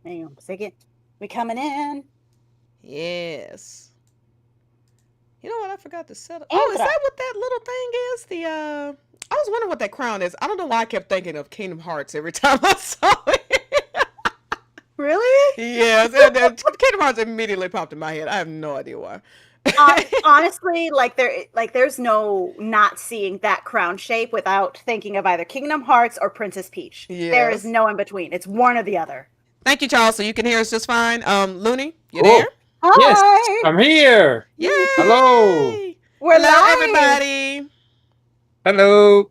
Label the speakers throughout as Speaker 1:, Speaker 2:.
Speaker 1: Hang on a second. We coming in.
Speaker 2: Yes. You know what? I forgot to set up. Oh, is
Speaker 1: Andra.
Speaker 2: that what that little thing is? I was wondering what that crown is. I don't know why I kept thinking of Kingdom Hearts every time I saw it.
Speaker 1: Really?
Speaker 2: Yes, and then Kingdom Hearts immediately popped in my head. I have no idea why.
Speaker 1: Honestly, there's no not seeing that crown shape without thinking of either Kingdom Hearts or Princess Peach.
Speaker 2: Yes.
Speaker 1: There is no in between. It's one or the other.
Speaker 2: Thank you, Charles. So you can hear us just fine. Loony, you
Speaker 3: Oh,
Speaker 2: there?
Speaker 1: Hi.
Speaker 3: yes, I'm here.
Speaker 2: Yay!
Speaker 3: Hello.
Speaker 1: We're
Speaker 2: Hello,
Speaker 1: live.
Speaker 2: everybody.
Speaker 3: Hello.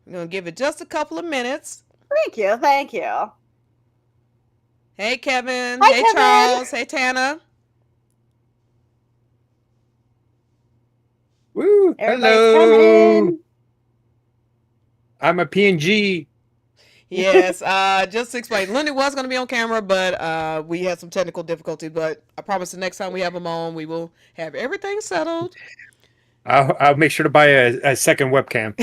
Speaker 2: We're gonna give it just a couple of minutes.
Speaker 1: Thank you. Thank you.
Speaker 2: Hey, Kevin.
Speaker 1: Hi,
Speaker 2: Hey,
Speaker 1: Kevin.
Speaker 2: Charles. Hey, Tana.
Speaker 3: Woo.
Speaker 1: Everybody's
Speaker 3: Hello.
Speaker 1: coming.
Speaker 3: I'm a PNG.
Speaker 2: Yes, just to explain, Loony was going to be on camera, but we had some technical difficulties. But I promise the next time we have him on, we will have everything settled.
Speaker 3: I'll make sure to buy a second webcam.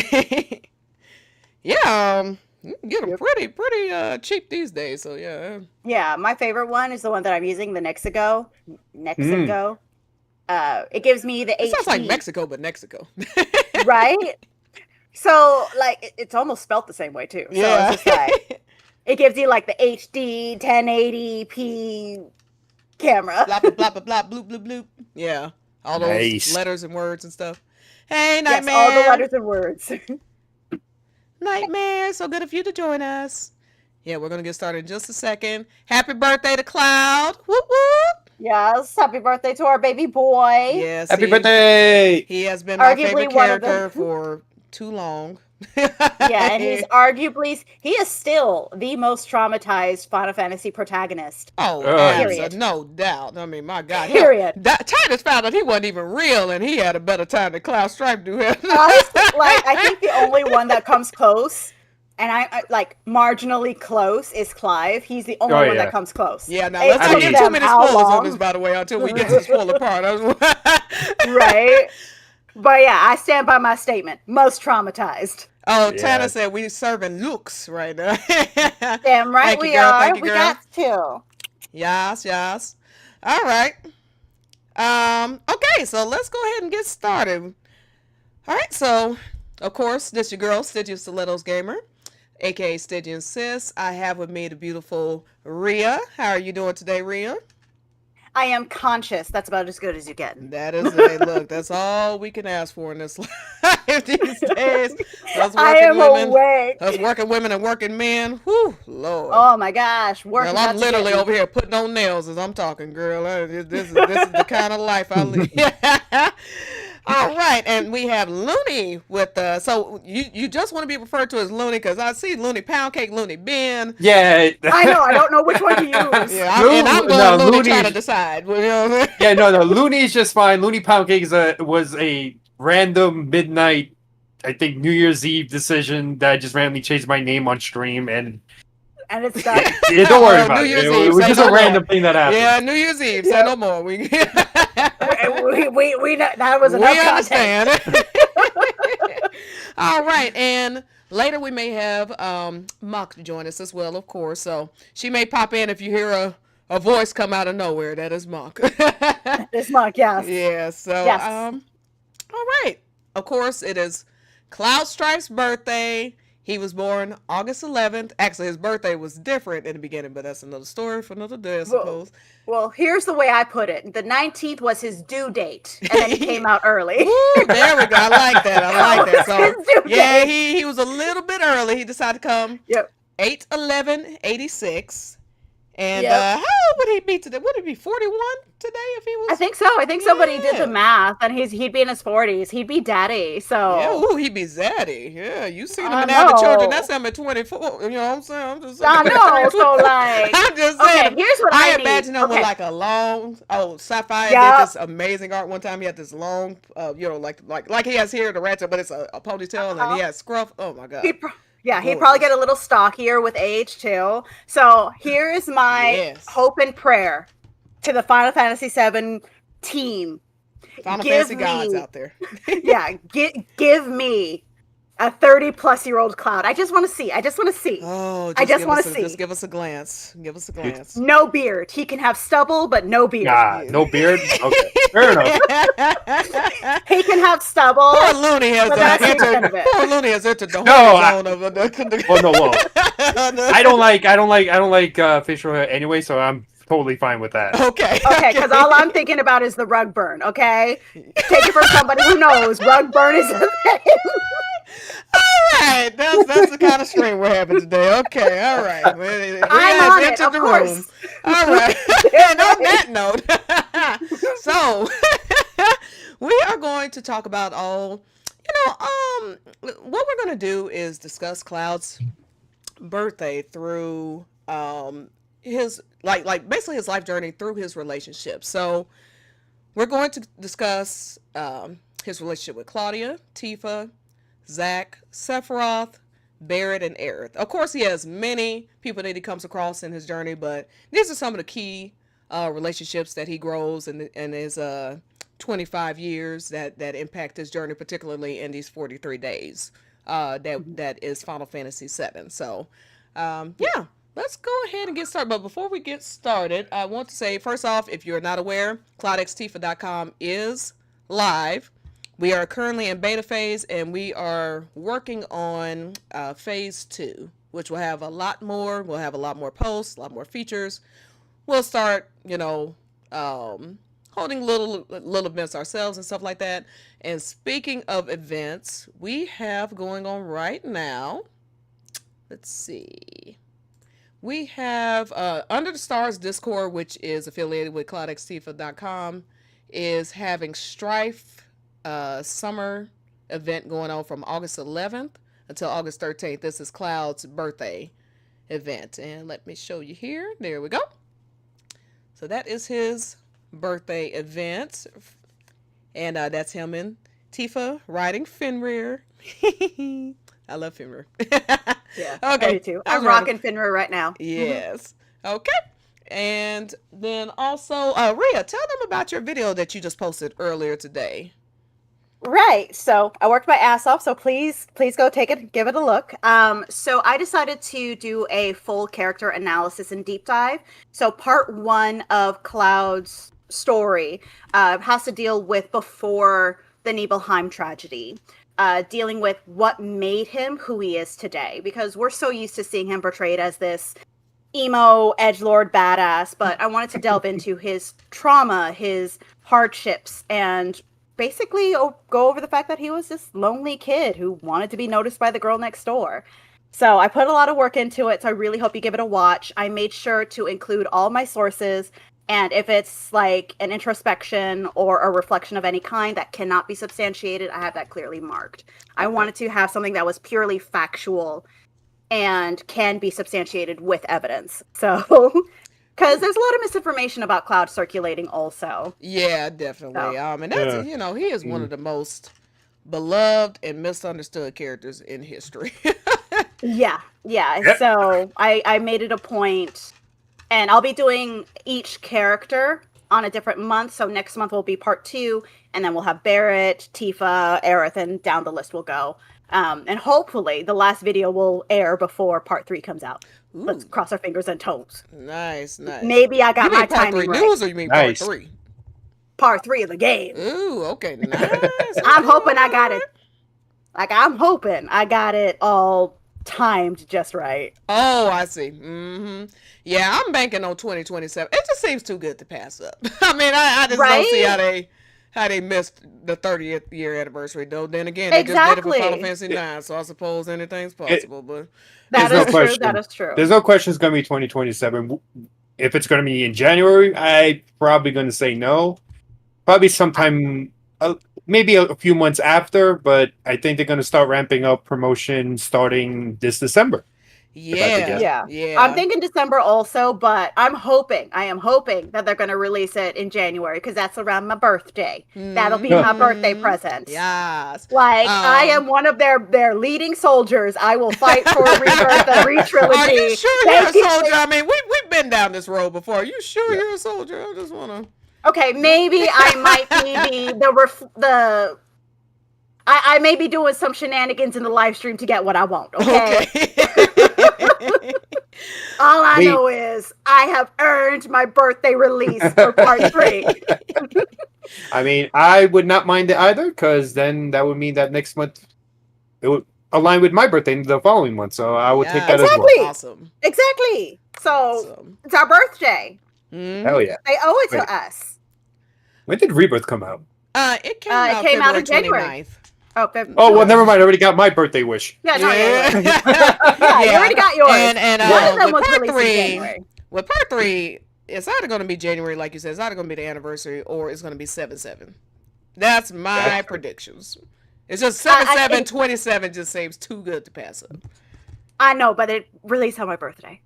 Speaker 2: Yeah, you can get them pretty cheap these days. So yeah.
Speaker 1: Yeah, my favorite one is the one that I'm using, the Nexigo. Nexigo. It gives me the
Speaker 2: It
Speaker 1: HD.
Speaker 2: sounds like Mexico, but Mexico.
Speaker 1: Right? So, like, it's almost spelt the same way, too. So
Speaker 2: Yeah.
Speaker 1: it's just like, it gives you, like, the HD 1080p camera.
Speaker 2: Blah, blah, blah, blah, blah, bloop, bloop, bloop. Yeah. All those
Speaker 3: Nice.
Speaker 2: letters and words and stuff. Hey,
Speaker 1: Yes,
Speaker 2: Nightmare.
Speaker 1: all the letters and words.
Speaker 2: Nightmare, so good of you to join us. Yeah, we're going to get started in just a second. Happy birthday to Cloud. Whoop, whoop.
Speaker 1: Yes, happy birthday to our baby boy.
Speaker 2: Yes.
Speaker 3: Happy birthday.
Speaker 2: He has been my
Speaker 1: Arguably
Speaker 2: favorite
Speaker 1: one of the-
Speaker 2: character for too long.
Speaker 1: Yeah, and he is still the most traumatized Final Fantasy protagonist.
Speaker 2: Oh,
Speaker 1: Period.
Speaker 2: no doubt. I mean, my God.
Speaker 1: Period.
Speaker 2: Titus found out he wasn't even real, and he had a better time than Cloud Strife do.
Speaker 1: Honestly, like, I think the only one that comes close, and I like marginally close, is Clive. He's the only one that comes close.
Speaker 2: Yeah, now
Speaker 1: It
Speaker 2: let's not
Speaker 1: took
Speaker 2: get
Speaker 1: them
Speaker 2: too many
Speaker 1: how
Speaker 2: spoilers on
Speaker 1: long?
Speaker 2: this, by the way, until we get to the spoiler part.
Speaker 1: Right? But yeah, I stand by my statement. Most traumatized.
Speaker 2: Oh,
Speaker 3: Yeah.
Speaker 2: Tana said we serving looks right now.
Speaker 1: Damn right
Speaker 2: Thank you,
Speaker 1: we
Speaker 2: girl.
Speaker 1: are.
Speaker 2: Thank you,
Speaker 1: We
Speaker 2: girl.
Speaker 1: got to.
Speaker 2: Yes. All right. Okay, so let's go ahead and get started. All right, so of course, this your girl, Stygian Stilettos Gamer, aka Stygian Sis. I have with me the beautiful Ria. How are you doing today, Ria?
Speaker 1: I am conscious. That's about as good as you get.
Speaker 2: That is, hey, look, that's all we can ask for in this life these days. Us
Speaker 1: I
Speaker 2: working
Speaker 1: am
Speaker 2: women,
Speaker 1: awake.
Speaker 2: us working women and working men. Whew, Lord.
Speaker 1: Oh my gosh.
Speaker 2: Girl, I'm literally over here putting on nails as I'm talking, girl. This is the kind of life I live. All right, and we have Loony with so you just want to be referred to as Loony because I see Loony Pound Cake, LoonyBin.
Speaker 3: Yeah.
Speaker 1: I know. I don't know which one to use.
Speaker 2: Yeah, I'm going Loony
Speaker 3: Loony-
Speaker 2: trying to decide. You know what I'm saying?
Speaker 3: Yeah, no, Loony's just fine. Loony Pound Cake was a random midnight, I think New Year's Eve decision that I just randomly changed my name on stream, and
Speaker 1: And it's done.
Speaker 3: yeah, don't worry about
Speaker 2: New
Speaker 3: it.
Speaker 2: Year's
Speaker 3: It
Speaker 2: Eve,
Speaker 3: was
Speaker 2: say
Speaker 3: just
Speaker 2: no
Speaker 3: a
Speaker 2: more.
Speaker 3: random thing that happened.
Speaker 2: Yeah, New Year's Eve. Say
Speaker 1: Yeah.
Speaker 2: no more. We
Speaker 1: we know, that was enough context.
Speaker 2: understand. All right, and later we may have Mock join us as well, of course. So she may pop in if you hear a voice come out of nowhere. That is Mock.
Speaker 1: This month, yes.
Speaker 2: Yeah. So
Speaker 1: Yes.
Speaker 2: all right. Of course, it is Cloud Strife's birthday. He was born August 11th. Actually, his birthday was different in the beginning, but that's another story for another day, I suppose.
Speaker 1: Well, here's the way I put it. The 19th was his due date, and then he came out early.
Speaker 2: Ooh, there we go. I like that. I like that.
Speaker 1: His
Speaker 2: So,
Speaker 1: due
Speaker 2: yeah,
Speaker 1: date.
Speaker 2: he was a little bit early. He decided to come
Speaker 1: Yep.
Speaker 2: 8/11/86. And
Speaker 1: Yep.
Speaker 2: how old would he be today? Would he be 41 today if he was?
Speaker 1: I think so. I think somebody did
Speaker 2: Yeah.
Speaker 1: the math, and he'd be in his 40s. He'd be daddy. So
Speaker 2: Yeah, ooh, he'd be zaddy. Yeah, you seen him
Speaker 1: I
Speaker 2: and having children.
Speaker 1: know.
Speaker 2: That's him at 24. You know what I'm saying? I'm just
Speaker 1: I
Speaker 2: saying.
Speaker 1: know. So like,
Speaker 2: I'm just
Speaker 1: okay,
Speaker 2: saying.
Speaker 1: here's what
Speaker 2: I
Speaker 1: I need.
Speaker 2: imagine him with
Speaker 1: Okay.
Speaker 2: like a long. Oh, Sapphire
Speaker 1: Yup.
Speaker 2: did this amazing art one time. He had this long, like he has here the ratchet, but it's a ponytail, and he has scruff. Oh my god.
Speaker 1: he'd
Speaker 2: Gorgeous.
Speaker 1: probably get a little stockier with age too. So here is my
Speaker 2: Yes.
Speaker 1: hope and prayer to the Final Fantasy VII team.
Speaker 2: Final
Speaker 1: Give
Speaker 2: Fantasy gods
Speaker 1: me-
Speaker 2: out there.
Speaker 1: Yeah, give me A 30-plus-year-old Cloud. I just want to see. I just want to see.
Speaker 2: Oh,
Speaker 1: I just want to see.
Speaker 2: Just give us a glance. Give us a glance.
Speaker 1: No beard. He can have stubble, but no beard.
Speaker 3: Nah, no beard? Okay, fair enough.
Speaker 1: He can have stubble.
Speaker 2: Poor Loony has entered the zone of the...
Speaker 3: Well, no, well, I don't like facial hair anyway, so I'm totally fine with that.
Speaker 2: Okay,
Speaker 1: because all I'm thinking about is the rug burn, okay? Take it from somebody who knows. Rug burn is a thing.
Speaker 2: All right, that's the kind of stream we're having today. Okay, all right.
Speaker 1: I'm on it, of course.
Speaker 2: All right. And on that note, so we are going to talk about what we're going to do is discuss Cloud's birthday through his basically his life journey through his relationship. So we're going to discuss his relationship with Claudia, Tifa, Zack, Sephiroth, Barret, and Aerith. Of course, he has many people that he comes across in his journey, but these are some of the key relationships that he grows in his 25 years that impact his journey, particularly in these 43 days that is Final Fantasy VII. So, let's go ahead and get started. But before we get started, I want to say, first off, if you're not aware, cloudxtifa.com is live. We are currently in beta phase, and we are working on phase 2, which will have a lot more. We'll have a lot more posts, a lot more features. We'll start, holding little events ourselves and stuff like that. And speaking of events, we have going on right now. Let's see. We have Under the Stars Discord, which is affiliated with cloudxtifa.com, is having Strife summer event going on from August 11th until August 13th. This is Cloud's birthday event, and let me show you here. There we go. So that is his birthday event, and that's him and Tifa riding Fenrir. I love Fenrir.
Speaker 1: Yeah,
Speaker 2: okay,
Speaker 1: I do too. I'm rocking Fenrir right now.
Speaker 2: Yes. Okay. And then also, Ria, tell them about your video that you just posted earlier today.
Speaker 1: Right. So I worked my ass off. So please go give it a look. So I decided to do a full character analysis and deep dive. So part 1 of Cloud's story has to deal with before the Nibelheim tragedy, dealing with what made him who he is today, because we're so used to seeing him portrayed as this emo edgelord badass, but I wanted to delve into his trauma, his hardships, and basically go over the fact that he was this lonely kid who wanted to be noticed by the girl next door. So I put a lot of work into it, so I really hope you give it a watch. I made sure to include all my sources, and if it's like an introspection or a reflection of any kind that cannot be substantiated, I have that clearly marked. I wanted to have something that was purely factual and can be substantiated with evidence. So, because there's a lot of misinformation about Cloud circulating also.
Speaker 2: Yeah, definitely. And that's, he is one of the most beloved and misunderstood characters in history.
Speaker 1: Yeah. So I made it a point, and I'll be doing each character on a different month. So next month will be part 2, and then we'll have Barret, Tifa, Aerith, and down the list will go. And hopefully the last video will air before part 3 comes out. Ooh. Let's cross our fingers and toes.
Speaker 2: Nice.
Speaker 1: Maybe I got my timing right.
Speaker 2: News, or you mean part 3?
Speaker 1: Part 3 of the game.
Speaker 2: Ooh, okay, nice.
Speaker 1: I'm hoping I got it. I'm hoping I got it all timed just right.
Speaker 2: Oh, I see. Mm-hmm. Yeah, I'm banking on 2027. It just seems too good to pass up. I mean, I just don't see how they missed the 30th year anniversary, though. Then again, they just did it for Final Fantasy IX, so I suppose anything's possible. But
Speaker 1: that is true.
Speaker 3: There's no question it's going to be 2027. If it's going to be in January, I'm probably going to say no. Probably sometime, maybe a few months after, but I think they're going to start ramping up promotion starting this December.
Speaker 2: Yeah.
Speaker 1: I'm thinking December also, but I am hoping that they're going to release it in January, because that's around my birthday. That'll be my birthday present.
Speaker 2: Yes.
Speaker 1: Like, I am one of their leading soldiers. I will fight for Rebirth and Re-Trilogy.
Speaker 2: Are you sure you're a soldier? I mean, we've been down this road before. Are you sure you're a soldier? I just want to...
Speaker 1: Okay, maybe I might be I may be doing some shenanigans in the live stream to get what I want. Okay. All I know is I have earned my birthday release for part 3.
Speaker 3: I mean, I would not mind it either, because then that would mean that next month it would align with my birthday the following month. So I would take that as well.
Speaker 2: Awesome.
Speaker 1: Exactly. So it's our birthday.
Speaker 3: Hell yeah.
Speaker 1: They owe it to us.
Speaker 3: When did Rebirth come out?
Speaker 2: It came out in January. 29th.
Speaker 3: Oh, well, never mind. I already got my birthday wish.
Speaker 1: Yeah, no, yeah. You already got yours.
Speaker 2: And
Speaker 1: one of them
Speaker 2: with
Speaker 1: was
Speaker 2: part
Speaker 1: released
Speaker 2: 3,
Speaker 1: in January.
Speaker 2: with part 3, it's either going to be January, like you said, it's either going to be the anniversary, or it's going to be 7/7. That's my predictions. It's just 7/7, 27 just seems too good to pass up.
Speaker 1: I know, but it released on my birthday.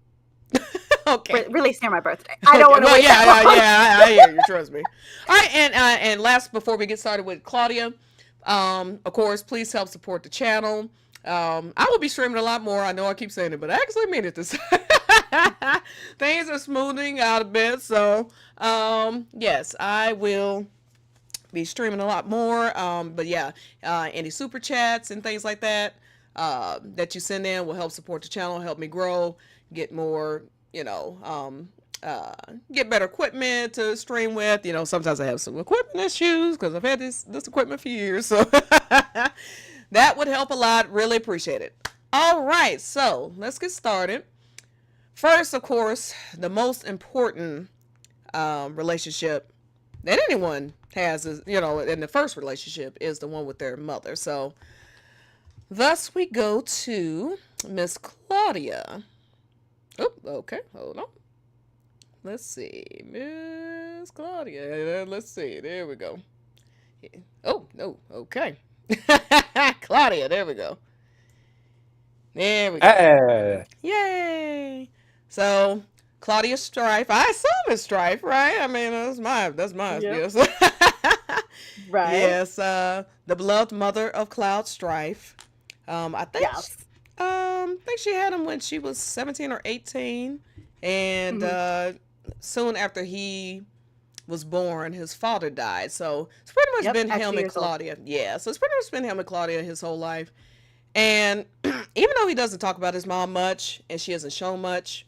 Speaker 2: Okay.
Speaker 1: Released near my birthday. I don't want to wait
Speaker 2: I hear you. Trust me. All right, and last, before we get started with Claudia, of course, please help support the channel. I will be streaming a lot more. I know I keep saying it, but I actually mean it this time. Things are smoothing out a bit, so yes, I will be streaming a lot more. But yeah, any super chats and things like that that you send in will help support the channel, help me grow, get more, get better equipment to stream with. Sometimes I have some equipment issues because I've had this equipment for years, so that would help a lot. Really appreciate it. All right, so let's get started. First, of course, the most important relationship that anyone has is, in the first relationship is the one with their mother. So thus we go to Miss Claudia. Oh, okay, hold on. Let's see, Miss Claudia. Let's see, there we go. Oh, no, okay. Claudia, there we go. There we go. Yay. So, Claudia Strife. I assume it's Strife, right? I mean, that's my yes.
Speaker 1: Right.
Speaker 2: Yes, the beloved mother of Cloud Strife. I think she had him when she was 17 or 18, and soon after he was born, his father died. So it's pretty much been him and Claudia. Yeah, so it's pretty much been him and Claudia his whole life. And even though he doesn't talk about his mom much, and she hasn't shown much,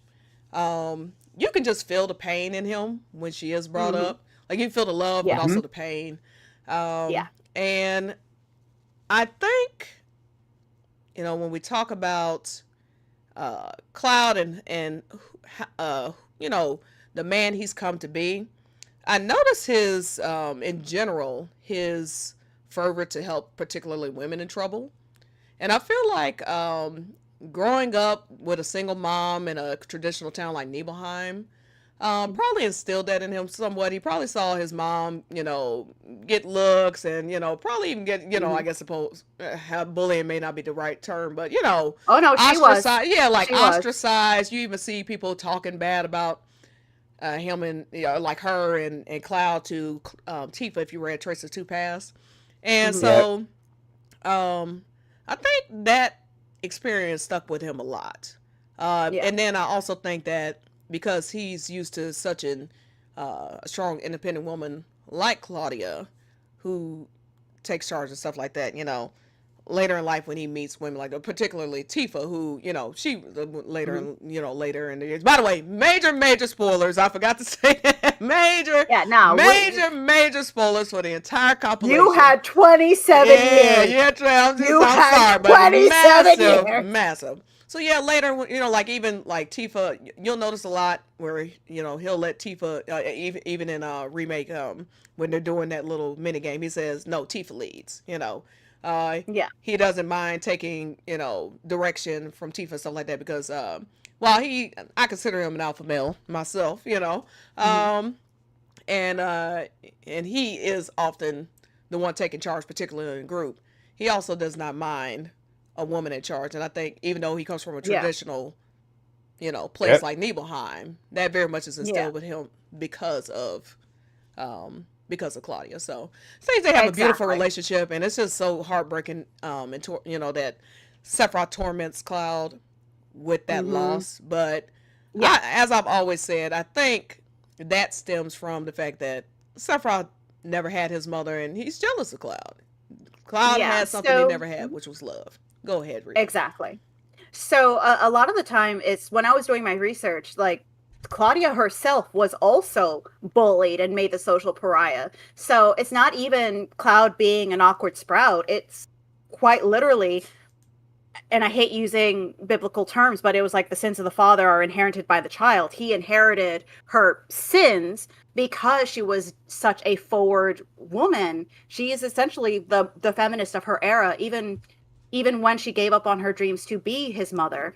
Speaker 2: you can just feel the pain in him when she is brought up. Like, you feel the love, but also the pain. And I think, when we talk about Cloud and the man he's come to be, I notice his, in general, his fervor to help particularly women in trouble. And I feel like growing up with a single mom in a traditional town like Nibelheim probably instilled that in him somewhat. He probably saw his mom, get looks and, probably even get, I guess suppose bullying may not be the right term, but,
Speaker 1: oh, no, she was.
Speaker 2: Yeah, like she ostracized. You even see people talking bad about him and, like her and Cloud to Tifa, if you read Tracer's 2 Paths. And so I think that experience stuck with him a lot. And then I also think that because he's used to such a strong, independent woman like Claudia, who takes charge and stuff like that, later in life when he meets women like particularly Tifa, who, she later in the years. By the way, major spoilers. I forgot to say that. Major spoilers for the entire compilation.
Speaker 1: You had 27 years.
Speaker 2: I'm sorry,
Speaker 1: 27 years.
Speaker 2: Massive. So yeah, later, like even like Tifa, you'll notice a lot where, he'll let Tifa, even in Remake, when they're doing that little mini game, he says, no, Tifa leads, he doesn't mind taking, direction from Tifa and stuff like that because, while I consider him an alpha male myself, and he is often the one taking charge, particularly in a group. He also does not mind a woman in charge, and I think even though he comes from a traditional, place like Nibelheim, that very much is instilled with him because of Claudia. So seems they have a beautiful relationship, and it's just so heartbreaking, that Sephiroth torments Cloud with that loss. But as I've always said, I think that stems from the fact that Sephiroth never had his mother, and he's jealous of Cloud. Cloud
Speaker 1: Yeah,
Speaker 2: had something he
Speaker 1: so
Speaker 2: never had, which was love. Go ahead, Ria.
Speaker 1: exactly. So a lot of the time, it's when I was doing my research, like Claudia herself was also bullied and made the social pariah. So it's not even Cloud being an awkward sprout. It's quite literally, and I hate using biblical terms, but it was like the sins of the father are inherited by the child. He inherited her sins because she was such a forward woman. She is essentially the feminist of her era, even when she gave up on her dreams to be his mother.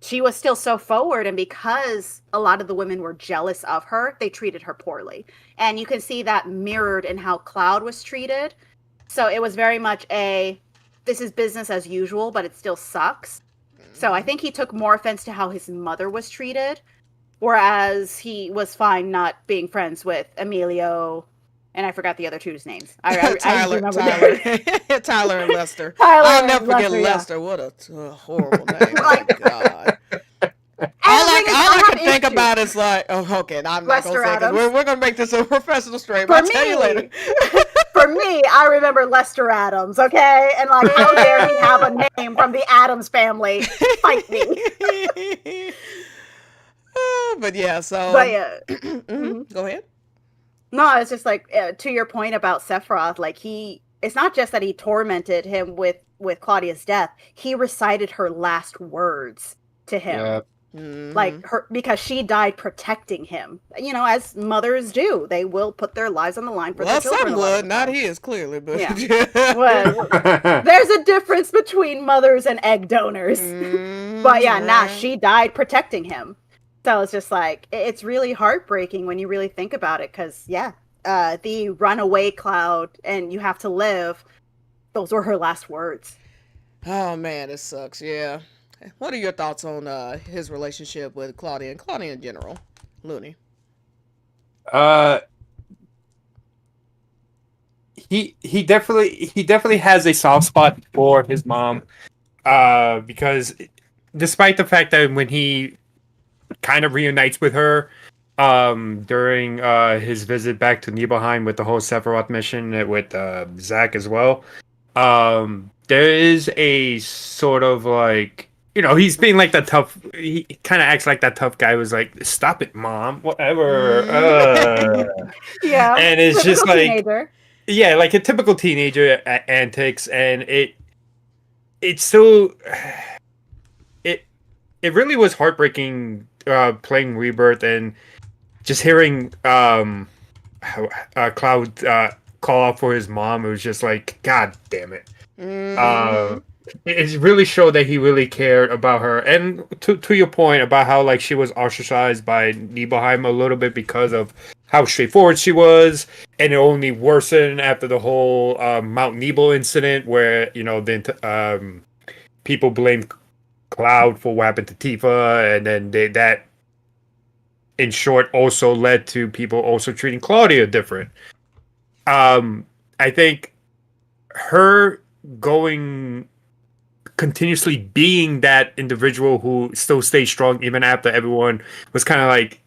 Speaker 1: She was still so forward, and because a lot of the women were jealous of her, they treated her poorly. And you can see that mirrored in how Cloud was treated. So it was very much this is business as usual, but it still sucks. So I think he took more offense to how his mother was treated, whereas he was fine not being friends with Emilio, and I forgot the other two's names. I
Speaker 2: Tyler,
Speaker 1: remember
Speaker 2: Tyler and Lester.
Speaker 1: Tyler
Speaker 2: I'll never
Speaker 1: and
Speaker 2: forget
Speaker 1: Lester, yeah.
Speaker 2: Lester. What a horrible name. Oh my God.
Speaker 1: And
Speaker 2: All
Speaker 1: the thing is,
Speaker 2: I
Speaker 1: have
Speaker 2: can think
Speaker 1: issues.
Speaker 2: about is like, oh, okay, I'm not
Speaker 1: Lester
Speaker 2: gonna say 'cause
Speaker 1: Adams.
Speaker 2: we're gonna make this a professional stream.
Speaker 1: For
Speaker 2: I'll tell you later.
Speaker 1: For me, I remember Lester Adams, okay? And like, how dare he have a name from the Adams family? Fight me.
Speaker 2: But yeah, so.
Speaker 1: But yeah.
Speaker 2: Go ahead.
Speaker 1: No, it's just like to your point about Sephiroth, like it's not just that he tormented him with Claudia's death. He recited her last words to him.
Speaker 3: Yeah.
Speaker 1: Like because she died protecting him. You know, as mothers do. They will put their lives on the line for their children.
Speaker 2: Some would, not his, clearly, but
Speaker 1: yeah. Well, there's a difference between mothers and egg donors. But yeah, she died protecting him. So it's just like, it's really heartbreaking when you really think about it, because the runaway Cloud and you have to live, those were her last words.
Speaker 2: Oh man, it sucks. Yeah. What are your thoughts on his relationship with Claudia and Claudia in general, Loony?
Speaker 3: He definitely has a soft spot for his mom, because despite the fact that when he kind of reunites with her during his visit back to Nibelheim with the whole Sephiroth mission with Zack as well, there is a sort of like, you know, he's being like that tough, he kind of acts like that tough guy who's like, stop it, mom, whatever.
Speaker 1: Yeah.
Speaker 3: And it's just like,
Speaker 1: teenager.
Speaker 3: Yeah, like a typical teenager antics, and it's so it really was heartbreaking playing Rebirth and just hearing Cloud call out for his mom. It was just like, God damn it. It really showed that he really cared about her. And to your point about how like she was ostracized by Nibelheim a little bit because of how straightforward she was, and it only worsened after the whole Mount Nibel incident, where, you know, the people blamed Cloud for what happened to Tifa, and then that in short also led to people also treating Claudia different. I think her continuously being that individual who still stayed strong even after everyone was kind of like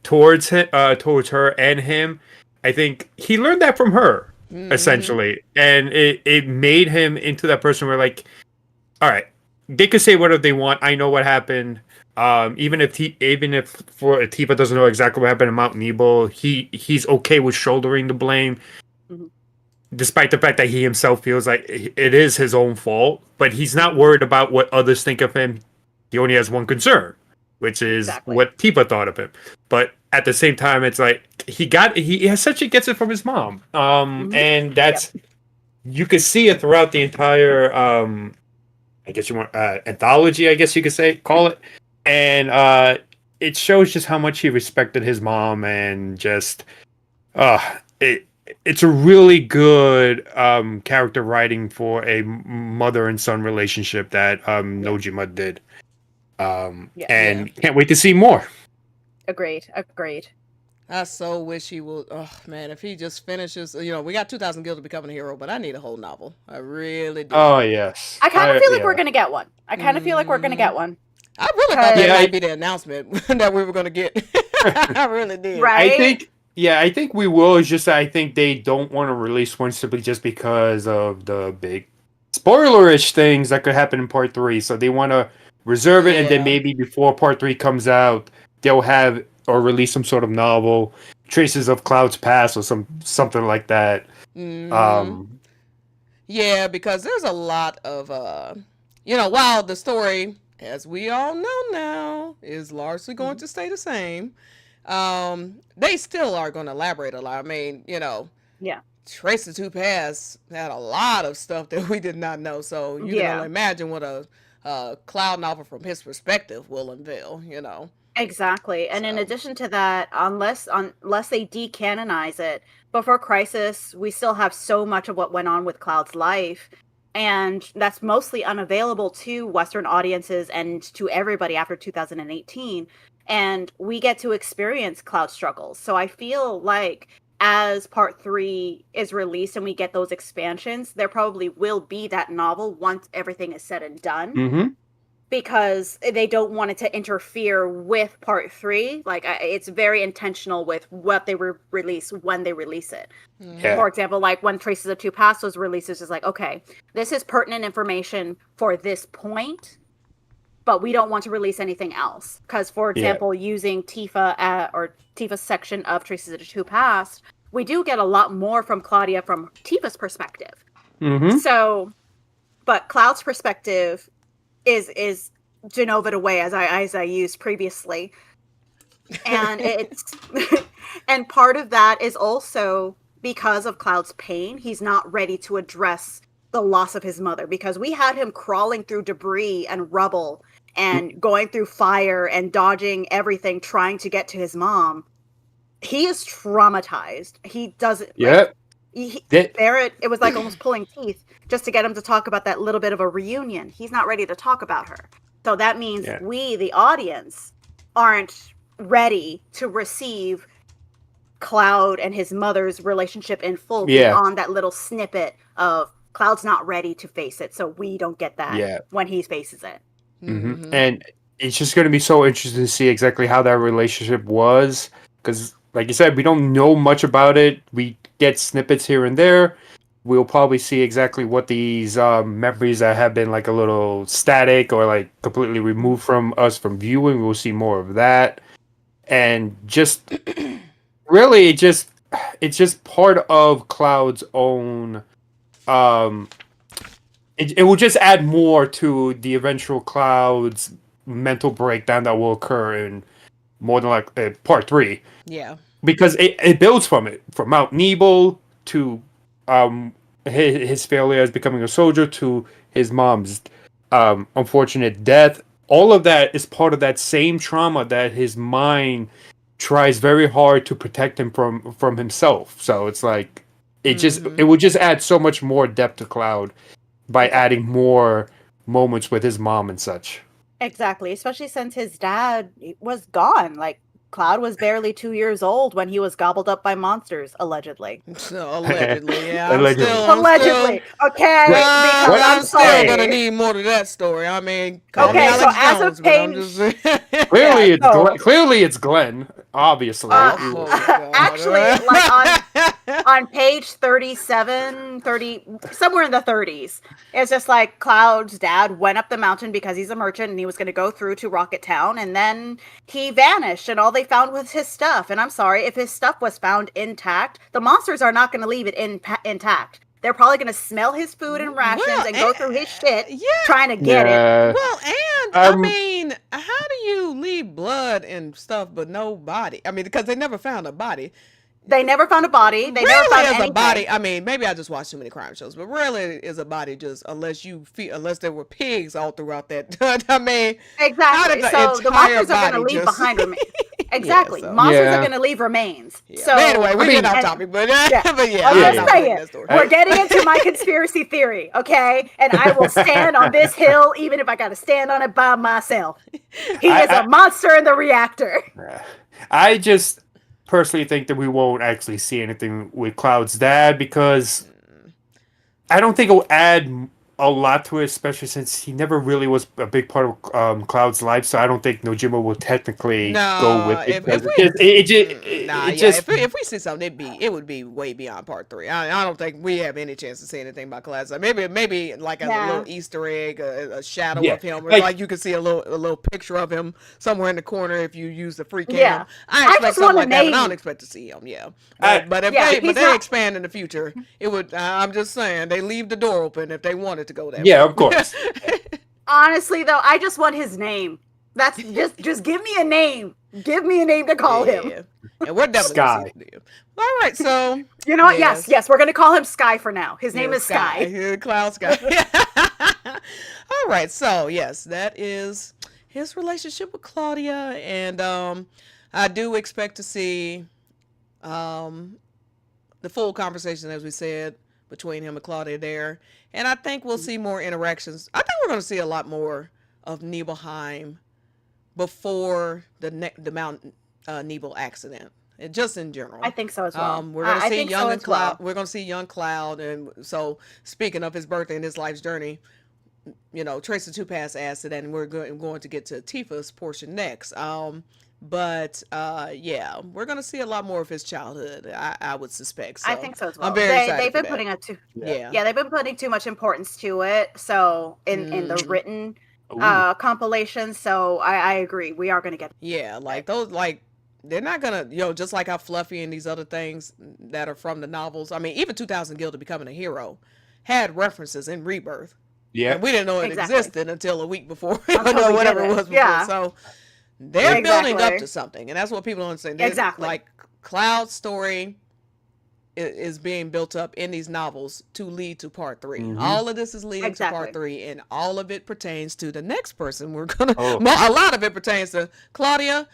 Speaker 3: towards her and him. I think he learned that from her, essentially, and it made him into that person where, like, all right, they could say whatever they want. I know what happened. Even if Tifa doesn't know exactly what happened in Mount Nibel, he's okay with shouldering the blame. Despite the fact that he himself feels like it is his own fault, but he's not worried about what others think of him. He only has one concern, which is what Tifa thought of him. But at the same time, it's like he essentially gets it from his mom, and that's you could see it throughout the entire I guess you want anthology, I guess you could call it, and it shows just how much he respected his mom, and just it's a really good character writing for a mother and son relationship that Nojima did. Can't wait to see more.
Speaker 1: Agreed.
Speaker 2: I so wish he would. Oh man, if he just finishes, you know, we got 2,000 Guild to Becoming a Hero, but I need a whole novel. I really do.
Speaker 3: Oh yes.
Speaker 1: I kind of feel like we're gonna get one. I really
Speaker 2: thought that might be the announcement that we were gonna get. I really did.
Speaker 1: Right?
Speaker 3: I think Yeah, I think we will. It's just that I think they don't want to release one simply just because of the big spoilerish things that could happen in part 3. So they want to reserve it, and then
Speaker 2: Yeah.
Speaker 3: maybe before part 3 comes out, they'll have or release some sort of novel, traces of Cloud's past, or something like that.
Speaker 2: Hmm.
Speaker 3: Um,
Speaker 2: Yeah, because there's a lot of while the story, as we all know now, is largely going to stay the same, they still are going to elaborate a lot. I mean,
Speaker 1: Yeah.
Speaker 2: Traces Who Pass had a lot of stuff that we did not know, so you can only
Speaker 1: Yeah.
Speaker 2: imagine what a Cloud novel from his perspective will unveil.
Speaker 1: Exactly. And in
Speaker 2: So
Speaker 1: addition to that, unless they decanonize it, before Crisis, we still have so much of what went on with Cloud's life. And that's mostly unavailable to Western audiences and to everybody after 2018. And we get to experience Cloud struggles. So I feel like as part 3 is released and we get those expansions, there probably will be that novel once everything is said and done,
Speaker 3: mhm.
Speaker 1: because they don't want it to interfere with part 3. Like, it's very intentional with what they release when they release it.
Speaker 3: Yeah.
Speaker 1: For example, like when Traces of Two Past was released, it's just like, okay, this is pertinent information for this point, but we don't want to release anything else. Because, for example, using Tifa or Tifa's section of Traces of Two Past, we do get a lot more from Claudia from Tifa's perspective.
Speaker 3: Mhm.
Speaker 1: So, but Cloud's perspective is Genovaed away, as I used previously, and it's and part of that is also because of Cloud's pain. He's not ready to address the loss of his mother, because we had him crawling through debris and rubble and going through fire and dodging everything trying to get to his mom. He is traumatized. He doesn't
Speaker 3: Yep.
Speaker 1: Barret, it was like almost pulling teeth just to get him to talk about that little bit of a reunion. He's not ready to talk about her. So that means we, the audience, aren't ready to receive Cloud and his mother's relationship in full beyond that little snippet of Cloud's not ready to face it. So we don't get that when he faces it.
Speaker 3: Mm-hmm. And it's just going to be so interesting to see exactly how that relationship was. Because, like you said, we don't know much about it. We get snippets here and there. We'll probably see exactly what these memories that have been like a little static or like completely removed from us from viewing. We'll see more of that. And just really, it's just part of Cloud's own. It will just add more to the eventual Cloud's mental breakdown that will occur in more than like part 3.
Speaker 2: Yeah,
Speaker 3: because it builds from it, from Mount Nebel to his failure as becoming a soldier to his mom's unfortunate death. All of that is part of that same trauma that his mind tries very hard to protect him from himself. So it's like it would just add so much more depth to Cloud by adding more moments with his mom and such.
Speaker 1: Exactly, especially since his dad was gone. Like, Cloud was barely 2 years old when he was gobbled up by monsters, allegedly.
Speaker 2: Allegedly, yeah.
Speaker 1: Allegedly. Okay, because I'm
Speaker 2: still
Speaker 1: sorry.
Speaker 2: gonna need more to that story. I mean,
Speaker 1: okay, so as
Speaker 2: Jones,
Speaker 1: of page,
Speaker 3: clearly it's Glenn. Obviously,
Speaker 1: actually, like on page 37, 30, somewhere in the 30s, it's just like Cloud's dad went up the mountain because he's a merchant and he was going to go through to Rocket Town, and then he vanished and all they found was his stuff. And I'm sorry, if his stuff was found intact, the monsters are not going to leave it intact. They're probably going to smell his food and rations and go through his shit trying to get it.
Speaker 2: Well, and I mean, how do you leave blood and stuff but no body? I mean, because they never found a body.
Speaker 1: They never found a body. They never found anything.
Speaker 2: A body. I mean, maybe I just watched too many crime shows, but rarely is a body just unless there were pigs all throughout that. I mean,
Speaker 1: exactly. So the monsters are going to leave behind remains. Exactly. Monsters are going to leave remains. So
Speaker 2: anyway, we get off topic, but I'm
Speaker 1: just saying, we're getting into my conspiracy theory, okay? And I will stand on this hill even if I got to stand on it by myself. He is a monster in the reactor.
Speaker 3: I just personally think that we won't actually see anything with Cloud's dad because I don't think it'll add a lot to it, especially since he never really was a big part of Cloud's life. So I don't think Nojima will technically go with it.
Speaker 2: If we see something, it would be way beyond part 3. I don't think we have any chance to see anything about Cloud. Maybe like a little Easter egg, a shadow of him, or like you can see a little picture of him somewhere in the corner if you use the free cam.
Speaker 1: Yeah.
Speaker 2: I expect something like that, but I don't expect to see him. Yeah, but if they expand in the future, it would. I'm just saying they leave the door open if they wanted to go there.
Speaker 3: Yeah, of course.
Speaker 1: Honestly, though, I just want his name. That's just give me a name. Give me a name to call him.
Speaker 2: And we're definitely
Speaker 3: Sky.
Speaker 2: All right, so
Speaker 1: you know what? Yes, we're gonna call him Sky for now. His name is Sky.
Speaker 2: Cloud Sky. All right, so yes, that is his relationship with Claudia, and I do expect to see the full conversation, as we said, between him and Claudia there, and I think we'll see more interactions. I think we're going to see a lot more of Nibelheim before the Mount Nibel accident, and just in general.
Speaker 1: I think so as well.
Speaker 2: We're going to see young Cloud. We're going to see young Cloud, and so speaking of his birthday and his life's journey, you know, Tracer 2 Pass adds to that, and we're going to get to Tifa's portion next. But yeah, we're gonna see a lot more of his childhood. I would suspect. So
Speaker 1: I think so as well.
Speaker 2: I'm very excited.
Speaker 1: They've been putting they've been putting too much importance to it. So in the written compilation. So I agree. We are gonna get
Speaker 2: like those they're not gonna just like how Fluffy and these other things that are from the novels. I mean, even 2000 Guild to Becoming a Hero had references in Rebirth.
Speaker 3: Yeah,
Speaker 2: and we didn't know it existed until a week before. Whatever it was before.
Speaker 1: Yeah.
Speaker 2: So. They're building up to something, and that's what people don't understand. Like Cloud's story is being built up in these novels to lead to part 3. Mm-hmm. All of this is leading to part 3, and all of it pertains to the next person. We're gonna a lot of it pertains to Claudia,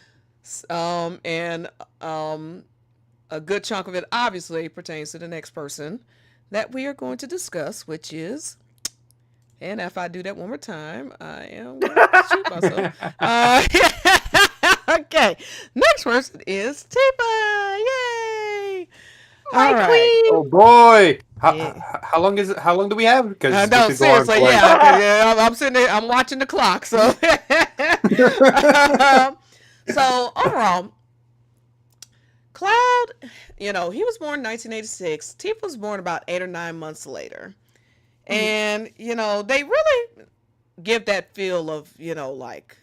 Speaker 2: and a good chunk of it obviously pertains to the next person that we are going to discuss, which is. And if I do that one more time, I am going to shoot myself. Okay. Next person is Tifa. Yay!
Speaker 1: My queen.
Speaker 3: Oh boy! How long is it? How long do we have? Because
Speaker 2: no, seriously, I'm sitting there. I'm watching the clock. So, so overall, Cloud, he was born in 1986. Tifa was born about 8 or 9 months later. And, they really give that feel of, like...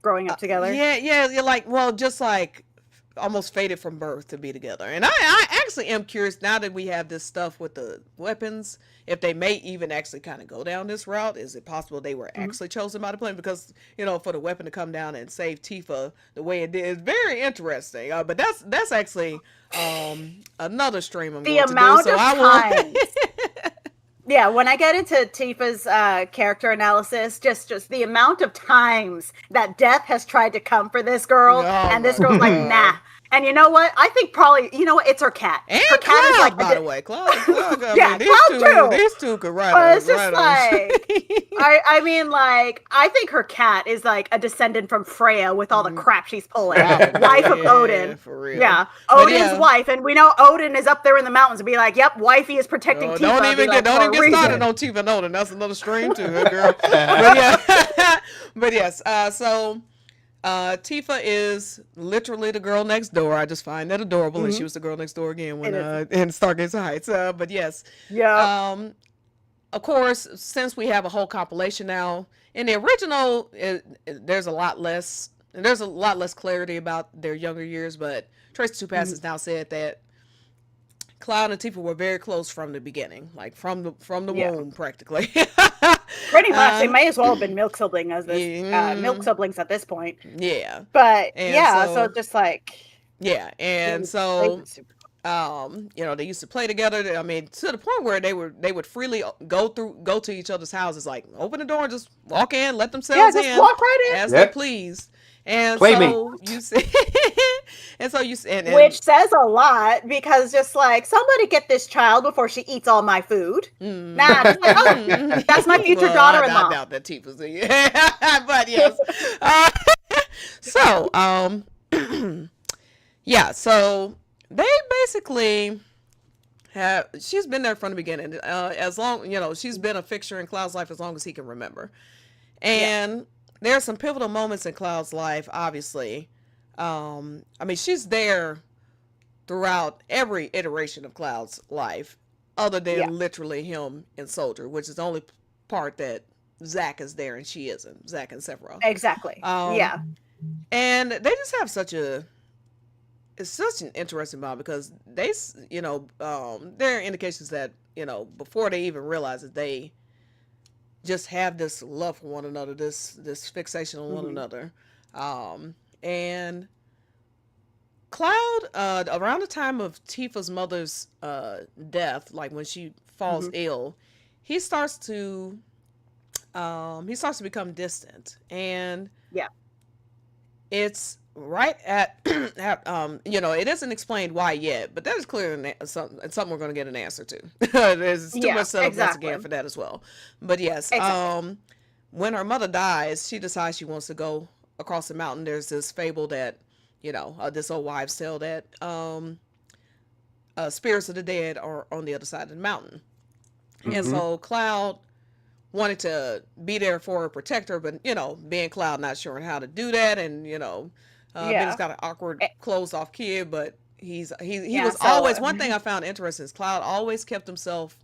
Speaker 1: growing up together?
Speaker 2: You're like, just like almost fated from birth to be together. And I actually am curious, now that we have this stuff with the weapons, if they may even actually kind of go down this route. Is it possible they were actually chosen by the planet? Because, for the weapon to come down and save Tifa the way it did is very interesting. But that's actually another stream I'm going to do.
Speaker 1: The amount of times... Yeah, when I get into Tifa's character analysis, just the amount of times that death has tried to come for this girl, and this girl's like, nah. And you know what? I think probably, it's her cat.
Speaker 2: And
Speaker 1: her cat
Speaker 2: Cloud,
Speaker 1: is like,
Speaker 2: by the way. Cloud,
Speaker 1: yeah, Cloud too.
Speaker 2: These two could write
Speaker 1: But it's just I think her cat is like a descendant from Freya with all the crap she's pulling. Wife of Odin.
Speaker 2: For real.
Speaker 1: Yeah, Odin's wife. And we know Odin is up there in the mountains and be like, yep, wifey is protecting Tifa.
Speaker 2: Don't even get started on Tifa and Odin. That's another stream too, girl. But yes, so... Tifa is literally the girl next door. I just find that adorable, and she was the girl next door again when in Stargaze Heights. But yes, of course, since we have a whole compilation now, in the original, there's a lot less clarity about their younger years. But Tracer 2 Pass has now said that Cloud and Tifa were very close from the beginning, like from the womb, practically.
Speaker 1: Pretty much, they may as well have been milk siblings milk siblings at this point.
Speaker 2: Yeah,
Speaker 1: but so just like
Speaker 2: so they used to play together. I mean, to the point where they would freely go to each other's houses, like open the door and just walk in, let themselves in,
Speaker 1: walk right in
Speaker 2: as they please. And you see,
Speaker 1: which says a lot, because just like, somebody get this child before she eats all my food. Nah, just like, that's my future daughter-in-law.
Speaker 2: I doubt that Tifa's but yes. So they basically she's been there from the beginning. As long, she's been a fixture in Cloud's life as long as he can remember. And there are some pivotal moments in Cloud's life, obviously. I mean, she's there throughout every iteration of Cloud's life, other than literally him and Soldier, which is the only part that Zack is there and she isn't. Zack and Sephiroth.
Speaker 1: Exactly.
Speaker 2: And they just have it's such an interesting bond because they, there are indications that, before they even realize it, they just have this love for one another, this fixation on one another. And Cloud, around the time of Tifa's mother's death, like when she falls ill, he starts to become distant, and it's right at it isn't explained why yet, but that is clearly something we're going to get an answer to. There's too much setup once again for that as well. But yes, when her mother dies, she decides she wants to go across the mountain. There's this fable that this old wives' tale that spirits of the dead are on the other side of the mountain. And so Cloud wanted to be there for her, protect her, but being Cloud, not sure how to do that, and Ben's got an awkward, closed off kid, but he was always, one thing I found interesting is Cloud always kept himself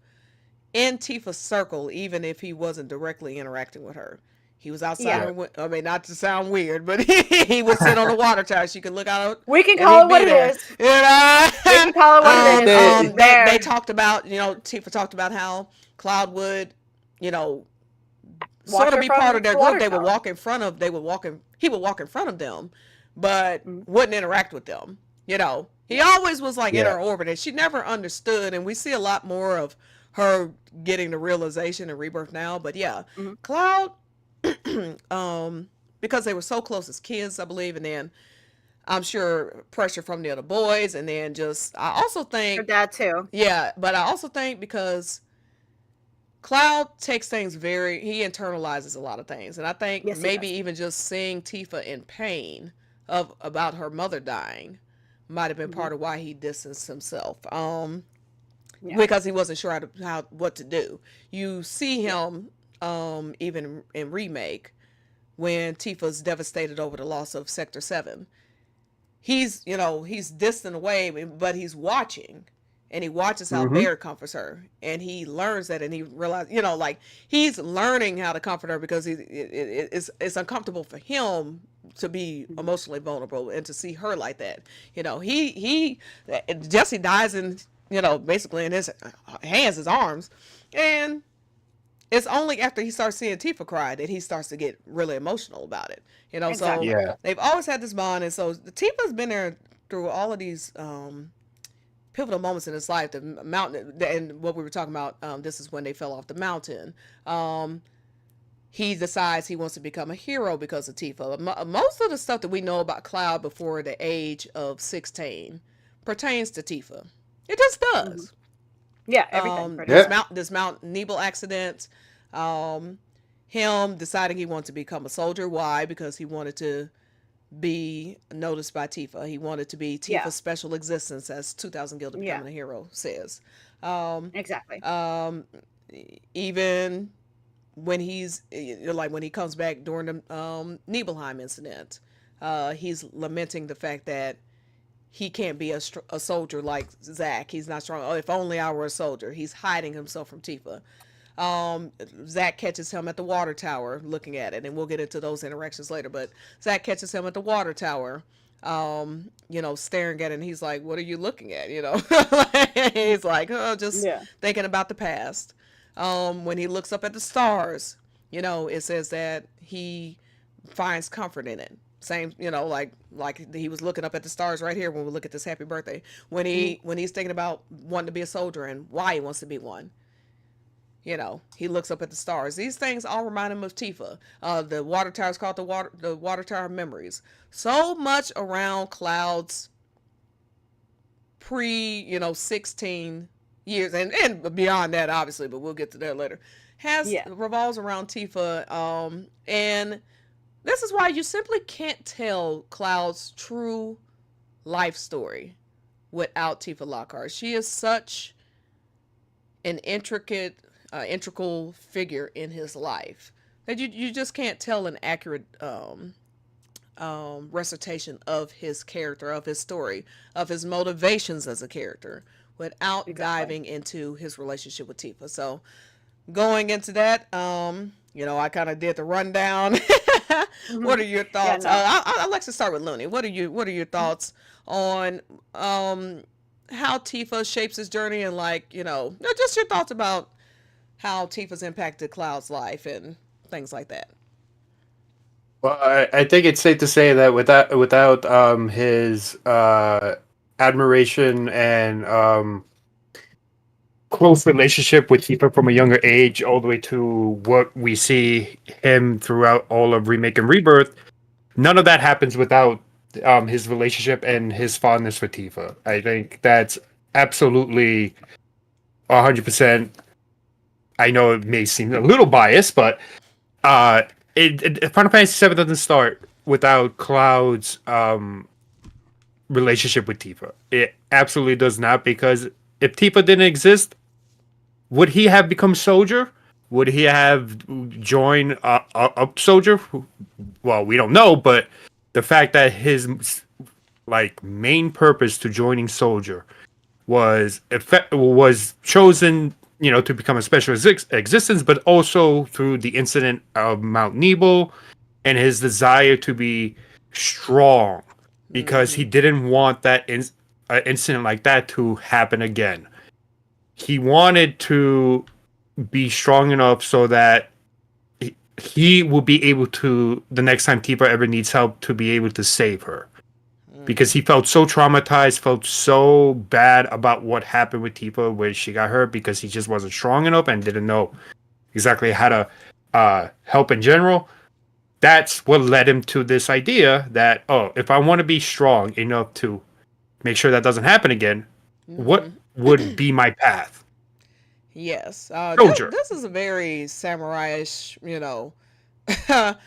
Speaker 2: in Tifa's circle, even if he wasn't directly interacting with her. He was outside her, I mean, not to sound weird, but he would sit on the water tower. She could look out.
Speaker 1: We can call it what it is. We can call it what it is.
Speaker 2: They talked about, Tifa talked about how Cloud would, sort of be part of their group. They would walk in front of, he would walk in front of them, but wouldn't interact with them. He always was like in her orbit, and she never understood. And we see a lot more of her getting the realization and rebirth now. But Cloud, because they were so close as kids, I believe, and then I'm sure pressure from the other boys, and then I also think
Speaker 1: her dad too.
Speaker 2: Yeah, but I also think because Cloud takes things he internalizes a lot of things, and I think maybe even just seeing Tifa in pain about her mother dying might have been part of why he distanced himself. Because he wasn't sure what to do. You see him even in Remake when Tifa's devastated over the loss of Sector 7. He's distant away, but he's watching. And he watches how Barret comforts her, and he learns that, and he realizes, he's learning how to comfort her because it's uncomfortable for him to be emotionally vulnerable and to see her like that. Jesse dies in, basically in his hands, his arms, and it's only after he starts seeing Tifa cry that he starts to get really emotional about it. So they've always had this bond, and so Tifa's been there through all of these pivotal moments in his life. The mountain, and what we were talking about, this is when they fell off the mountain. He decides he wants to become a hero because of Tifa. Most of the stuff that we know about Cloud before the age of 16 pertains to Tifa. It just does.
Speaker 1: Yeah, everything.
Speaker 2: This Mount Nebel accident, him deciding he wanted to become a soldier. Why? Because he wanted to be noticed by Tifa. He wanted to be Tifa's special existence, as 2000 Guild of Becoming a Hero says.
Speaker 1: Exactly.
Speaker 2: Even when when he comes back during the Nibelheim incident, he's lamenting the fact that he can't be a soldier like Zack. He's not strong. Oh, if only I were a soldier. He's hiding himself from Tifa. Zack catches him at the water tower looking at it, and we'll get into those interactions later, but Zack catches him at the water tower, staring at it, and he's like, what are you looking at? He's like, just thinking about the past. When he looks up at the stars, it says that he finds comfort in it. Same, like he was looking up at the stars right here when we look at this happy birthday. When he's thinking about wanting to be a soldier and why he wants to be one. He looks up at the stars. These things all remind him of Tifa. The water tower is called the water tower of memories. So much around Cloud's 16 years and beyond that, obviously, but we'll get to that later. Revolves around Tifa. And this is why you simply can't tell Cloud's true life story without Tifa Lockhart. She is such an integral figure in his life that you just can't tell an accurate recitation of his character, of his story, of his motivations as a character without diving into his relationship with Tifa. So going into that, I kind of did the rundown. What are your thoughts?
Speaker 1: Yeah, no.
Speaker 2: I'd like to start with Loony. What are your thoughts on how Tifa shapes his journey, and just your thoughts about how Tifa's impacted Cloud's life and things like that?
Speaker 3: Well, I think it's safe to say that without his admiration and close relationship with Tifa from a younger age, all the way to what we see him throughout all of Remake and Rebirth, none of that happens without his relationship and his fondness for Tifa. I think that's absolutely 100%. I know it may seem a little biased, but Final Fantasy VII doesn't start without Cloud's relationship with Tifa. It absolutely does not, because if Tifa didn't exist, would he have become Soldier? Would he have joined up Soldier? Well, we don't know, but the fact that his main purpose to joining Soldier was chosen, to become a special existence, but also through the incident of Mount Nebo and his desire to be strong, because he didn't want that incident like that to happen again. He wanted to be strong enough so that he will be able to, the next time Tifa ever needs help, to be able to save her. Because he felt so traumatized, felt so bad about what happened with Tifa when she got hurt, because he just wasn't strong enough and didn't know exactly how to help in general. That's what led him to this idea that, if I want to be strong enough to make sure that doesn't happen again, what would be my path?
Speaker 2: Yes.
Speaker 3: Soldier.
Speaker 2: This is a very samurai-ish, kind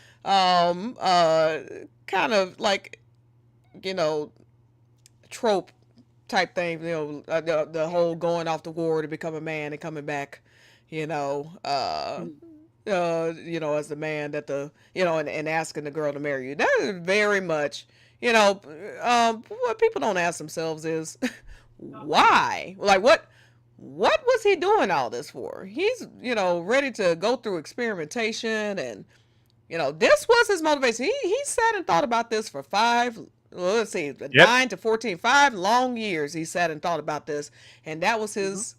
Speaker 2: of trope type thing, the whole going off to war to become a man and coming back, as the man that and asking the girl to marry you. That is very much, what people don't ask themselves is, why? What was he doing all this for? He's, ready to go through experimentation, and, this was his motivation. He sat and thought about this for 9 to 14, 5 long years. He sat and thought about this, and that was his,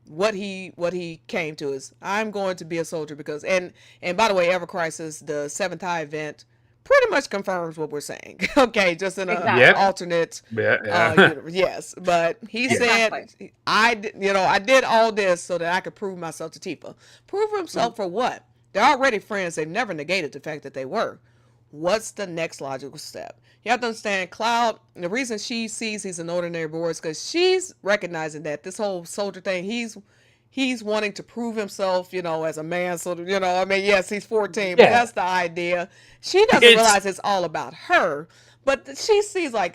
Speaker 2: what he came to is, I'm going to be a soldier because, and by the way, Ever Crisis, the 7th Eye event, pretty much confirms what we're saying. Okay, just in an alternate universe. Yes, but he said, I did all this so that I could prove myself to Tifa. Prove himself for what? They're already friends. They've never negated the fact that they were. What's the next logical step? You have to understand, Cloud, the reason she sees he's an ordinary boy is because she's recognizing that this whole soldier thing, he's wanting to prove himself, as a man. So, yes, he's 14, but that's the idea. She doesn't realize it's all about her, but she sees a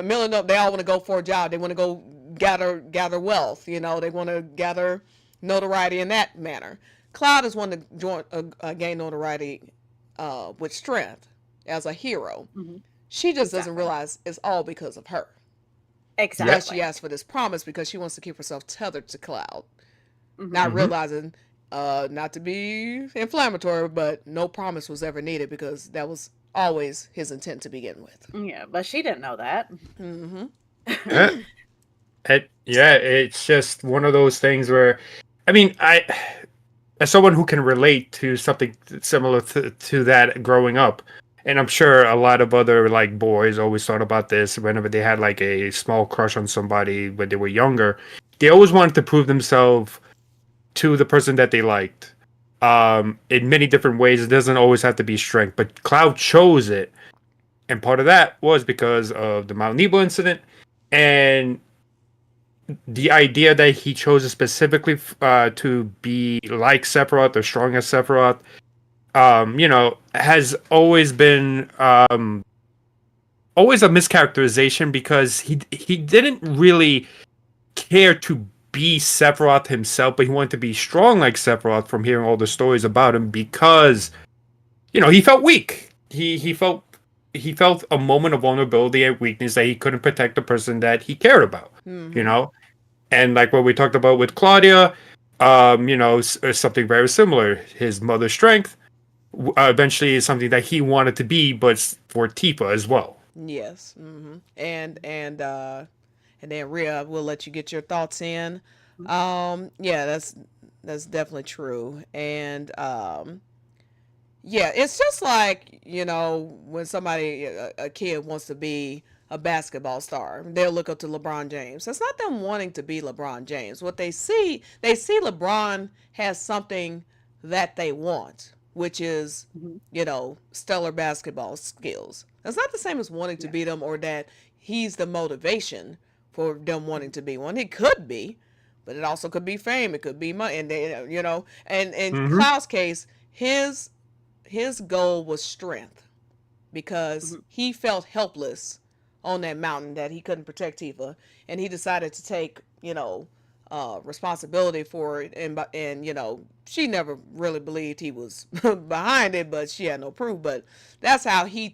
Speaker 2: million of them, they all want to go for a job. They want to go gather wealth. They want to gather notoriety in that manner. Cloud is one to gain notoriety with strength as a hero. She just doesn't realize it's all because of her.
Speaker 1: Exactly.
Speaker 2: Yes, she asked for this promise because she wants to keep herself tethered to Cloud. Not realizing, not to be inflammatory, but no promise was ever needed because that was always his intent to begin with.
Speaker 1: Yeah, but she didn't know that.
Speaker 3: It's just one of those things where, as someone who can relate to something similar to that growing up, and I'm sure a lot of other boys always thought about this whenever they had a small crush on somebody when they were younger, they always wanted to prove themselves to the person that they liked. In many different ways. It doesn't always have to be strength, but Cloud chose it, and part of that was because of the Mount Nebo incident, and the idea that he chose it specifically to be like Sephiroth or strong as Sephiroth, has always been always a mischaracterization, because he didn't really care to be Sephiroth himself, but he wanted to be strong like Sephiroth from hearing all the stories about him because, he felt weak. He felt a moment of vulnerability and weakness that he couldn't protect the person that he cared about. And like what we talked about with Claudia, something very similar. His mother's strength eventually is something that he wanted to be, but for Tifa as well.
Speaker 2: Yes. And then Ria, we'll let you get your thoughts in. Yeah, that's definitely true. And yeah, it's just like, when somebody, a kid wants to be a basketball star, they'll look up to LeBron James. It's not them wanting to be LeBron James. What they see LeBron has something that they want, which is, stellar basketball skills. That's not the same as wanting to be them, or that he's the motivation for them wanting to be one. It could be, but it also could be fame. It could be money. And and in Cloud's case, his goal was strength, because he felt helpless on that mountain that he couldn't protect Tifa, and he decided to take, responsibility for it. And she never really believed he was behind it, but she had no proof. But that's how he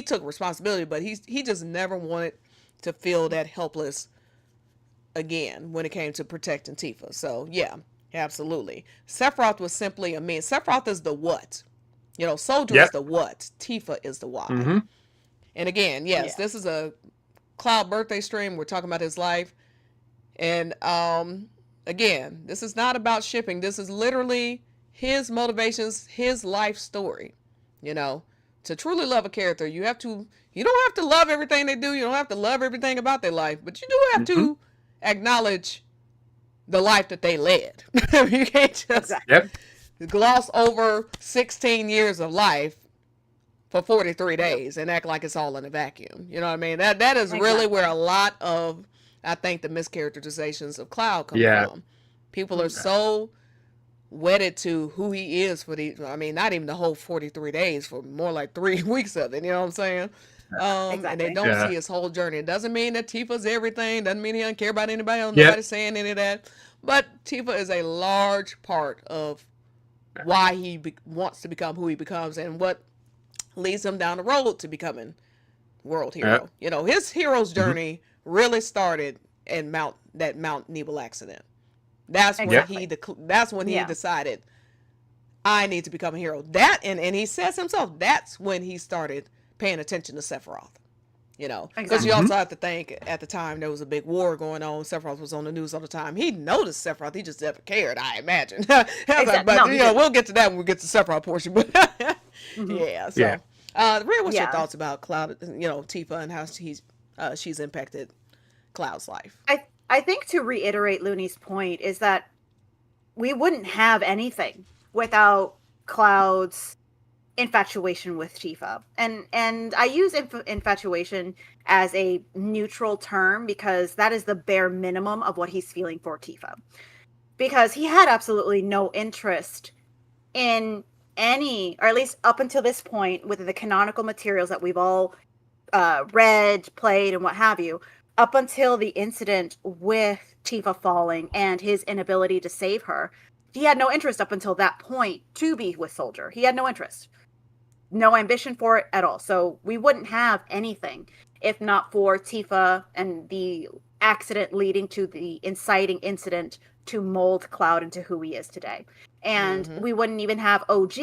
Speaker 2: took responsibility. But he just never wanted to feel that helpless again when it came to protecting Tifa. So yeah, absolutely. Sephiroth was simply a means. Sephiroth is the what. Soldier is the what. Tifa is the why. And again, yes, this is a Cloud birthday stream. We're talking about his life. And again, this is not about shipping. This is literally his motivations, his life story. To truly love a character, you don't have to love everything they do. You don't have to love everything about their life, but you do have to acknowledge the life that they led. You can't just gloss over 16 years of life for 43 days and act like it's all in a vacuum. You know what I mean? That is really where a lot of, I think, the mischaracterizations of Cloud come from. People are so wedded to who he is for not even the whole 43 days, for more like 3 weeks of it. You know what I'm saying? And they don't see his whole journey. It doesn't mean that Tifa's everything. Doesn't mean he doesn't care about anybody else. Nobody's saying any of that. But Tifa is a large part of why he wants to become who he becomes, and what leads him down the road to becoming world hero. His hero's journey really started in Mount Nebel accident. That's when he decided, I need to become a hero. And he says himself, that's when he started paying attention to Sephiroth. Because you also have to think, at the time there was a big war going on. Sephiroth was on the news all the time. He noticed Sephiroth. He just never cared, I imagine. But we'll get to that when we get to the Sephiroth portion. But yeah. So, Ria, what's your thoughts about Cloud? Tifa, and how she's impacted Cloud's life?
Speaker 1: I think, to reiterate Loony's point, is that we wouldn't have anything without Cloud's infatuation with Tifa. And I use infatuation as a neutral term, because that is the bare minimum of what he's feeling for Tifa. Because he had absolutely no interest in any, or at least up until this point, with the canonical materials that we've all read, played, and what have you, up until the incident with Tifa falling and his inability to save her, he had no interest up until that point to be with Soldier. He had no interest. No ambition for it at all. So we wouldn't have anything if not for Tifa and the accident leading to the inciting incident to mold Cloud into who he is today. And we wouldn't even have OG,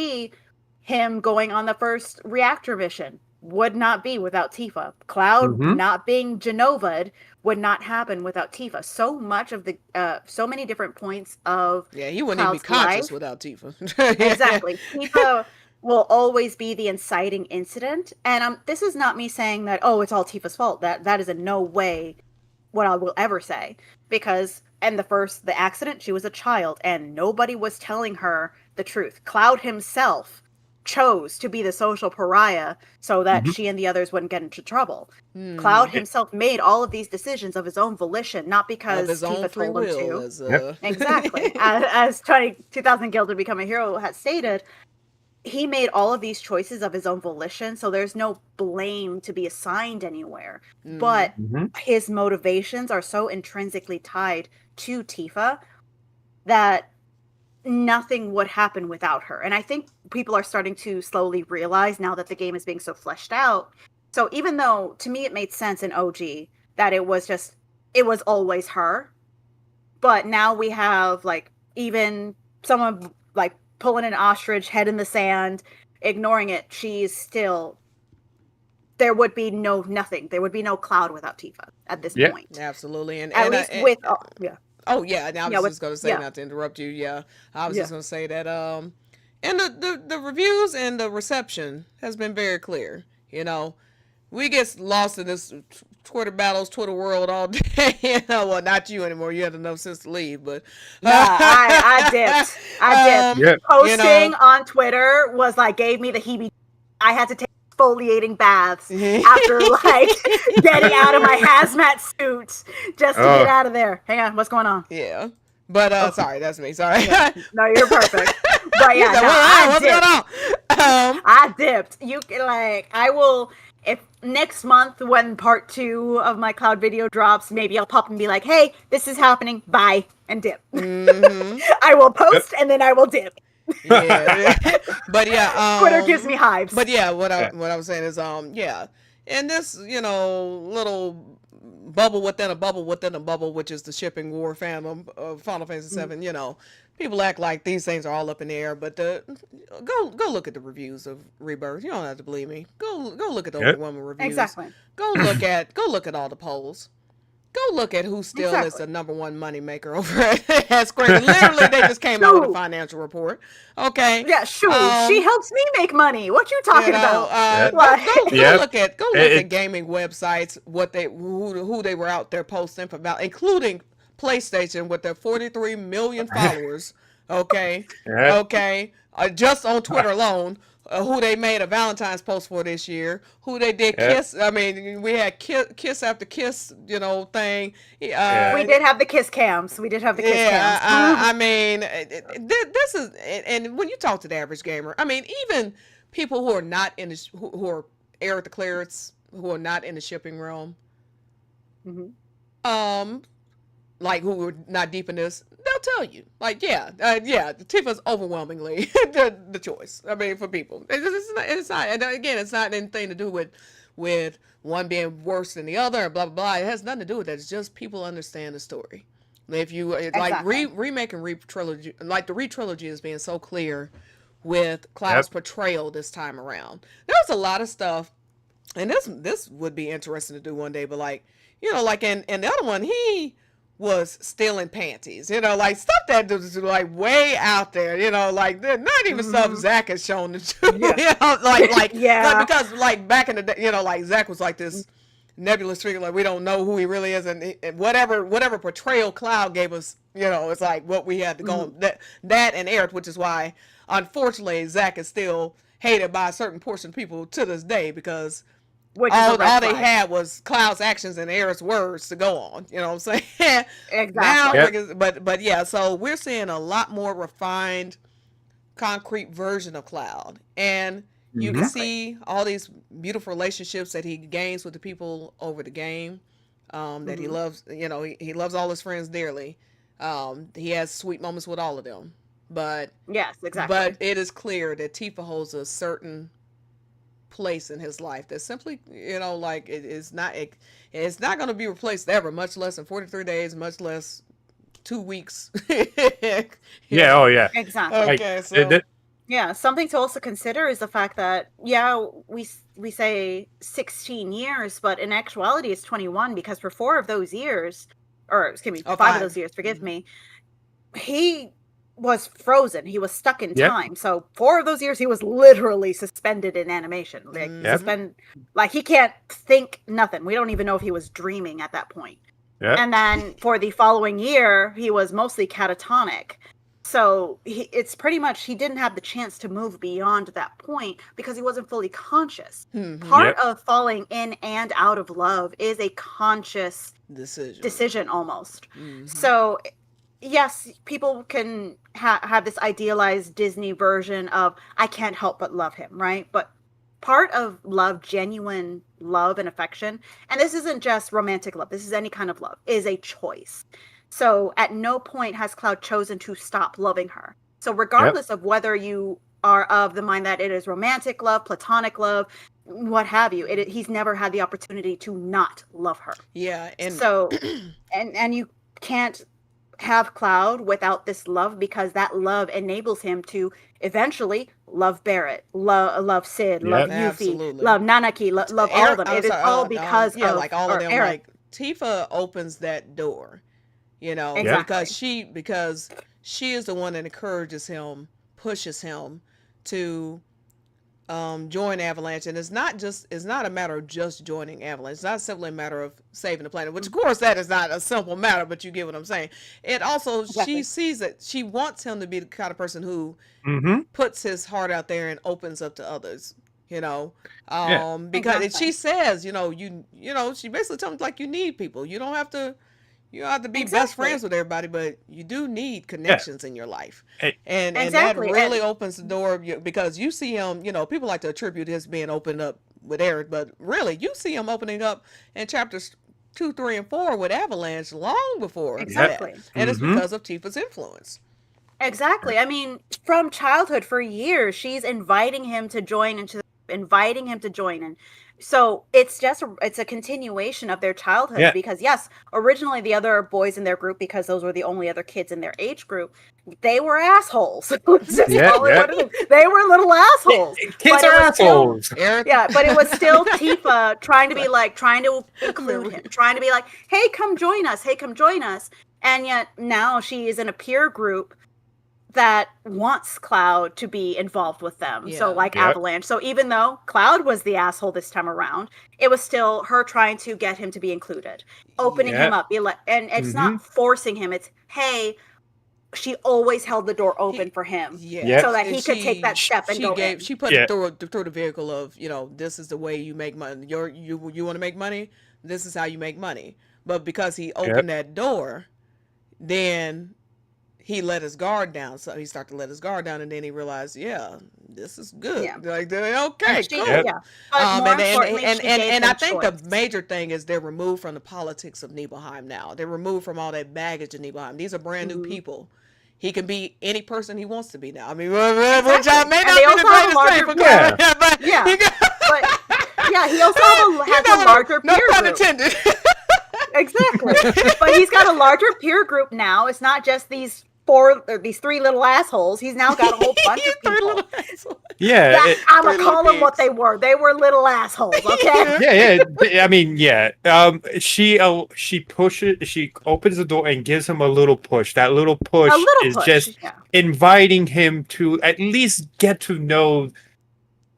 Speaker 1: him going on the first reactor mission, would not be without Tifa. Cloud not being Genovaed would not happen without Tifa. So much of the, so many different points of
Speaker 2: he wouldn't even be conscious without Tifa.
Speaker 1: Exactly. Tifa will always be the inciting incident. And this is not me saying that, oh, it's all Tifa's fault. That is in no way what I will ever say. Because in the accident, she was a child and nobody was telling her the truth. Cloud himself chose to be the social pariah so that she and the others wouldn't get into trouble. Cloud himself made all of these decisions of his own volition, not because Tifa told him to. Exactly. As 2000 Guild to Become a Hero has stated, he made all of these choices of his own volition, so there's no blame to be assigned anywhere. But his motivations are so intrinsically tied to Tifa that nothing would happen without her. And I think people are starting to slowly realize now that the game is being so fleshed out. So even though to me it made sense in OG that it was always her, but now we have like even someone like pulling an ostrich, head in the sand, ignoring it. She's still, there would be nothing. There would be no Cloud without Tifa at this point.
Speaker 2: Absolutely.
Speaker 1: At least with yeah.
Speaker 2: Oh yeah, and I was just going to say,
Speaker 1: yeah.
Speaker 2: not to interrupt you. Yeah, I was just going to say that. And the reviews and the reception has been very clear. You know, we get lost in this Twitter battles, Twitter world all day. You know, well, not you anymore. You had enough sense to leave, but
Speaker 1: I dipped.
Speaker 3: Yeah.
Speaker 1: Posting on Twitter was like gave me the heebie. I had to take exfoliating baths after like getting out of my hazmat suit just to get out of there. Hang on, what's going on?
Speaker 2: Yeah, but sorry, that's me. Sorry.
Speaker 1: No, you're perfect. But yeah,
Speaker 2: what's going on?
Speaker 1: I dipped. You like, I will. If next month when part 2 of my Cloud video drops, maybe I'll pop and be like, "Hey, this is happening. Bye," and dip.
Speaker 2: Mm-hmm.
Speaker 1: I will post and then I will dip.
Speaker 2: Yeah, but yeah,
Speaker 1: Twitter gives me hives.
Speaker 2: But yeah, what I was saying is, yeah, and this, you know, little bubble within a bubble within a bubble, which is the shipping war fandom of Final Fantasy VII. You know, people act like these things are all up in the air, but go look at the reviews of Rebirth. You don't have to believe me. Go look at the overwhelming reviews.
Speaker 1: Exactly.
Speaker 2: Go look at all the polls. Go look at who still is the number one money maker over at Square. Literally, they just came out with a financial report. Okay.
Speaker 1: Yeah, sure. She helps me make money. What you talking about?
Speaker 2: Go look at gaming websites, who they were out there posting about, including PlayStation with their 43 million followers. Okay. Okay. Just on Twitter alone. Who they made a Valentine's post for this year, who they did kiss. I mean, we had kiss after kiss, you know, thing. We
Speaker 1: did have the kiss cams.
Speaker 2: I mean, this is, and when you talk to the average gamer, I mean, even people who are not in the, who are Aerith declarants, who are not in the shipping realm, like who were not deep in this, they'll tell you, like, Tifa's overwhelmingly the choice. I mean, for people, it's not, and again, it's not anything to do with one being worse than the other, and blah blah blah. It has nothing to do with that. It's just people understand the story. If you like remake and re-trilogy, like the re-trilogy is being so clear with Cloud's portrayal this time around. There was a lot of stuff, and this would be interesting to do one day, but like, you know, like in the other one, he was stealing panties, you know, like stuff that was like way out there, you know, like not even stuff Zack has shown to do, you know, like because like back in the day, you know, like Zack was like this nebulous figure, like we don't know who he really is, and whatever portrayal Cloud gave us, you know, it's like what we had to go that and Aerith, which is why unfortunately Zack is still hated by a certain portion of people to this day, because all they had was Cloud's actions and Aerith's words to go on. You know what I'm saying? Exactly. Now, but yeah, so we're seeing a lot more refined, concrete version of Cloud, and you can see all these beautiful relationships that he gains with the people over the game. That he loves. You know, he loves all his friends dearly. He has sweet moments with all of them. But
Speaker 1: yes, exactly.
Speaker 2: But it is clear that Tifa holds a certain place in his life that simply, you know, like it's not going to be replaced ever, much less in 43 days, much less 2 weeks.
Speaker 1: Exactly.
Speaker 2: Okay, so
Speaker 1: something to also consider is the fact that we say 16 years, but in actuality it's 21, because for 4 of those years, or excuse me, 5 of those years, forgive me, he was frozen. He was stuck in time. So 4 of those years he was literally suspended in animation. Like he can't think nothing. We don't even know if he was dreaming at that point. And then for the following year he was mostly catatonic. So it's pretty much he didn't have the chance to move beyond that point because he wasn't fully conscious. Part of falling in and out of love is a conscious decision almost. So yes, people can have this idealized Disney version of I can't help but love him, right? But part of love, genuine love and affection, and this isn't just romantic love, this is any kind of love, is a choice. So at no point has Cloud chosen to stop loving her. So regardless of whether you are of the mind that it is romantic love, platonic love, what have you, he's never had the opportunity to not love her.
Speaker 2: Yeah, and
Speaker 1: so and you can't have Cloud without this love, because that love enables him to eventually love Barret, love Sid, love Yuffie,
Speaker 2: absolutely.
Speaker 1: love Nanaki, love all of them. It is all because
Speaker 2: yeah,
Speaker 1: of
Speaker 2: like all of them.
Speaker 1: Aerith.
Speaker 2: Like Tifa opens that door, you know,
Speaker 1: Exactly.
Speaker 2: because she is the one that encourages him, pushes him to join Avalanche. And it's not a matter of just joining Avalanche. It's not simply a matter of saving the planet, which of course that is not a simple matter, but you get what I'm saying. It also, she sees that she wants him to be the kind of person who puts his heart out there and opens up to others, you know, because she says, you know, she basically tells him, like, you need people. You don't have to be best friends with everybody, but you do need connections in your life. And that really opens the door, because you see him, you know, people like to attribute his being opened up with Aerith, but really you see him opening up in chapters 2, 3, and 4 with Avalanche long before that. And it's because of Tifa's influence.
Speaker 1: Exactly. I mean, from childhood, for years, she's inviting him to join and so it's a continuation of their childhood, because yes, originally the other boys in their group, because those were the only other kids in their age group, they were assholes. They were little assholes.
Speaker 3: Kids are assholes.
Speaker 1: Yeah, but it was still Tifa trying to include him, trying to be like, hey, come join us. And yet now she is in a peer group that wants Cloud to be involved with them. So Avalanche. So even though Cloud was the asshole this time around, it was still her trying to get him to be included, opening him up. And it's not forcing him. It's, hey, she always held the door open for him so that he could take that step and go in.
Speaker 2: She put it through the vehicle of, you know, this is the way you make money. You want to make money? This is how you make money. But because he opened that door, then he let his guard down. So he started to let his guard down, and then he realized, this is good. Like, okay, cool. And I think the major thing is they're removed from the politics of Nibelheim now. They're removed from all that baggage in Nibelheim. These are brand new people. He can be any person he wants to be now. I mean, which I may not be the greatest thing for Claudia, but he also has a larger peer group. No pun intended.
Speaker 1: Exactly. But he's got a larger peer group now. It's not just these three little assholes. He's now got a whole bunch of people. I'm gonna call them what they were. They were little assholes. Okay.
Speaker 3: I mean, she opens the door and gives him a little push. That little push is just inviting him to at least get to know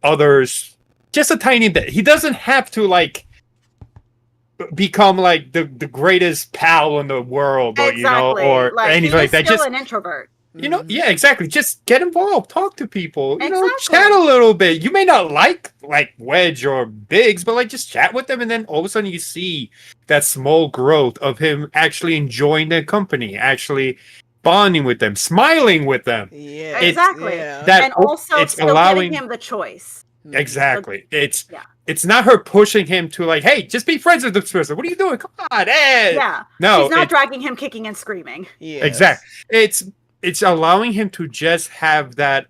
Speaker 3: others just a tiny bit. He doesn't have to become like the greatest pal in the world, or or anything like that.
Speaker 1: He's still an introvert.
Speaker 3: Exactly. Just get involved, talk to people, chat a little bit. You may not like Wedge or Biggs, but just chat with them, and then all of a sudden you see that small growth of him actually enjoying their company, actually bonding with them, smiling with them.
Speaker 1: Exactly. And also it's still giving him the choice.
Speaker 3: Exactly. It's not her pushing him to hey, just be friends with this person. What are you doing? Come on, Ed. No,
Speaker 1: she's not dragging him kicking and screaming.
Speaker 3: Exactly. It's allowing him to just have that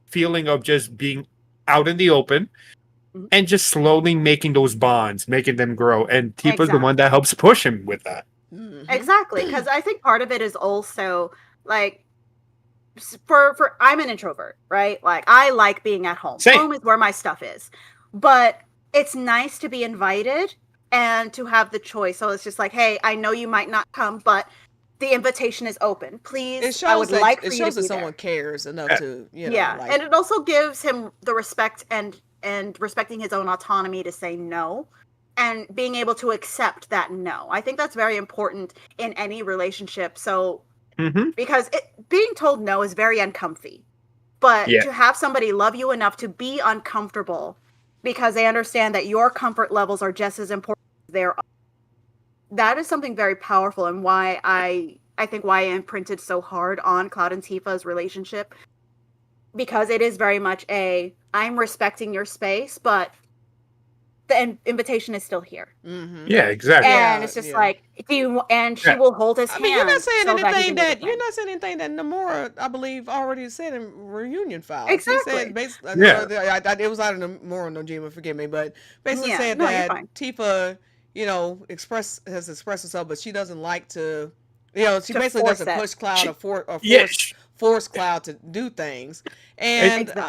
Speaker 3: feeling of just being out in the open and just slowly making those bonds, making them grow. And Tifa's the one that helps push him with that.
Speaker 1: Exactly, because I think part of it is also for I'm an introvert, right? I like being at home.
Speaker 3: Same.
Speaker 1: Home is where my stuff is. But it's nice to be invited and to have the choice. So it's just hey, I know you might not come, but the invitation is open. Please, I would like for you to be there. It shows that
Speaker 2: someone cares enough to,
Speaker 1: and it also gives him the respect and respecting his own autonomy to say no, and being able to accept that no. I think that's very important in any relationship. So, because being told no is very uncomfy, but to have somebody love you enough to be uncomfortable because they understand that your comfort levels are just as important as their own. That is something very powerful, and why I think why I imprinted so hard on Cloud and Tifa's relationship, because it is very much I'm respecting your space, but the invitation is still here.
Speaker 2: Mm-hmm.
Speaker 3: Yeah, exactly.
Speaker 1: And it's just like, do you? And she
Speaker 3: Yeah.
Speaker 1: will hold his
Speaker 2: I
Speaker 1: hand.
Speaker 2: mean, you're not saying
Speaker 1: so that he
Speaker 2: anything
Speaker 1: can do the
Speaker 2: that you're
Speaker 1: thing.
Speaker 2: not saying anything that Nomura, I believe, already said in reunion files.
Speaker 1: Exactly.
Speaker 2: He said basically,
Speaker 3: Yeah.
Speaker 2: it was out of Nomura Nojima, forgive me, but basically
Speaker 1: Yeah,
Speaker 2: said
Speaker 1: no, you're
Speaker 2: that
Speaker 1: fine.
Speaker 2: Tifa, has expressed herself, but she doesn't like to, she
Speaker 1: To
Speaker 2: basically
Speaker 1: force
Speaker 2: doesn't
Speaker 1: it.
Speaker 2: push Cloud or
Speaker 3: Yeah.
Speaker 2: force Cloud to do things. And
Speaker 1: Exactly.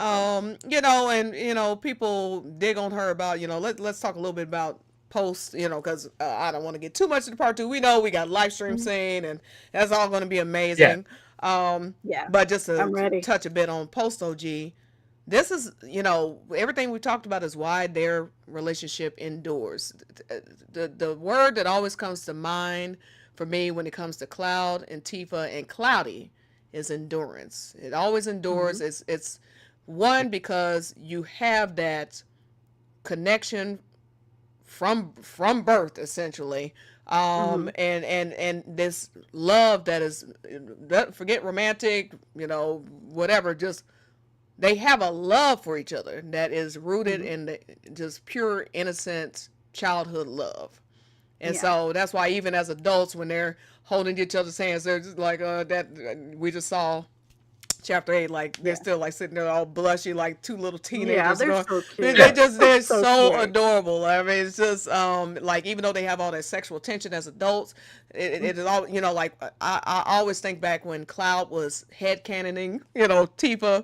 Speaker 2: people dig on her about, let's talk a little bit about post, because I don't want to get too much into part 2. We know we got live stream scene, and that's all going to be amazing.
Speaker 1: Yeah,
Speaker 2: But just
Speaker 1: I'm
Speaker 2: to
Speaker 1: ready.
Speaker 2: touch a bit on post OG, this is, everything we talked about is why their relationship endures. The word that always comes to mind for me when it comes to Cloud and Tifa and Cloudy is endurance. It always endures. It's one, because you have that connection from birth, essentially, and this love that is, forget romantic, whatever, just they have a love for each other that is rooted in just pure innocent childhood love. And so that's why even as adults, when they're holding each other's hands, they're just like that we just saw chapter 8, like they're still like sitting there all blushy like two little teenagers.
Speaker 1: Yeah, they're so cute.
Speaker 2: They're so
Speaker 1: cute.
Speaker 2: adorable. I mean, it's just like, even though they have all that sexual tension as adults, it is all, like I always think back when Cloud was headcanoning, Tifa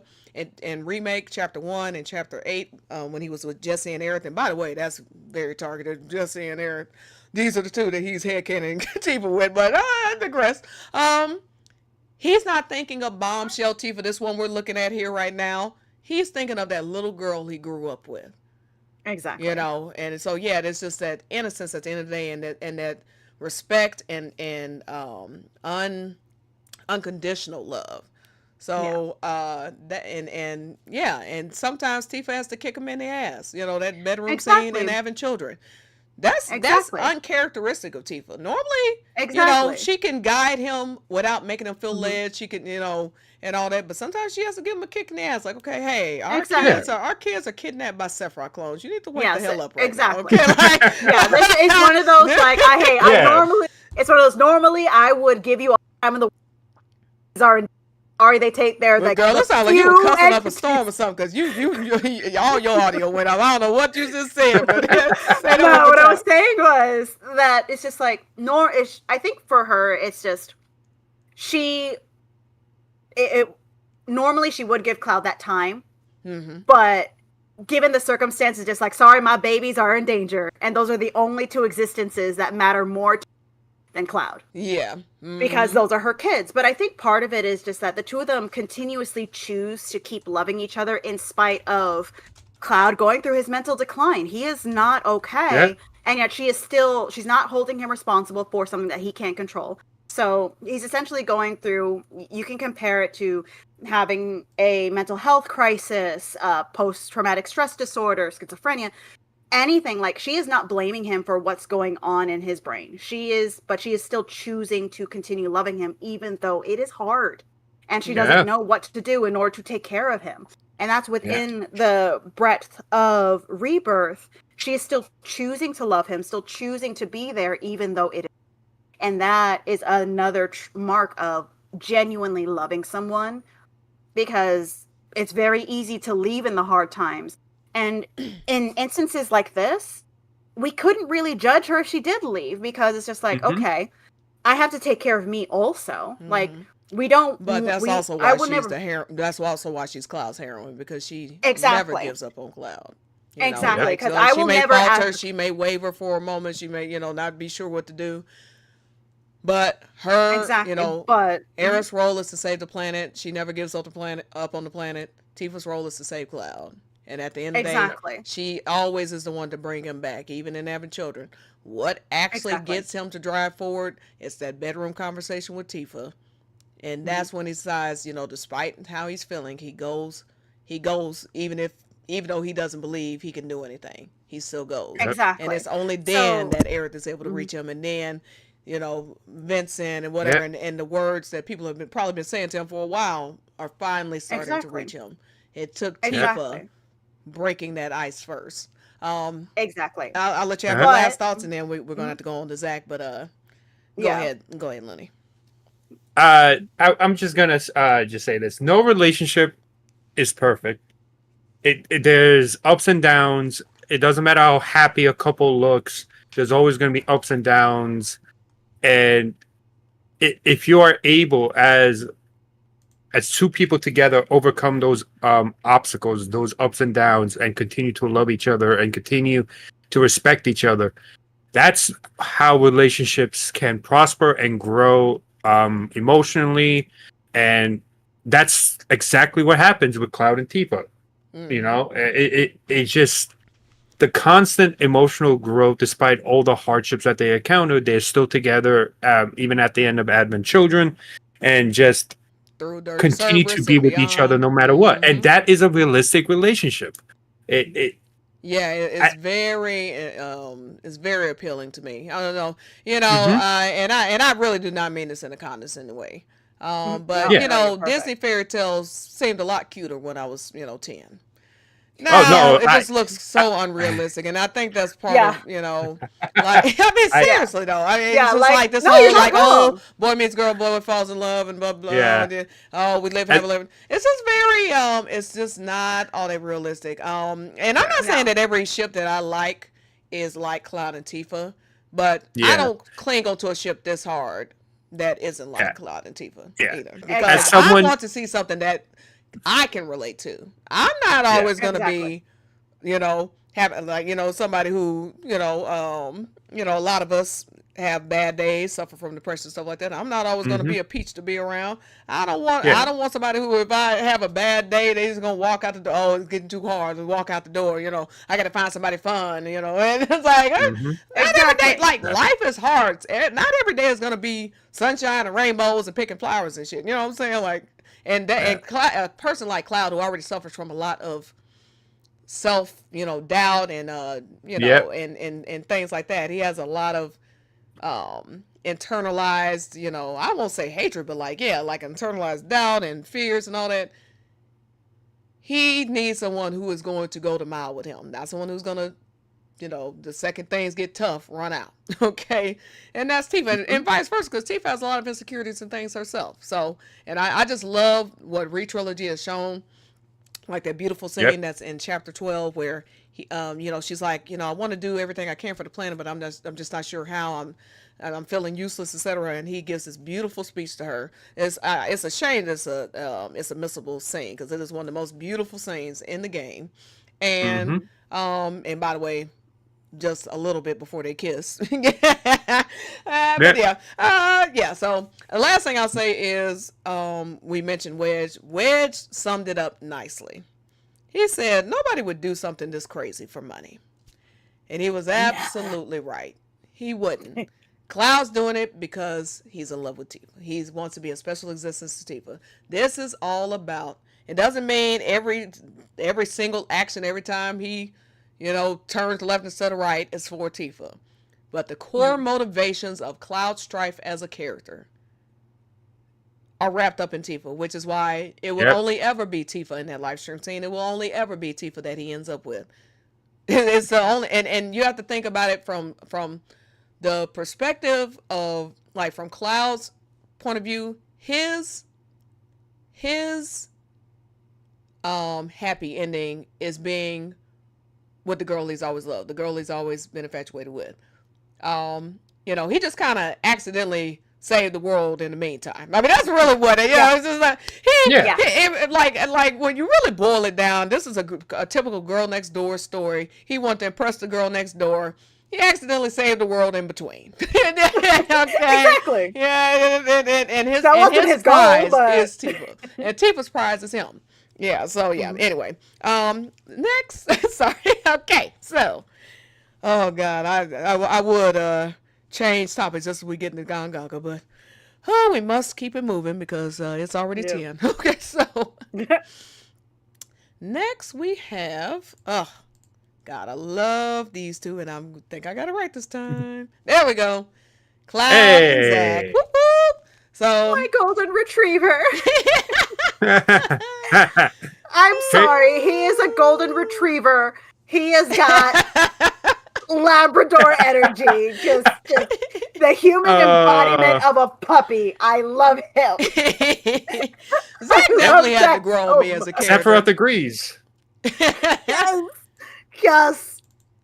Speaker 2: in Remake chapter 1 and chapter 8, when he was with Jesse and Aerith. And by the way, that's very targeted, Jesse and Aerith. These are the two that he's headcanoning Tifa with, but I digress. He's not thinking of Bombshell Tifa, this one we're looking at here right now. He's thinking of that little girl he grew up with.
Speaker 1: Exactly.
Speaker 2: And so it's just that innocence at the end of the day, and that respect and unconditional love. So and sometimes Tifa has to kick him in the ass. That bedroom scene and having children. That's uncharacteristic of Tifa. Normally, she can guide him without making him feel led. She can, and all that. But sometimes she has to give him a kick in the ass. Like, okay, hey, our kids are kidnapped by Sephiroth clones. You need to wake the hell up right now. Okay,
Speaker 1: it's one of those like, it's one of those. Normally, I would give you all the time in the world. They take their like.
Speaker 2: Girl, it sounds like you were cussing up a storm or something, because you all your audio went off. I don't know what you just said, but
Speaker 1: no, what I was saying was that it's just like I think for her, it's just normally she would give Cloud that time, but given the circumstances, just like, sorry, my babies are in danger, and those are the only two existences that matter more to than Cloud.
Speaker 2: Yeah.
Speaker 1: Because those are her kids. But I think part of it is just that the two of them continuously choose to keep loving each other in spite of Cloud going through his mental decline. He is not okay. Yeah. And yet she's not holding him responsible for something that he can't control. So he's essentially going through, you can compare it to having a mental health crisis, post-traumatic stress disorder, schizophrenia. Anything. Like, she is not blaming him for what's going on in his brain. She is still choosing to continue loving him, even though it is hard, and she doesn't know what to do in order to take care of him. And that's within the breadth of Rebirth. She is still choosing to love him, still choosing to be there, even though it is. And that is another mark of genuinely loving someone, because it's very easy to leave in the hard times. And in instances like this, we couldn't really judge her if she did leave, because it's just like, okay, I have to take care of me also. Like, we don't.
Speaker 2: But that's also why that's also why she's Cloud's heroine, because she never gives up on Cloud.
Speaker 1: Exactly, because I will never
Speaker 2: falter. She may waver for a moment. She may, not be sure what to do. But her, but Aerith's role is to save the planet. She never gives up on the planet. Tifa's role is to save Cloud. And at the end of the day, she always is the one to bring him back, even in having children. What actually gets him to drive forward is that bedroom conversation with Tifa. And that's when he decides, despite how he's feeling, he goes, even though he doesn't believe he can do anything, he still goes.
Speaker 1: Exactly.
Speaker 2: And it's only then that Aerith is able to reach him. And then, Vincent and whatever, and the words that people have probably been saying to him for a while are finally starting to reach him. It took Tifa breaking that ice first.
Speaker 1: Exactly.
Speaker 2: I'll let you have
Speaker 3: Uh-huh.
Speaker 2: your
Speaker 1: But
Speaker 2: last thoughts, and then we're gonna have to go on to Zack. But go ahead, Looney.
Speaker 3: I'm just gonna just say this: no relationship is perfect. There's ups and downs. It doesn't matter how happy a couple looks. There's always going to be ups and downs, and if you are able as two people together overcome those obstacles, those ups and downs, and continue to love each other and continue to respect each other, that's how relationships can prosper and grow emotionally, and that's exactly what happens with Cloud and Tifa. You know, it just the constant emotional growth, despite all the hardships that they encountered, they're still together, even at the end of Advent Children, and just
Speaker 2: Through Dirty
Speaker 3: continue to
Speaker 2: Cerberus
Speaker 3: be
Speaker 2: and
Speaker 3: with each other
Speaker 2: beyond.
Speaker 3: no matter what. And that is a realistic relationship.
Speaker 2: It's very appealing to me. I don't know, and I really do not mean this in a condescending way. But Disney fairy tales seemed a lot cuter when I was 10. No, it just looks so unrealistic, and I think that's part of like I mean seriously though. I mean it's just like this whole like boy meets girl, boy falls in love, and blah blah.
Speaker 3: Yeah.
Speaker 2: And then, we live have a live. It's just very it's just not all that realistic. And I'm not saying that every ship that I like is like Cloud and Tifa, but I don't cling onto a ship this hard that isn't like Cloud and Tifa either, because I want to see something that I can relate to. I'm not always going to be, having like, somebody who, a lot of us have bad days, suffer from depression, stuff like that. I'm not always going to be a peach to be around. I don't want somebody who, if I have a bad day, they just going to walk out the door. Oh, it's getting too hard to walk out the door. I got to find somebody fun, and it's like, not every day, like life is hard. Not every day is going to be sunshine and rainbows and picking flowers and shit. You know what I'm saying? Like, and a person like Cloud, who already suffers from a lot of self, doubt and and things like that. He has a lot of internalized, I won't say hatred, but like internalized doubt and fears and all that. He needs someone who is going to go the mile with him. Not someone who's gonna, the second things get tough, run out. Okay. And that's Tifa, and vice versa, because Tifa has a lot of insecurities and things herself. So, and I just love what Re-Trilogy has shown, like that beautiful scene that's in chapter 12 where he, she's like, I want to do everything I can for the planet, but I'm just not sure how. I'm feeling useless, etc. And he gives this beautiful speech to her. It's a shame it's a missable scene, because it is one of the most beautiful scenes in the game. And and by the way, just a little bit before they kiss. So the last thing I'll say is we mentioned Wedge. Wedge summed it up nicely. He said nobody would do something this crazy for money, and he was absolutely right. He wouldn't. Cloud's doing it because he's in love with Tifa. He wants to be a special existence to Tifa. This is all about. It doesn't mean every single action, every time he turns left instead of right, is for Tifa. But the core motivations of Cloud Strife as a character are wrapped up in Tifa, which is why it will only ever be Tifa in that live stream scene. It will only ever be Tifa that he ends up with. It's the only, and you have to think about it from the perspective of, like, from Cloud's point of view, his happy ending is being with the girl he's always loved, the girl he's always been infatuated with. He just kind of accidentally saved the world in the meantime. I mean, that's really what it is. It's just like, like when you really boil it down, this is a typical girl next door story. He wanted to impress the girl next door. He accidentally saved the world in between.
Speaker 1: Exactly.
Speaker 2: Yeah, and his
Speaker 1: goal,
Speaker 2: prize
Speaker 1: but...
Speaker 2: is Tifa, and Tifa's prize is him. Yeah. So yeah. Anyway, next. Sorry. Okay. So, oh God, I would change topics just as we get into Gongaga, but we must keep it moving because it's already 10. Okay. So next we have God, I love these two, and I think I got it right this time. There we go. Cloud and Zack. Whoop, whoop. So
Speaker 1: my golden retriever. I'm sorry. He is a golden retriever. He has got Labrador energy, just the human embodiment of a puppy. I love him.
Speaker 2: Zack definitely had to grow on me as a character.
Speaker 3: Sephiroth agrees.
Speaker 1: Yes.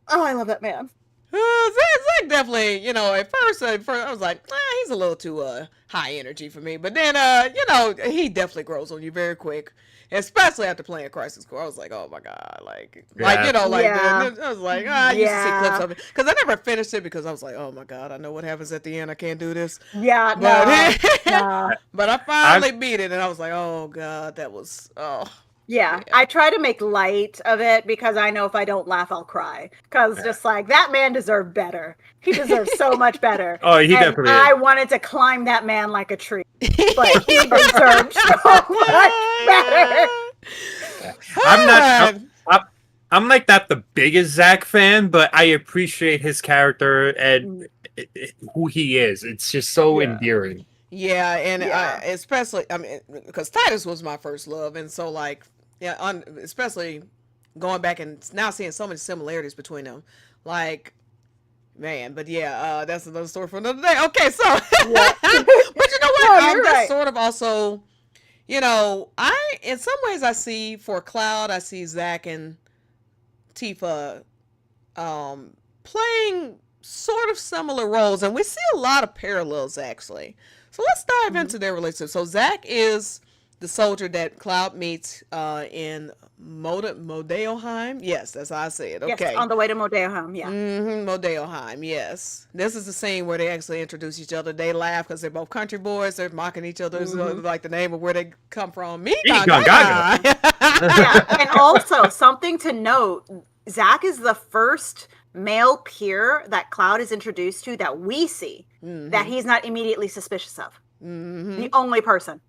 Speaker 1: Oh, I love that man.
Speaker 2: Zack definitely, you know, at first I was like, he's a little too high energy for me. But then, you know, he definitely grows on you very quick. Especially after playing Crisis Core, I was like, "Oh my god!" Like you know, like I was like, I used to see clips of it because I never finished it because I was like, "Oh my god, I know what happens at the end. I can't do this."
Speaker 1: Yeah,
Speaker 2: but I finally beat it, and I was like, "Oh god, that was
Speaker 1: Yeah, I try to make light of it because I know if I don't laugh, I'll cry. Because just like that man deserved better. He deserves so much better.
Speaker 3: Oh, he definitely.
Speaker 1: I wanted to climb that man like a tree, but he deserved so much better.
Speaker 3: I'm like not the biggest Zack fan, but I appreciate his character and who he is. It's just so endearing.
Speaker 2: Yeah, and especially, I mean, because Titus was my first love, and so like, especially going back and now seeing so many similarities between them, like, man. But yeah, that's another story for another day. Okay, so, but you know what? That's sort of also, you know, in some ways I see for Cloud, I see Zack and Tifa, playing sort of similar roles, and we see a lot of parallels actually. So let's dive into their relationship. So Zack is the soldier that Cloud meets in Modeoheim. Yes, that's how I say it. Okay.
Speaker 1: Yes, on the way to Modeoheim, yeah.
Speaker 2: Modeoheim, yes. This is the scene where they actually introduce each other. They laugh because they're both country boys. They're mocking each other, like the name of where they come from.
Speaker 1: Yeah, and also something to note, Zack is the first male peer that Cloud is introduced to that we see that he's not immediately suspicious of. The only person.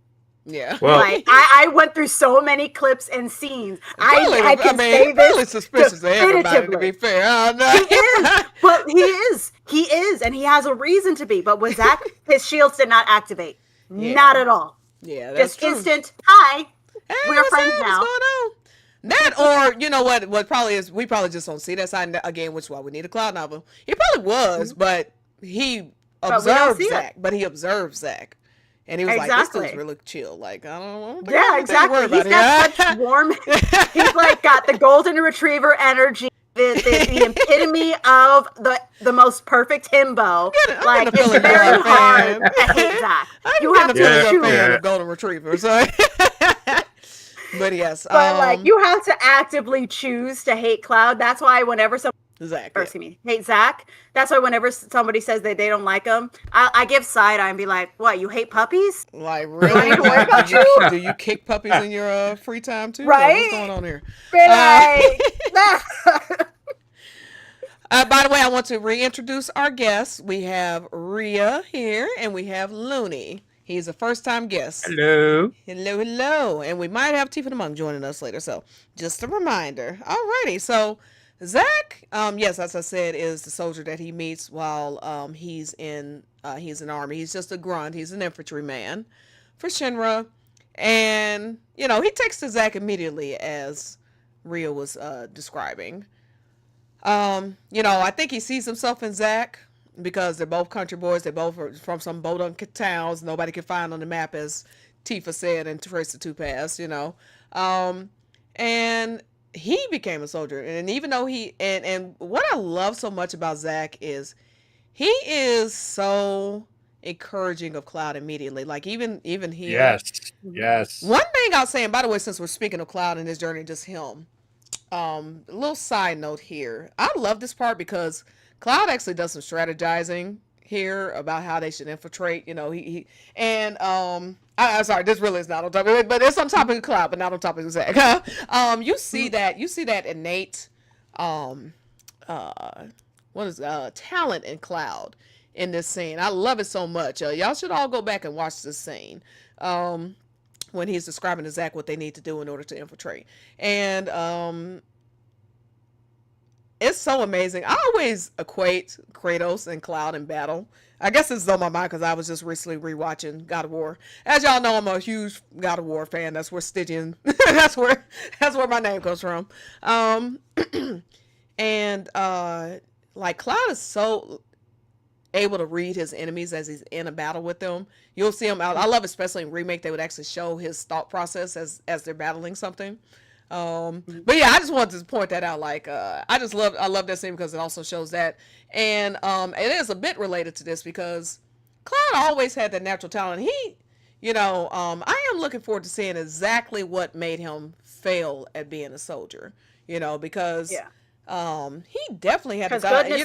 Speaker 2: Yeah.
Speaker 3: Well,
Speaker 1: like I went through so many clips and scenes. I can say this.
Speaker 2: Really suspicious of everybody, to be fair.
Speaker 1: He is, but he is, and he has a reason to be. But with Zack, his shields did not activate. Not at all.
Speaker 2: Yeah, that's
Speaker 1: just
Speaker 2: true.
Speaker 1: Instant. Hi,
Speaker 2: hey,
Speaker 1: we're friends now.
Speaker 2: What's going on? That, or you know what probably is, we probably just don't see that side again, which is why we need a Cloud novel. He probably was, but he observed Zack. But he observed Zack, and he was like, "This dude's really chill." Like, I don't think
Speaker 1: exactly. He's got such warm. He's like got the golden retriever energy, the epitome of the most perfect himbo. Like, it's very hard to hate Zack. You have to choose
Speaker 2: a golden retriever. So. But yes,
Speaker 1: but like you have to actively choose to hate Cloud. That's why whenever hate Zack. That's why whenever somebody says that they don't like him, I give side eye and be like, "What? You hate puppies?
Speaker 2: Like really? Do you kick puppies in your free time too?
Speaker 1: Right?
Speaker 2: Like, what's going on here?
Speaker 1: Right.
Speaker 2: By the way, I want to reintroduce our guests. We have Ria here, and we have Loony. He's a first-time guest.
Speaker 3: Hello.
Speaker 2: Hello. And we might have Tifa the Monk joining us later. So just a reminder. Alrighty. So Zack, yes, as I said, is the soldier that he meets while he's in army. He's just a grunt. He's an infantryman for Shinra. And, you know, he takes to Zack immediately, as Ria was describing. You know, I think he sees himself in Zack, because they're both country boys. They're both from some bodunk towns nobody can find on the map, as Tifa said in Trace the Two Paths, you know. And he became a soldier. And even though and what I love so much about Zack is he is so encouraging of Cloud immediately. Like even here.
Speaker 3: Yes.
Speaker 2: One thing I'll say, and by the way, since we're speaking of Cloud and his journey, just him. A little side note here. I love this part because Cloud actually does some strategizing here about how they should infiltrate. You know, I'm sorry, this really is not on topic, but it's on topic of Cloud, but not on topic of Zack. You see that innate, talent in Cloud in this scene. I love it so much. Y'all should all go back and watch this scene. When he's describing to Zack what they need to do in order to infiltrate. And, it's so amazing. I always equate Kratos and Cloud in battle. I guess it's on my mind because I was just recently rewatching God of War. As y'all know, I'm a huge God of War fan. That's where Stygian, that's where my name comes from. And like Cloud is so able to read his enemies as he's in a battle with them. You'll see him out. I love, especially in Remake, they would actually show his thought process as they're battling something. But yeah, I just wanted to point that out. Like, I love that scene because it also shows that. And it is a bit related to this because Cloud always had that natural talent. He, I am looking forward to seeing exactly what made him fail at being a soldier, because he definitely had to die. All they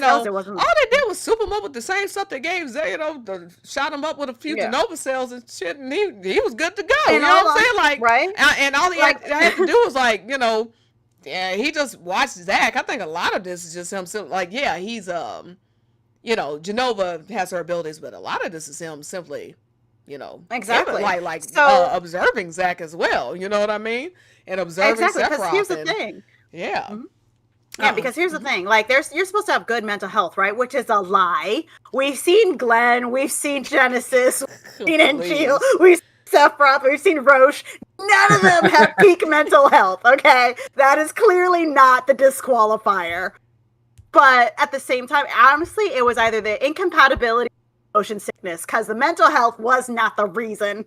Speaker 2: did was soup him up with the same stuff they gave, shot him up with a few Genova cells and shit, and he was good to go. And you know what I'm saying? Like, right? And all he had to do was he just watched Zack. I think a lot of this is just him. Like, yeah, he's Genova has her abilities, but a lot of this is him simply,
Speaker 1: exactly
Speaker 2: observing Zack as well. You know what I mean? And observing Sephiroth.
Speaker 1: Because here's the thing.
Speaker 2: Yeah.
Speaker 1: Mm-hmm. Yeah, because here's the thing. Like, you're supposed to have good mental health, right? Which is a lie. We've seen Glenn, we've seen Genesis, we've seen Angeal, we've seen Sephiroth, we've seen Roche. None of them have peak mental health, okay? That is clearly not the disqualifier. But at the same time, honestly, it was either the incompatibility or motion sickness, because the mental health was not the reason.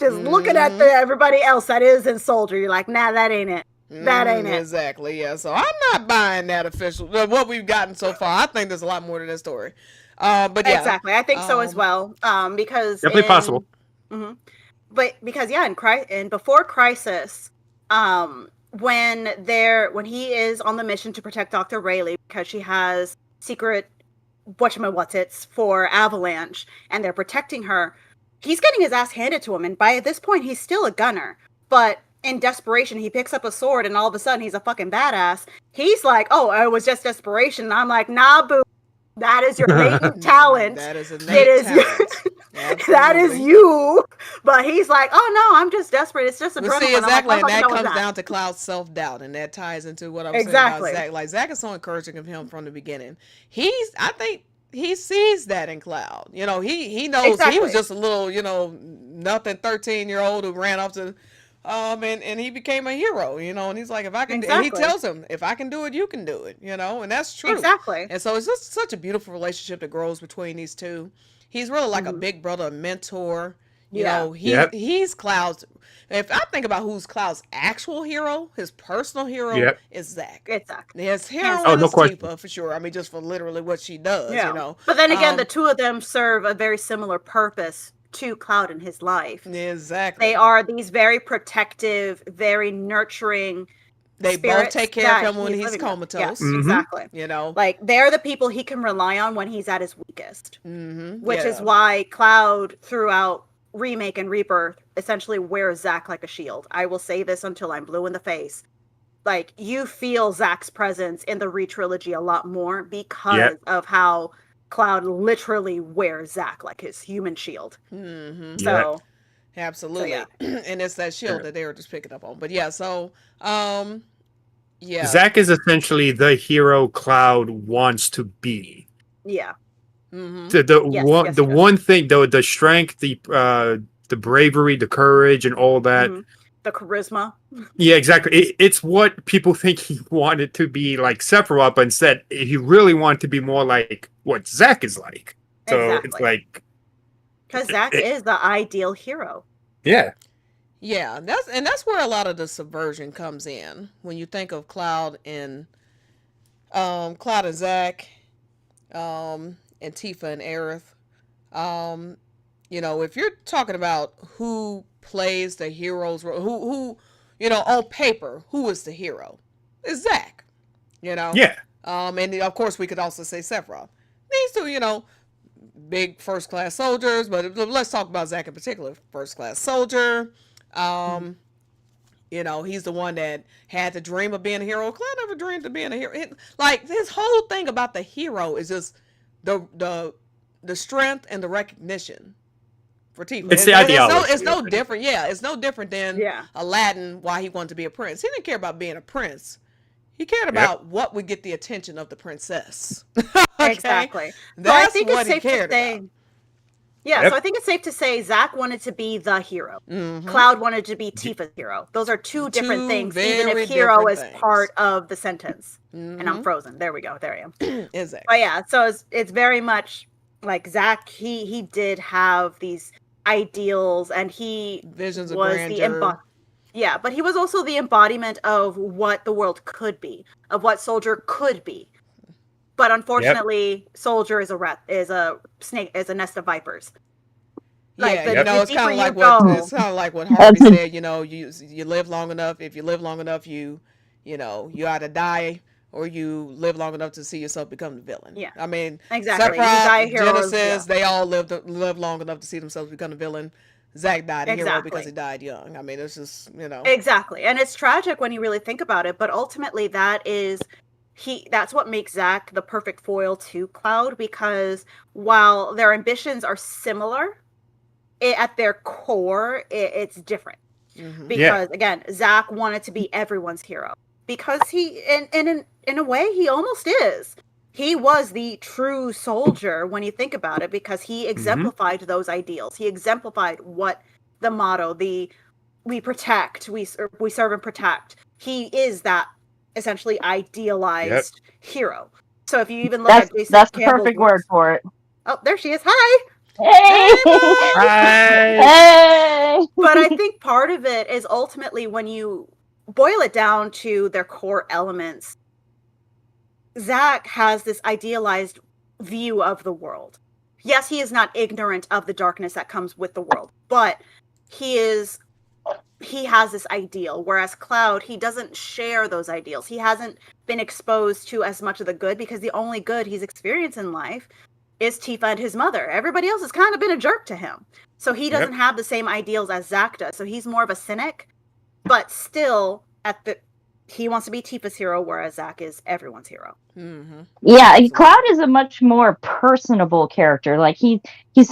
Speaker 1: Just looking at everybody else that is in Soldier, you're like, nah, that ain't it. That ain't it.
Speaker 2: Exactly, yeah. So I'm not buying that official, what we've gotten so far. I think there's a lot more to this story. But yeah.
Speaker 1: Exactly, I think so as well. Because
Speaker 3: definitely possible.
Speaker 1: Mm-hmm. But because, in Before Crisis, when he is on the mission to protect Dr. Rayleigh because she has secret whatchamawhatsits for Avalanche and they're protecting her, he's getting his ass handed to him, and by this point he's still a gunner. But in desperation, he picks up a sword and all of a sudden he's a fucking badass. He's like, oh, it was just desperation. And I'm like, nah, boo. That is your latent talent.
Speaker 2: That is innate talent.
Speaker 1: That is you. But he's like, oh no, I'm just desperate. It's just adrenaline.
Speaker 2: See, exactly, and that comes down to Cloud's self-doubt, and that ties into what I'm saying about Zack. Like, Zack is so encouraging of him from the beginning. I think he sees that in Cloud. He knows he was just a little, nothing 13-year-old who ran off to and he became a hero, and he's like, if I can, and he tells him, if I can do it, you can do it, and that's true.
Speaker 1: Exactly.
Speaker 2: And so it's just such a beautiful relationship that grows between these two. He's really like a big brother, a mentor. He's Cloud's. If I think about who's Cloud's actual hero, his personal hero is Zack.
Speaker 1: It's Zack.
Speaker 2: His heroine is Tifa, for sure. I mean, just for literally what she does,
Speaker 1: But then again, the two of them serve a very similar purpose to Cloud in his life.
Speaker 2: Exactly.
Speaker 1: They are these very protective, very nurturing
Speaker 2: They both take care of him when he's comatose.
Speaker 1: Yes, exactly. Like, they're the people he can rely on when he's at his weakest. Which is why Cloud, throughout Remake and Rebirth, essentially wears Zack like a shield. I will say this until I'm blue in the face. Like, you feel Zack's presence in the Re-trilogy a lot more because of how Cloud literally wears Zack like his human shield. So,
Speaker 2: absolutely.
Speaker 1: So,
Speaker 2: and it's that shield that they were just picking up on. But Zack
Speaker 3: is essentially the hero Cloud wants to be.
Speaker 1: Yeah.
Speaker 3: The one thing, though, the strength, the bravery, the courage, and all that.
Speaker 1: The charisma.
Speaker 3: Yeah, exactly. It's what people think he wanted to be like Sephiroth, but instead he really wanted to be more like what Zack is like. So it's like,
Speaker 1: because Zack is the ideal hero.
Speaker 3: Yeah.
Speaker 2: Yeah, that's where a lot of the subversion comes in when you think of Cloud and Zack, and Tifa and Aerith. If you're talking about who plays the hero's role, who on paper, who is the hero? It's Zack.
Speaker 3: Yeah.
Speaker 2: And of course we could also say Sephiroth. These two, big first class soldiers, but let's talk about Zack in particular. First class soldier. He's the one that had the dream of being a hero. Cloud never dreamed of being a hero. Like, his whole thing about the hero is just the strength and the recognition for Tifa.
Speaker 3: It's the ideology.
Speaker 2: It's no different. Yeah, it's no different than Aladdin, why he wanted to be a prince. He didn't care about being a prince. He cared about what would get the attention of the princess.
Speaker 1: Okay? Exactly.
Speaker 2: That's
Speaker 1: so I think
Speaker 2: what
Speaker 1: it's
Speaker 2: he
Speaker 1: safe
Speaker 2: cared
Speaker 1: to say,
Speaker 2: about.
Speaker 1: Yeah,
Speaker 3: Yep.
Speaker 1: so I think it's safe to say Zack wanted to be the hero.
Speaker 2: Mm-hmm.
Speaker 1: Cloud wanted to be Tifa's hero. Those are two different things, even if
Speaker 2: very
Speaker 1: hero
Speaker 2: different
Speaker 1: is
Speaker 2: things.
Speaker 1: part of the sentence. And I'm
Speaker 2: Mm-hmm.
Speaker 1: frozen. There we go. There I am.
Speaker 2: Exactly.
Speaker 1: But yeah, so it's very much like Zack, he did have these ideals and he
Speaker 2: Visions of
Speaker 1: was the
Speaker 2: grandeur.
Speaker 1: yeah, but he was also the embodiment of what the world could be, of what Soldier could be. But unfortunately, Soldier is a snake, is a nest of vipers. Like
Speaker 2: Yeah,
Speaker 1: the
Speaker 2: it's
Speaker 1: deeper
Speaker 2: kind of
Speaker 1: you
Speaker 2: like
Speaker 1: go,
Speaker 2: Harvey said. You live long enough. If you live long enough, you either die or you live long enough to see yourself become the villain.
Speaker 1: Yeah,
Speaker 2: I mean,
Speaker 1: exactly. You die a
Speaker 2: Sephiroth,
Speaker 1: hero,
Speaker 2: Genesis, they all lived long enough to see themselves become the villain. Zack died a hero because he died young. I mean, it's just
Speaker 1: exactly, and it's tragic when you really think about it. But ultimately, that's what makes Zack the perfect foil to Cloud, because while their ambitions are similar, at their core, it's different.
Speaker 2: Mm-hmm.
Speaker 1: Because again, Zack wanted to be everyone's hero because he, in a way, he almost is. He was the true soldier when you think about it, because he exemplified those ideals. He exemplified what the motto, we protect, we serve and protect. He is that essentially idealized hero. So if you even look at Jason
Speaker 4: that's the
Speaker 1: Campbell's
Speaker 4: perfect
Speaker 1: works,
Speaker 4: word for it.
Speaker 1: oh, there she is. Hi.
Speaker 4: Hey! Hey!
Speaker 1: But I think part of it is ultimately when you boil it down to their core elements, Zack has this idealized view of the world. Yes, he is not ignorant of the darkness that comes with the world, but he has this ideal, whereas Cloud, he doesn't share those ideals. He hasn't been exposed to as much of the good, because the only good he's experienced in life is Tifa and his mother. Everybody else has kind of been a jerk to him. So he doesn't have the same ideals as Zack does. So he's more of a cynic, but still he wants to be Tifa's hero, whereas Zack is everyone's hero.
Speaker 2: Mm-hmm.
Speaker 4: Yeah, absolutely. Cloud is a much more personable character. Like he's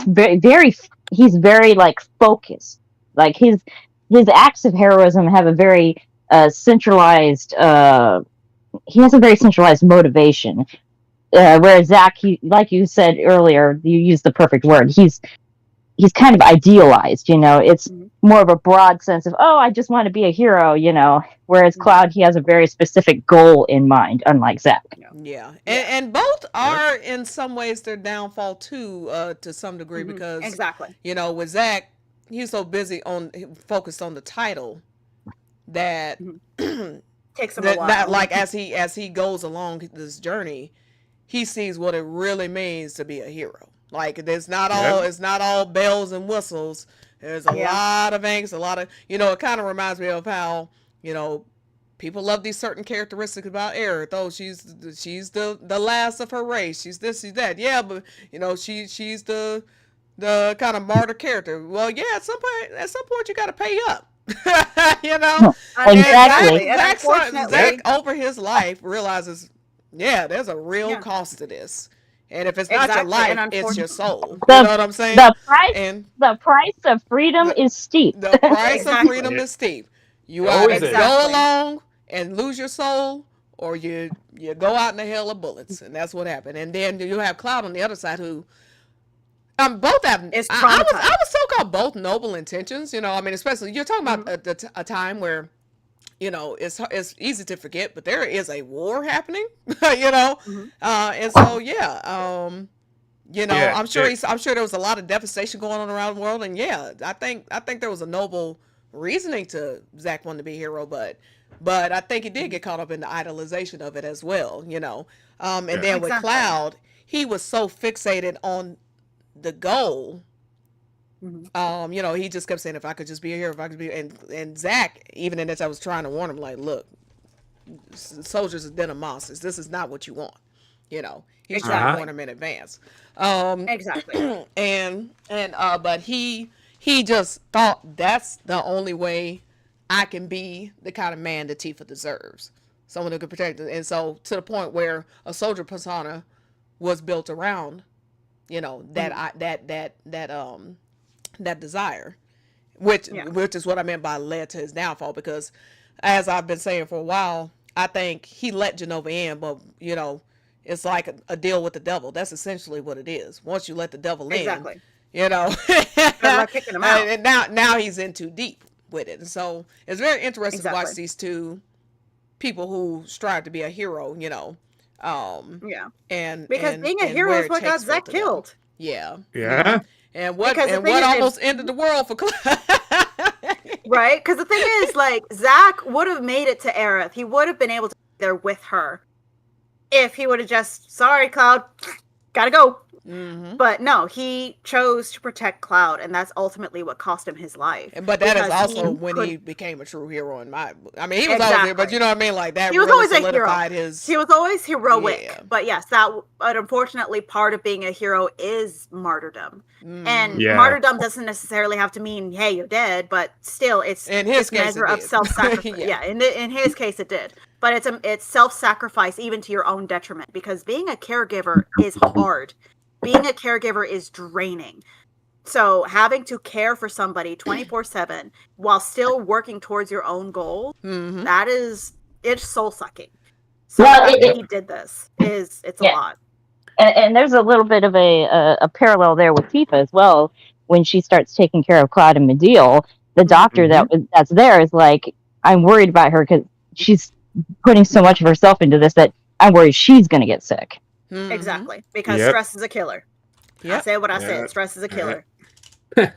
Speaker 4: very like focused. Like his acts of heroism have a very centralized. He has a very centralized motivation. Whereas Zack, like you said earlier, you used the perfect word. He's kind of idealized, it's more of a broad sense of, I just want to be a hero, whereas Cloud, he has a very specific goal in mind, unlike Zack.
Speaker 2: Yeah. And both are in some ways their downfall too, to some degree, because
Speaker 1: exactly,
Speaker 2: with Zack, he's so busy focused on the title that
Speaker 1: takes him a while.
Speaker 2: That, like as he goes along this journey, he sees what it really means to be a hero. Like it's not all bells and whistles. There's a lot of angst, a lot of it kind of reminds me of how people love these certain characteristics about Aerith. Oh, she's the last of her race. She's this, she's that. Yeah, but she's the kind of martyr character. Well, yeah, at some point you got to pay up.
Speaker 4: Exactly.
Speaker 2: Zack over his life realizes, there's a real cost to this. And if it's not your life, it's your soul. You know what I'm saying?
Speaker 4: The price of freedom is steep.
Speaker 2: The price of freedom is steep. You either go along and lose your soul, or you go out in the hell of bullets, and that's what happened. And then you have Cloud on the other side, who both have. I was so-called both noble intentions. I mean, especially you're talking about a time where. It's easy to forget, but there is a war happening, and so I'm sure there was a lot of devastation going on around the world, and I think there was a noble reasoning to Zack wanting to be a hero, but I think he did get caught up in the idolization of it as well, and then with Cloud, he was so fixated on the goal. He just kept saying, if I could just be a hero, if I could be, and Zack, even in this, I was trying to warn him, like, look, soldiers are den of monsters. This is not what you want. He's trying to warn him in advance.
Speaker 1: Exactly.
Speaker 2: But he just thought that's the only way I can be the kind of man that Tifa deserves. Someone who could protect her. And so to the point where a soldier persona was built around, that desire, which is what I meant by led to his downfall, because as I've been saying for a while, I think he let Jenova in, but it's like a deal with the devil. That's essentially what it is. Once you let the devil in, you know.
Speaker 1: Good luck kicking him out.
Speaker 2: And now he's in too deep with it. And so it's very interesting to watch these two people who strive to be a hero, you know.
Speaker 1: Yeah.
Speaker 2: And
Speaker 1: because being a hero is what got Zack killed.
Speaker 2: Yeah.
Speaker 3: Yeah.
Speaker 2: And what almost ended the world for
Speaker 1: Right? Because the thing is, like, Zack would have made it to Aerith. He would have been able to be there with her if he would have just, sorry, Cloud, gotta go.
Speaker 2: Mm-hmm.
Speaker 1: But no, he chose to protect Cloud, and that's ultimately what cost him his life.
Speaker 2: But that is also when he became a true hero in my. I mean, he was always here, but you know what I mean. Like that,
Speaker 1: he was
Speaker 2: really
Speaker 1: always a hero. He was always heroic.
Speaker 2: Yeah.
Speaker 1: But yes, but unfortunately, part of being a hero is martyrdom, and martyrdom doesn't necessarily have to mean hey, you're dead. But still, it's
Speaker 2: in his case,
Speaker 1: measure of self-sacrifice. Yeah, in his case, it did. But it's self-sacrifice even to your own detriment, because being a caregiver is hard. Being a caregiver is draining. So having to care for somebody 24/7 while still working towards your own goal, it's soul sucking. So he did this it's a lot.
Speaker 4: And there's a little bit of a parallel there with Tifa as well. When she starts taking care of Cloud and Mediel, the doctor that's there is like, I'm worried about her because she's putting so much of herself into this that I'm worried she's going to get sick.
Speaker 2: Mm-hmm.
Speaker 1: Exactly, because stress is a killer. I say what I said. Stress is a killer.
Speaker 2: All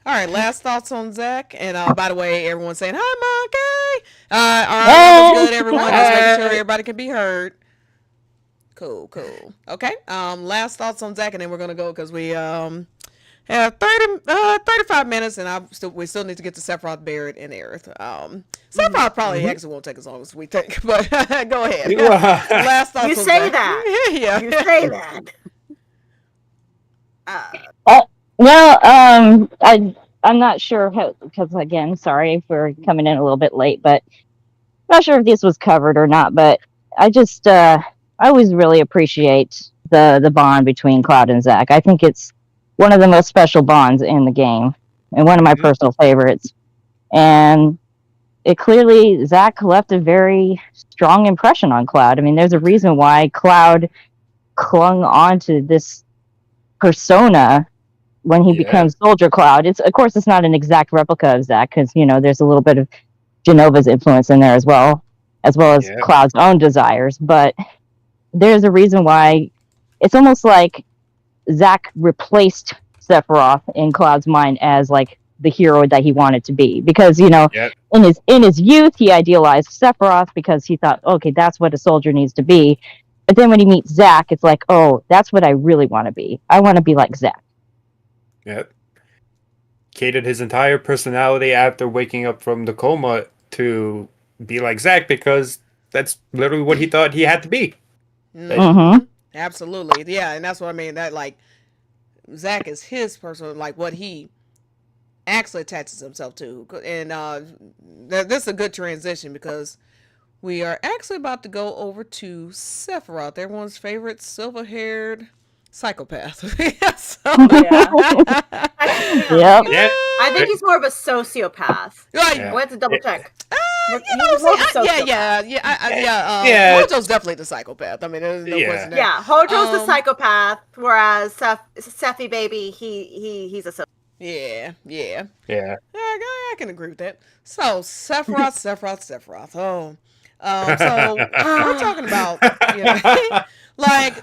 Speaker 2: right, last thoughts on Zack. And by the way, everyone's saying hi, Monkey. All right, that was good, everyone. Just making sure everybody can be heard. Cool. Okay. Last thoughts on Zack, and then we're gonna go because we have 35 minutes, and we still need to get to Sephiroth, Barret, and Aerith. Sephiroth probably actually won't take as long as we think, but go ahead. Last thoughts.
Speaker 1: You say that.
Speaker 2: Yeah.
Speaker 1: You say that.
Speaker 4: I'm not sure because again, sorry for coming in a little bit late, but I'm not sure if this was covered or not. But I just I always really appreciate the bond between Cloud and Zack. I think it's one of the most special bonds in the game and one of my personal favorites. And it clearly, Zack left a very strong impression on Cloud. I mean, there's a reason why Cloud clung on to this persona when he becomes Soldier Cloud. Of course, it's not an exact replica of Zack because, you know, there's a little bit of Genova's influence in there as well as Cloud's own desires. But there's a reason why it's almost like Zack replaced Sephiroth in Cloud's mind as like the hero that he wanted to be, because you know in his youth he idealized Sephiroth because he thought, okay, that's what a soldier needs to be. But then when he meets Zack, it's like, oh, that's what I really want to be. I want to be like Zack.
Speaker 3: Yep. Catered his entire personality after waking up from the coma to be like Zack because that's literally what he thought he had to be.
Speaker 2: Absolutely. Yeah, and that's what I mean. That like Zack is his personal, like what he actually attaches himself to. And this is a good transition because we are actually about to go over to Sephiroth, everyone's favorite silver-haired psychopath.
Speaker 1: I think he's more of a sociopath.
Speaker 2: Right.
Speaker 1: We have to double check.
Speaker 2: Hojo's definitely the psychopath. I mean, there's no question there.
Speaker 1: Yeah, Hojo's the psychopath, whereas Sephi baby, he's a sociopath.
Speaker 2: Yeah.
Speaker 3: I
Speaker 2: can agree with that. So Sephiroth. Oh, so we're talking about, you know, like,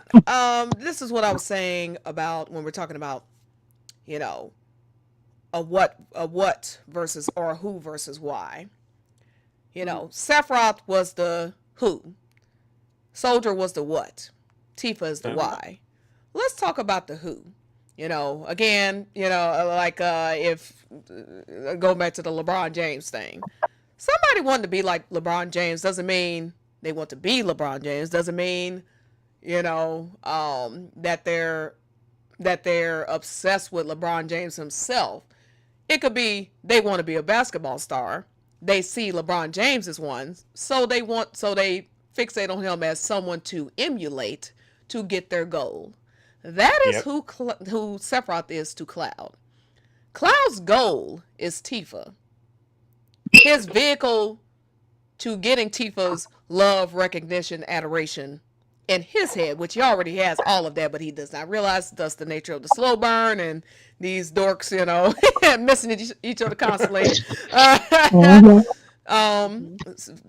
Speaker 2: this is what I was saying about when we're talking about, you know, a what versus or who versus why. You know, Sephiroth was the who, Soldier was the what, Tifa is the why. Let's talk about the who. You know, again, you know, like if go back to the LeBron James thing. Somebody wanting to be like LeBron James doesn't mean they want to be LeBron James. Doesn't mean, you know, that they're obsessed with LeBron James himself. It could be they want to be a basketball star. They see LeBron James as one, so they fixate on him as someone to emulate to get their goal. That is who Sephiroth is to Cloud. Cloud's goal is Tifa. His vehicle to getting Tifa's love, recognition, adoration in his head, which he already has all of that, but he does not realize that's the nature of the slow burn and these dorks, missing each other constantly.
Speaker 4: Mhm.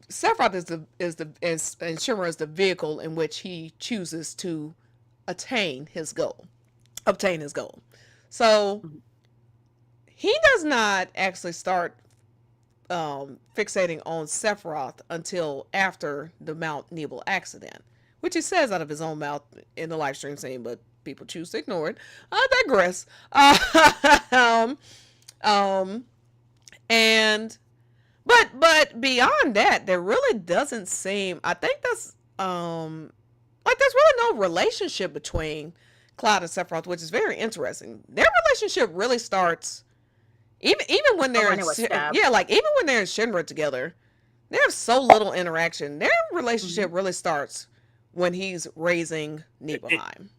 Speaker 2: Sephiroth and Shimmer is the vehicle in which he chooses to obtain his goal. So he does not actually start fixating on Sephiroth until after the Mount Nebel accident, which he says out of his own mouth in the live stream scene, but people choose to ignore it. I digress. But beyond that, there really doesn't seem. I think that's like there's really no relationship between Cloud and Sephiroth, which is very interesting. Their relationship really starts even when they're
Speaker 1: it was stabbed.
Speaker 2: like even when they're in Shinra together. They have so little interaction. Their relationship really starts when he's raising Nibelheim.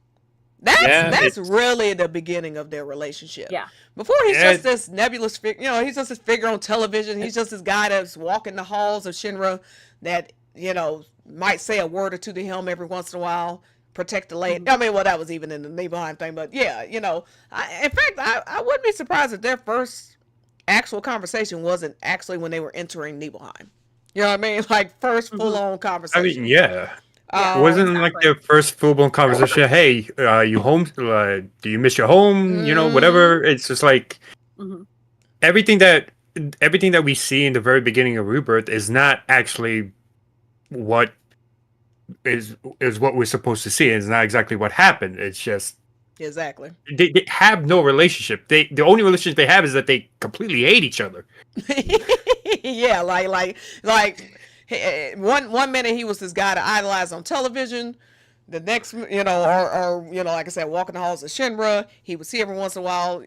Speaker 2: That's really the beginning of their relationship.
Speaker 1: Yeah.
Speaker 2: Before he's just this nebulous figure, he's just this figure on television. He's just this guy that's walking the halls of Shinra that, might say a word or two to him every once in a while, protect the lady. I mean, well, that was even in the Nibelheim thing, but yeah, in fact, I wouldn't be surprised if their first actual conversation wasn't actually when they were entering Nibelheim. You know what I mean? Like first full-on conversation.
Speaker 3: I mean, yeah.
Speaker 1: Yeah,
Speaker 3: It wasn't
Speaker 1: exactly.
Speaker 3: like their first full-blown conversation. Hey, you home? Do you miss your home? Whatever. It's just like everything that we see in the very beginning of Rebirth is not actually what is what we're supposed to see. It's not exactly what happened. It's just
Speaker 2: exactly.
Speaker 3: They have no relationship. The only relationship they have is that they completely hate each other.
Speaker 2: Yeah, like one minute he was this guy to idolize on television. The next, or like I said, walking the halls of Shinra, he would see every once in a while,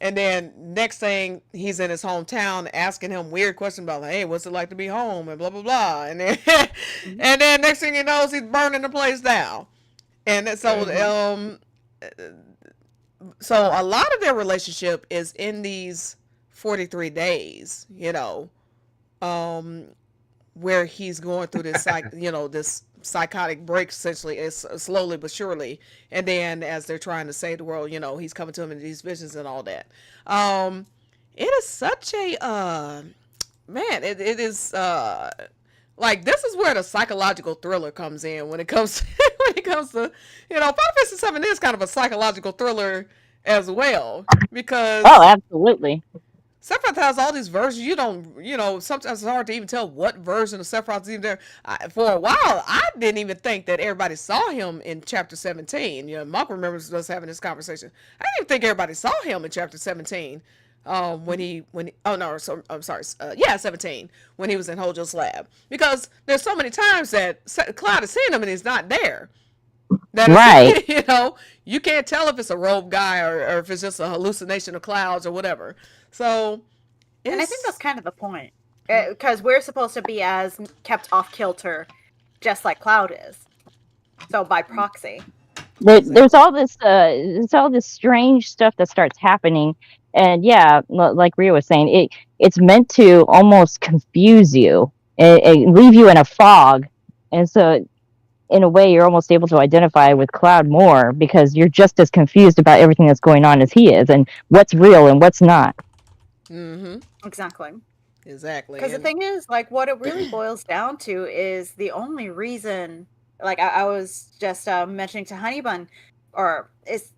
Speaker 2: and then next thing he's in his hometown asking him weird questions about, like, hey, what's it like to be home and blah blah blah, and then and then next thing he knows he's burning the place down, and so so a lot of their relationship is in these 43 days, where he's going through this this psychotic break, essentially, is slowly but surely, and then as they're trying to save the world, he's coming to him in these visions and all that. It is such a man. It is like this is where the psychological thriller comes in when it comes to, Final Fantasy VII is kind of a psychological thriller as well, because
Speaker 4: absolutely.
Speaker 2: Sephiroth has all these versions. You don't, sometimes it's hard to even tell what version of Sephiroth is even there. For a while, I didn't even think that everybody saw him in Chapter 17. Monk remembers us having this conversation. I didn't even think everybody saw him in Chapter 17. 17, when he was in Hojo's lab. Because there's so many times that Cloud has seen him and he's not there. That you can't tell if it's a rogue guy or if it's just a hallucination of Clouds or whatever. So,
Speaker 1: and I think that's kind of the point, because we're supposed to be as kept off kilter, just like Cloud is. So by proxy,
Speaker 4: there's all this strange stuff that starts happening, and like Ria was saying, it's meant to almost confuse you, and leave you in a fog, and so in a way you're almost able to identify with Cloud more because you're just as confused about everything that's going on as he is, and what's real and what's not.
Speaker 1: Exactly.
Speaker 2: Because
Speaker 1: the thing is, like, what it really boils down to is the only reason, like I was just mentioning to Honeybun, or is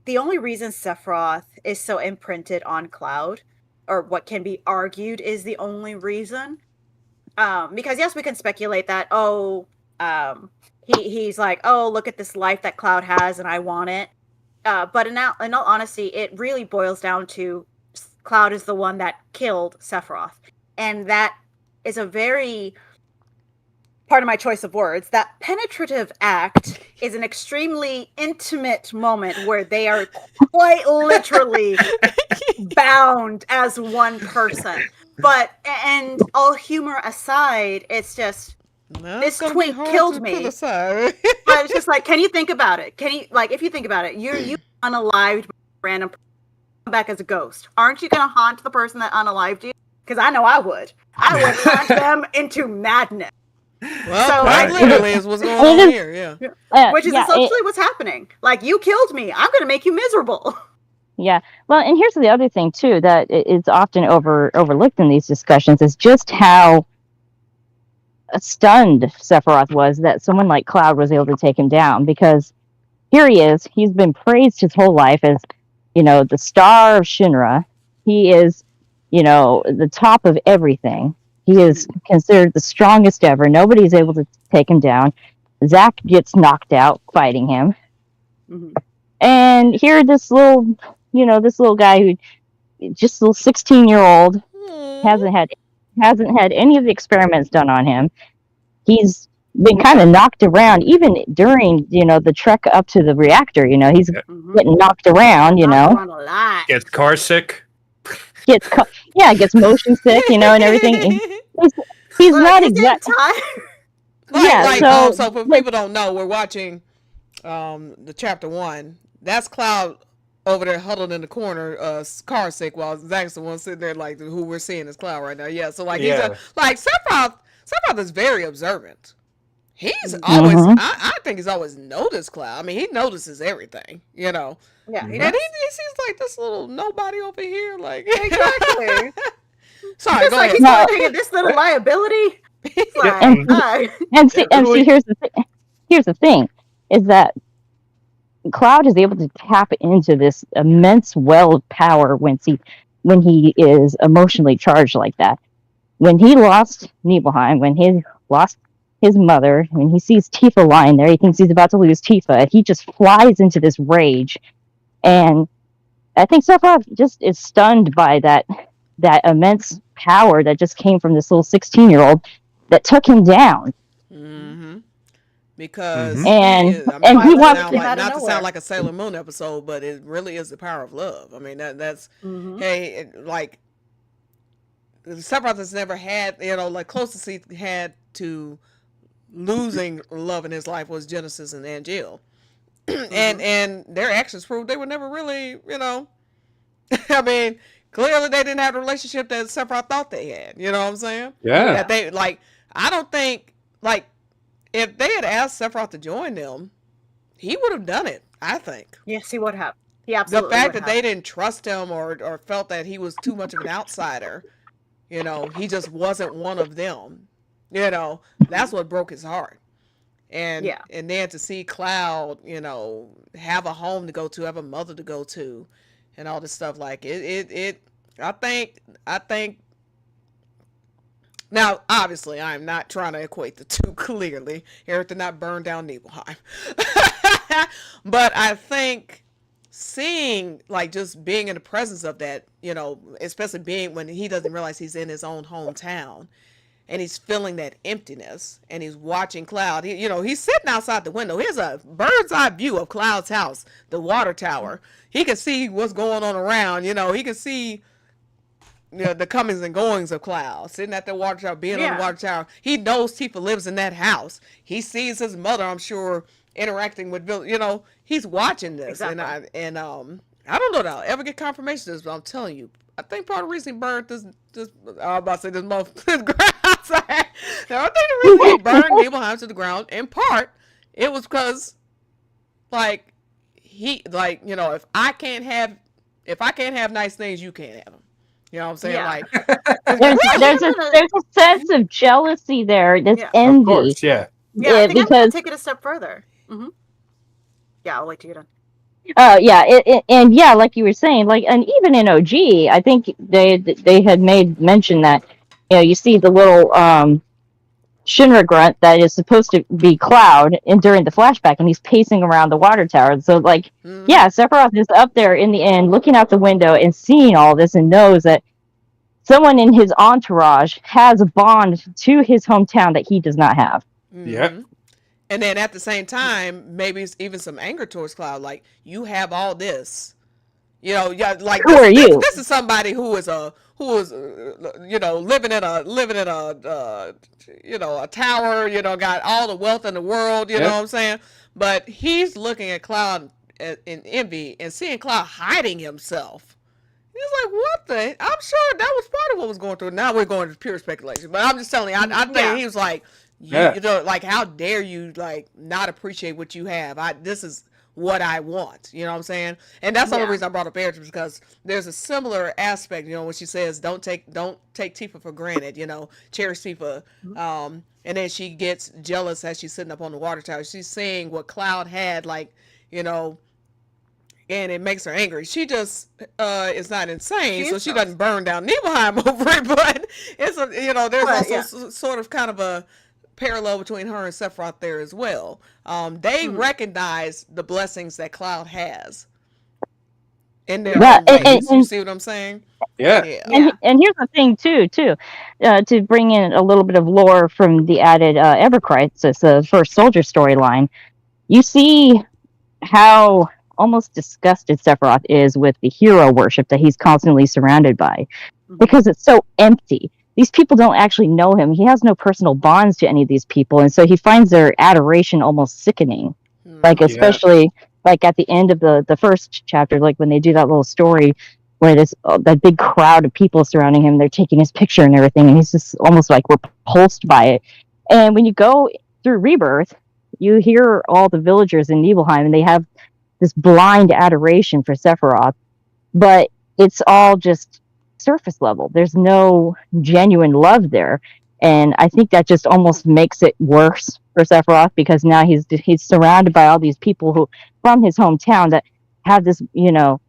Speaker 1: the only reason Sephiroth is so imprinted on Cloud, or what can be argued is the only reason. Because yes, we can speculate that, he's like, oh, look at this life that Cloud has and I want it. But in all honesty, it really boils down to Cloud is the one that killed Sephiroth. And that is a very, pardon my choice of words, that penetrative act is an extremely intimate moment where they are quite literally bound as one person. But, and all humor aside, it's just, this twink killed me. But it's just like, can you think about it? If you think about it, you unalived random person, come back as a ghost. Aren't you going to haunt the person that unalived you? Because I know I would. I would haunt them into madness.
Speaker 2: Well,
Speaker 1: So
Speaker 2: quite
Speaker 1: I
Speaker 2: literally is what's going
Speaker 4: It
Speaker 2: on
Speaker 4: is-
Speaker 2: here. Yeah.
Speaker 1: which is essentially what's happening. Like, you killed me. I'm going to make you miserable.
Speaker 4: Yeah. Well, and here's the other thing too that is often overlooked in these discussions is just how stunned Sephiroth was that someone like Cloud was able to take him down, because here he is. He's been praised his whole life as, the star of Shinra. He is, the top of everything. He is considered the strongest ever. Nobody's able to take him down. Zack gets knocked out fighting him.
Speaker 1: Mhm.
Speaker 4: And here this little guy who just a little 16-year-old hasn't had any of the experiments done on him. He's been kind of knocked around even during the trek up to the reactor. He's getting knocked around.
Speaker 1: Knocked around a lot.
Speaker 3: Gets car sick.
Speaker 4: Gets motion sick. And everything. He's not exactly.
Speaker 2: So for people don't know, we're watching the chapter 1. That's Cloud over there huddled in the corner, car sick, while Zack's the one sitting there like who we're seeing is Cloud right now. Yeah, so like he's Sephiroth is very observant. He's always I think he's always noticed Cloud. I mean, he notices everything,
Speaker 1: Yeah,
Speaker 2: and he sees like this little nobody over here, like
Speaker 1: exactly.
Speaker 2: Sorry, go ahead.
Speaker 1: He's looking at this little liability. Like,
Speaker 4: and see, here's the thing, is that Cloud is able to tap into this immense well of power when he is emotionally charged like that. When he lost Nibelheim, when he lost his mother, when he sees Tifa lying there, he thinks he's about to lose Tifa. He just flies into this rage, and I think Sephiroth just is stunned by that immense power that just came from this little 16-year-old that took him down.
Speaker 2: Mm-hmm. Because
Speaker 4: and
Speaker 2: he wants not to sound like a Sailor Moon episode, but it really is the power of love. I mean, that's like Sephiroth has never had, like closest he had to losing love in his life was Genesis and Angel. and their actions proved they were never really, I mean, clearly they didn't have the relationship that Sephiroth thought they had. You know what I'm saying?
Speaker 3: Yeah.
Speaker 2: That they I don't think if they had asked Sephiroth to join them, he would have done it, I think.
Speaker 1: Yes, he would have. He absolutely
Speaker 2: The fact
Speaker 1: would
Speaker 2: that they didn't trust him or felt that he was too much of an outsider, he just wasn't one of them. That's what broke his heart. And then to see Cloud, have a home to go to, have a mother to go to, and all this stuff, like it I think now, obviously, I'm not trying to equate the two clearly. Aerith did not burn down Nibelheim. But I think seeing, just being in the presence of that, especially being when he doesn't realize he's in his own hometown and he's feeling that emptiness and he's watching Cloud. He's sitting outside the window. Here's a bird's eye view of Cloud's house, the water tower. He can see what's going on around. He can see the comings and goings of Cloud, sitting at the water tower, being on the water tower. He knows Tifa lives in that house. He sees his mother, I'm sure, interacting with Bill. He's watching this. Exactly. And I don't know that I'll ever get confirmation of this, but I'm telling you, I think part of the reason he burned this I'm about to say this ground. I think the reason he burned Nibelheim to the ground, in part, it was because, if I can't have nice things, you can't have them. You know what I'm saying?
Speaker 1: Yeah.
Speaker 4: There's a sense of jealousy there. This envy.
Speaker 3: Of course, yeah.
Speaker 1: Yeah, I think I'm going to take it a step further. Mm-hmm. Yeah, I'll wait to get on.
Speaker 4: And like you were saying, and even in OG, I think they had made mention that, you see the little Shinra grunt that is supposed to be Cloud during the flashback, and he's pacing around the water tower. So, Sephiroth is up there in the end, looking out the window and seeing all this, and knows that someone in his entourage has a bond to his hometown that he does not have.
Speaker 2: Mm-hmm.
Speaker 3: Yeah.
Speaker 2: And then at the same time, maybe it's even some anger towards Cloud, like, you have all this. Who are you? This is somebody who is living in a tower, got all the wealth in the world, you know what I'm saying? But he's looking at Cloud in envy and seeing Cloud hiding himself. He's like, what the? I'm sure that was part of what was going through. Now we're going to pure speculation, but I'm just telling you, I think he was like, You know, like, how dare you, like, not appreciate what you have? This is what I want. You know what I'm saying? And that's the only reason I brought up Aerith, because there's a similar aspect, you know, when she says, don't take Tifa for granted, you know, cherish Tifa. And then she gets jealous as she's sitting up on the water tower. She's seeing what Cloud had, like, you know, and it makes her angry. She just is not insane, so she doesn't burn down Nibelheim over it. But it's you know, there's also sort of kind of a parallel between her and Sephiroth there as well. They recognize the blessings that Cloud has in their own ways. You see what I'm saying?
Speaker 3: Yeah.
Speaker 4: And here's the thing too, to bring in a little bit of lore from the added Ever Crisis, the first soldier storyline. You see how almost disgusted Sephiroth is with the hero worship that he's constantly surrounded by, because it's so empty. These people don't actually know him. He has no personal bonds to any of these people, and so he finds their adoration almost sickening. Like, especially like at the end of the first chapter, like when they do that little story where there's that big crowd of people surrounding him, they're taking his picture and everything, and he's just almost like repulsed by it. And when you go through Rebirth, you hear all the villagers in Nibelheim, and they have this blind adoration for Sephiroth, but it's all just surface level. There's no genuine love there, and I think that just almost makes it worse for Sephiroth, because now he's surrounded by all these people who from his hometown that have this, you know,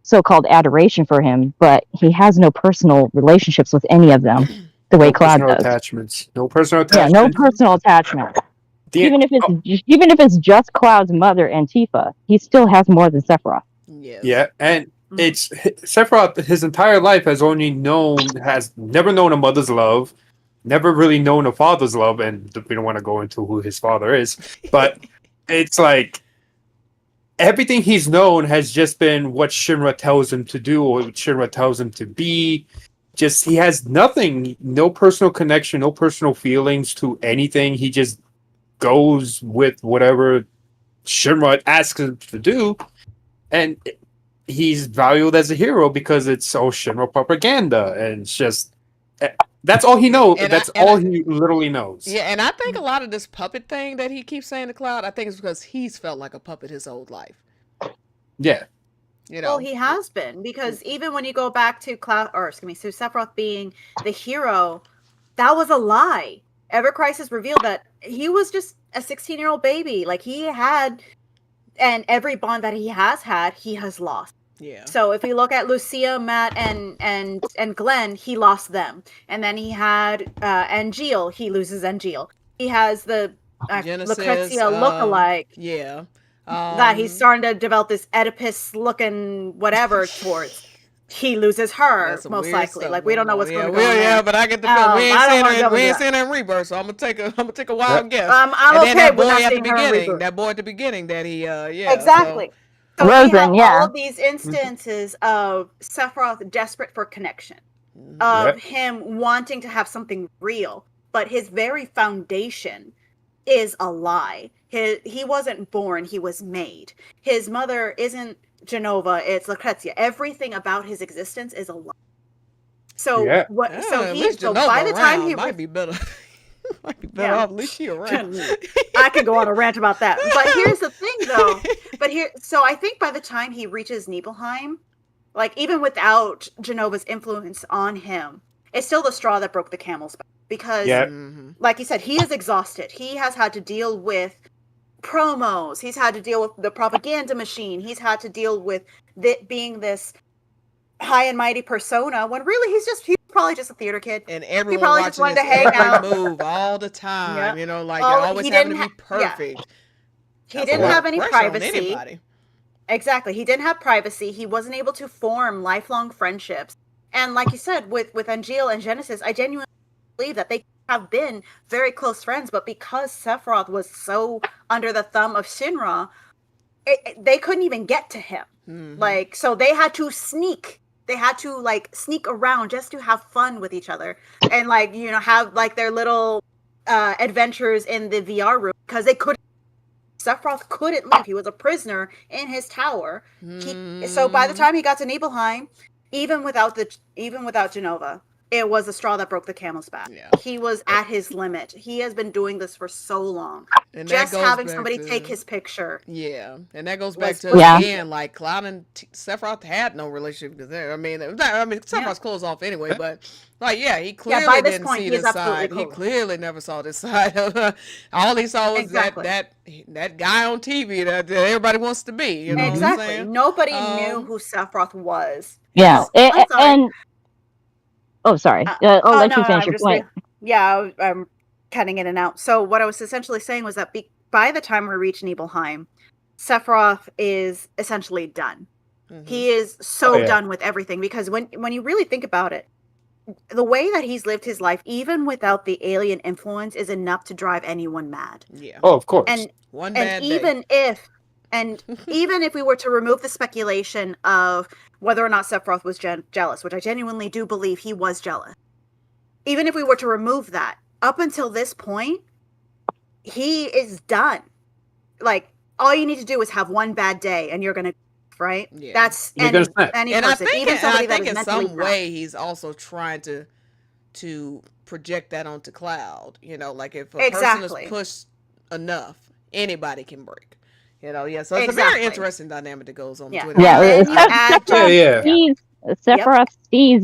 Speaker 4: so-called adoration for him, but he has no personal relationships with any of them the way Cloud does.
Speaker 3: No personal attachment.
Speaker 4: Yeah, no personal attachment. Even if it's just Cloud's mother and Tifa, he still has more than Sephiroth.
Speaker 2: Yes.
Speaker 3: Yeah, and it's Sephiroth. His entire life has never known a mother's love, never really known a father's love, and we don't want to go into who his father is, but it's like everything he's known has just been what Shinra tells him to do or what Shinra tells him to be. Just he has nothing, no personal connection, no personal feelings to anything. He just goes with whatever Shinra asks him to do, and he's valued as a hero because it's all Shinra propaganda, and it's just that's all he knows. That's all he literally knows.
Speaker 2: Yeah, and I think a lot of this puppet thing that he keeps saying to Cloud, I think it's because he's felt like a puppet his whole life.
Speaker 3: Yeah.
Speaker 2: You know?
Speaker 1: Well, he has been, because even when you go back to Sephiroth being the hero, that was a lie. Ever Crisis revealed that he was just a 16-year-old baby. Like, he had, and every bond that he has lost.
Speaker 2: Yeah.
Speaker 1: So if we look at Lucia, Matt, and Glenn, he lost them. And then he had Angeal. He loses Angeal. He has the Lucrezia lookalike.
Speaker 2: Yeah.
Speaker 1: That he's starting to develop this Oedipus-looking whatever towards. He loses her, most likely.
Speaker 2: Stuff,
Speaker 1: like, we don't know what's going on.
Speaker 2: Yeah, but I get the feeling we ain't seen her in Rebirth, so I'm gonna take a wild guess.
Speaker 1: I'm
Speaker 2: and
Speaker 1: okay
Speaker 2: then
Speaker 1: with not
Speaker 2: that
Speaker 1: seeing her in Rebirth.
Speaker 2: that boy at the beginning that he
Speaker 1: exactly. So
Speaker 4: Rosen,
Speaker 1: we have all of these instances of Sephiroth desperate for connection, of him wanting to have something real, but his very foundation is a lie. He wasn't born, he was made. His mother isn't Genova, it's Lucrezia. Everything about his existence is a lie. So by the time he
Speaker 2: might be better. Might be better off, at least she around.
Speaker 1: I could go on a rant about that. But here's the thing though. So I think by the time he reaches Nibelheim, like, even without Genova's influence on him, it's still the straw that broke the camel's back. Because like you said, he is exhausted. He has had to deal with promos. He's had to deal with the propaganda machine. He's had to deal with being this high and mighty persona when really he's probably just a theater kid.
Speaker 2: And everyone
Speaker 1: he probably
Speaker 2: watching
Speaker 1: just wanted
Speaker 2: his
Speaker 1: to hang out,
Speaker 2: move all the time.
Speaker 1: Yeah.
Speaker 2: You know, like always having to be perfect.
Speaker 1: He didn't have any privacy.
Speaker 2: Anybody.
Speaker 1: Exactly. He didn't have privacy. He wasn't able to form lifelong friendships. And like you said, with Angeal and Genesis, I genuinely believe that they have been very close friends, but because Sephiroth was so under the thumb of Shinra, they couldn't even get to him. Like, so they had to sneak. They had to, like, sneak around just to have fun with each other, and, like, you know, have, like, their little adventures in the VR room, because they couldn't. Sephiroth couldn't leave. He was a prisoner in his tower. So by the time he got to Nibelheim, even without Genova, it was the straw that broke the camel's back.
Speaker 2: Yeah.
Speaker 1: He was at his limit. He has been doing this for so long.
Speaker 2: And
Speaker 1: Just
Speaker 2: that goes
Speaker 1: having
Speaker 2: back
Speaker 1: somebody
Speaker 2: to,
Speaker 1: take his picture.
Speaker 2: Yeah, and that goes back to
Speaker 4: Yeah.
Speaker 2: again, like Cloud and Sephiroth had no relationship because Sephiroth's closed off anyway, but like he clearly
Speaker 1: by this
Speaker 2: didn't
Speaker 1: point,
Speaker 2: see
Speaker 1: he is
Speaker 2: this
Speaker 1: absolutely
Speaker 2: side. He
Speaker 1: closed.
Speaker 2: clearly never saw this side. All he saw was
Speaker 1: Exactly.
Speaker 2: that guy on TV that everybody wants to be. You know what I'm
Speaker 1: Exactly.
Speaker 2: saying?
Speaker 1: Nobody knew who Sephiroth was.
Speaker 4: Yeah.
Speaker 1: Oh, I'm sorry.
Speaker 4: And oh, sorry. I'll let you finish your point.
Speaker 1: I'm cutting in and out. So what I was essentially saying was that by the time we reach Nibelheim, Sephiroth is essentially done.
Speaker 2: Mm-hmm.
Speaker 1: He is so done with everything, because when you really think about it, the way that he's lived his life, even without the alien influence, is enough to drive anyone mad.
Speaker 2: Yeah.
Speaker 3: Oh, of course.
Speaker 1: And
Speaker 2: One bad day.
Speaker 1: even if we were to remove the speculation of whether or not Sephiroth was jealous, which I genuinely do believe he was jealous, even if we were to remove that, up until this point, he is done. Like, all you need to do is have one bad day and you're gonna, right?
Speaker 2: Yeah.
Speaker 1: That's
Speaker 3: You're
Speaker 1: any
Speaker 3: gonna snap.
Speaker 1: person,
Speaker 2: And I think,
Speaker 1: even somebody that is
Speaker 2: in
Speaker 1: mentally
Speaker 2: some way he's also trying to project that onto Cloud. You know, like if a person is pushed enough, anybody can break. You know, so it's a very interesting dynamic that goes on between.
Speaker 4: Sephiroth sees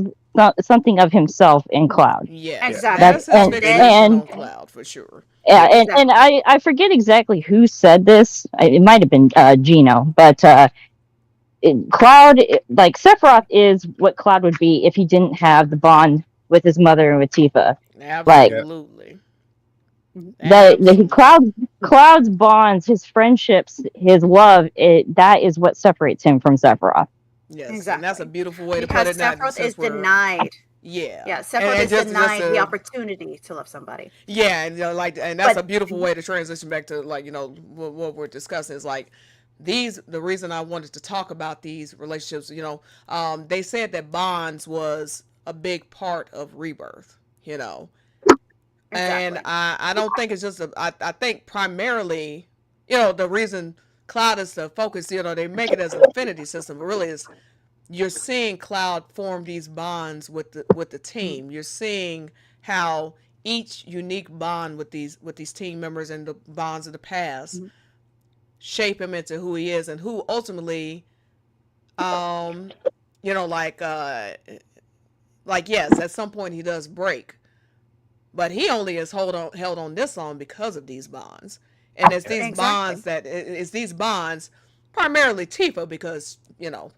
Speaker 4: something of himself in Cloud.
Speaker 2: Yeah,
Speaker 1: exactly.
Speaker 2: That's his fixation on Cloud for sure.
Speaker 4: Yeah, and I forget exactly who said this. It might have been Gino, but Cloud, like Sephiroth, is what Cloud would be if he didn't have the bond with his mother and with Tifa.
Speaker 2: Absolutely.
Speaker 4: Cloud's bonds, his friendships, his love, that is what separates him from Sephiroth.
Speaker 2: Yes, exactly. And that's a beautiful way to put it.
Speaker 1: Sephiroth is denied.
Speaker 2: Yeah,
Speaker 1: Sephiroth is denied the opportunity to love somebody.
Speaker 2: Yeah, and and that's a beautiful way to transition back to what we're discussing is like the reason I wanted to talk about these relationships. They said that bonds was a big part of rebirth. Exactly. And I don't think it's just I think primarily, the reason Cloud is the focus, they make it as an affinity system, but really is you're seeing Cloud form these bonds with the team. You're seeing how each unique bond with these team members and the bonds of the past shape him into who he is and who ultimately, yes, at some point he does break. But he only is held on this long because of these bonds. And it's these bonds it's these bonds, primarily Tifa, because,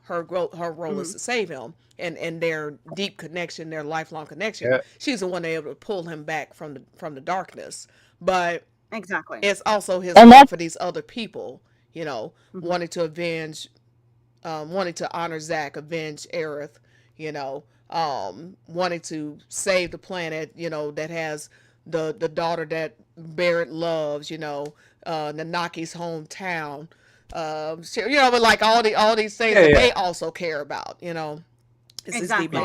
Speaker 2: her role is to save him and their deep connection, their lifelong connection. Yeah. She's the one able to pull him back from the darkness. But it's also his love for these other people, wanting to avenge, wanting to honor Zack, avenge Aerith, wanting to save the planet, that has the daughter that Barret loves, Nanaki's hometown, but like all these things that they also care about,
Speaker 4: Exactly.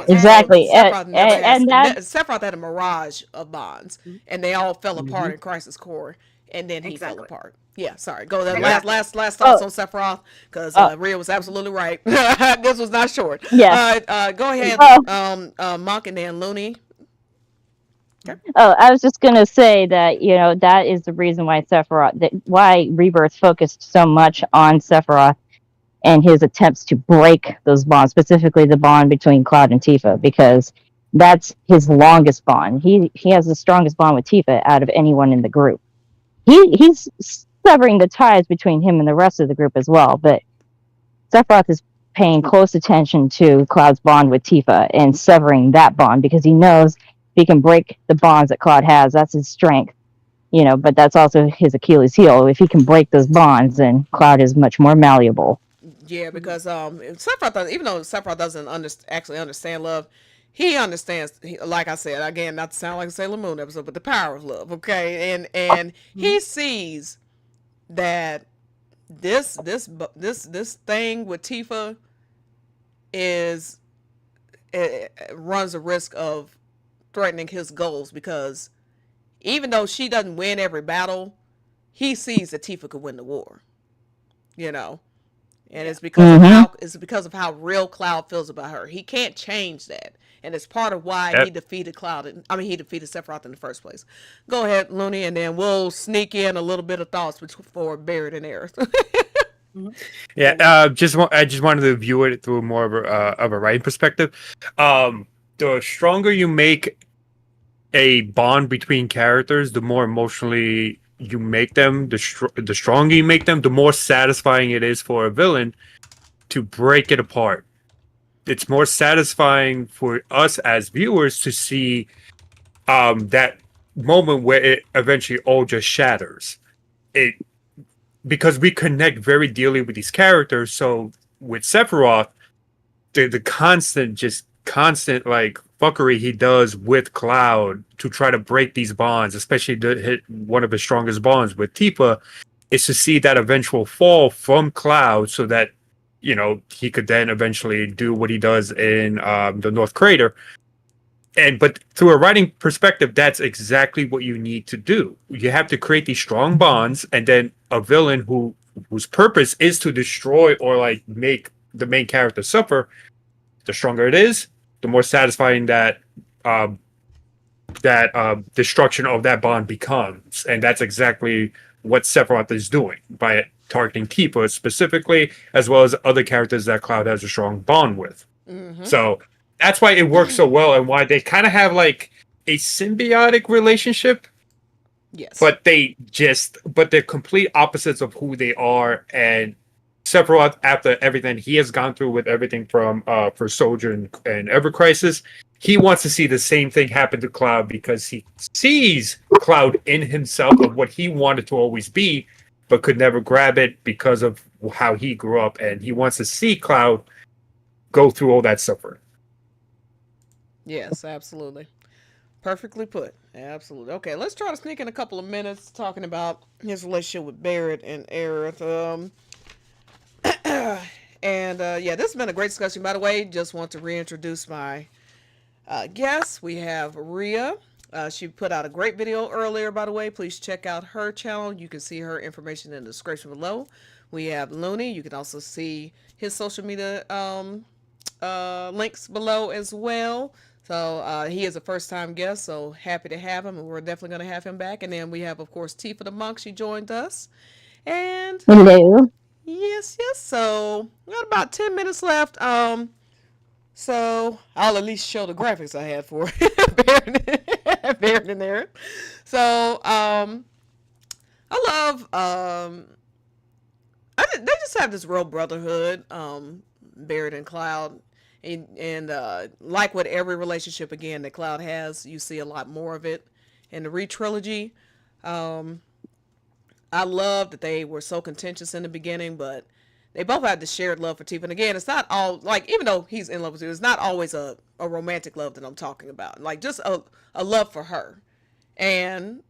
Speaker 2: Sephiroth had a mirage of bonds, and they all fell apart in Crisis Core, and then he fell apart. Yeah, sorry. Go to last thoughts on Sephiroth, because Ria was absolutely right. This was not short.
Speaker 4: Yeah.
Speaker 2: Go ahead, Monk, and then Loony.
Speaker 4: Okay. Oh, I was just gonna say that that is the reason why why Rebirth focused so much on Sephiroth and his attempts to break those bonds, specifically the bond between Cloud and Tifa, because that's his longest bond. He has the strongest bond with Tifa out of anyone in the group. He's severing the ties between him and the rest of the group as well, but Sephiroth is paying close attention to Cloud's bond with Tifa and severing that bond because he knows if he can break the bonds that Cloud has, that's his strength, but that's also his Achilles heel. If he can break those bonds, then Cloud is much more malleable.
Speaker 2: Yeah, because Sephiroth, even though Sephiroth doesn't actually understand love, he understands, like I said, again, not to sound like a Sailor Moon episode, but the power of love, okay? And he sees that this thing with Tifa runs a risk of threatening his goals, because even though she doesn't win every battle, he sees that Tifa could win the war, And it's because of how real Cloud feels about her. He can't change that. And it's part of why he defeated he defeated Sephiroth in the first place. Go ahead, Loony, and then we'll sneak in a little bit of thoughts for Barret and Aerith.
Speaker 3: Yeah, I just wanted to view it through more of a writing perspective. The stronger you make a bond between characters, the more emotionally you make them, the stronger you make them, the more satisfying it is for a villain to break it apart. It's more satisfying for us as viewers to see that moment where it eventually all just shatters. Because we connect very dearly with these characters. So with Sephiroth, the constant like fuckery he does with Cloud to try to break these bonds, especially to hit one of his strongest bonds with Tifa, is to see that eventual fall from Cloud so that, you know, he could then eventually do what he does in the North Crater. But through a writing perspective, that's exactly what you need to do. You have to create these strong bonds, and then a villain whose purpose is to destroy or like make the main character suffer. The stronger it is, the more satisfying that destruction of that bond becomes, and that's exactly what Sephiroth is doing by targeting Tifa specifically, as well as other characters that Cloud has a strong bond with. Mm-hmm. So that's why it works so well, and why they kind of have like a symbiotic relationship.
Speaker 2: Yes.
Speaker 3: But they're complete opposites of who they are. And Sephiroth, after everything he has gone through with everything from for Soldier and Ever Crisis, he wants to see the same thing happen to Cloud because he sees Cloud in himself of what he wanted to always be, but could never grab it because of how he grew up, and he wants to see Cloud go through all that suffering.
Speaker 2: Yes, absolutely. Perfectly put. Absolutely. Okay, let's try to sneak in a couple of minutes talking about his relationship with Barret and Aerith. Yeah, this has been a great discussion. By the way, just want to reintroduce my guests. We have Ria. She put out a great video earlier, by the way. Please check out her channel. You can see her information in the description below. We have Loony. You can also see his social media links below as well. So he is a first-time guest, so happy to have him, and we're definitely going to have him back. And then we have, of course, Tifa the Monk. She joined us. And
Speaker 4: hello.
Speaker 2: Yes. So we got about 10 minutes left. So I'll at least show the graphics I had for Barret in there. So I love they just have this real brotherhood, Barret and Cloud. And like with every relationship, again, that Cloud has, you see a lot more of it in the re-trilogy. I love that they were so contentious in the beginning, but they both had this shared love for Tifa. And again, it's not all, like, even though he's in love with her, it's not always a romantic love that I'm talking about. Like, just a love for her. And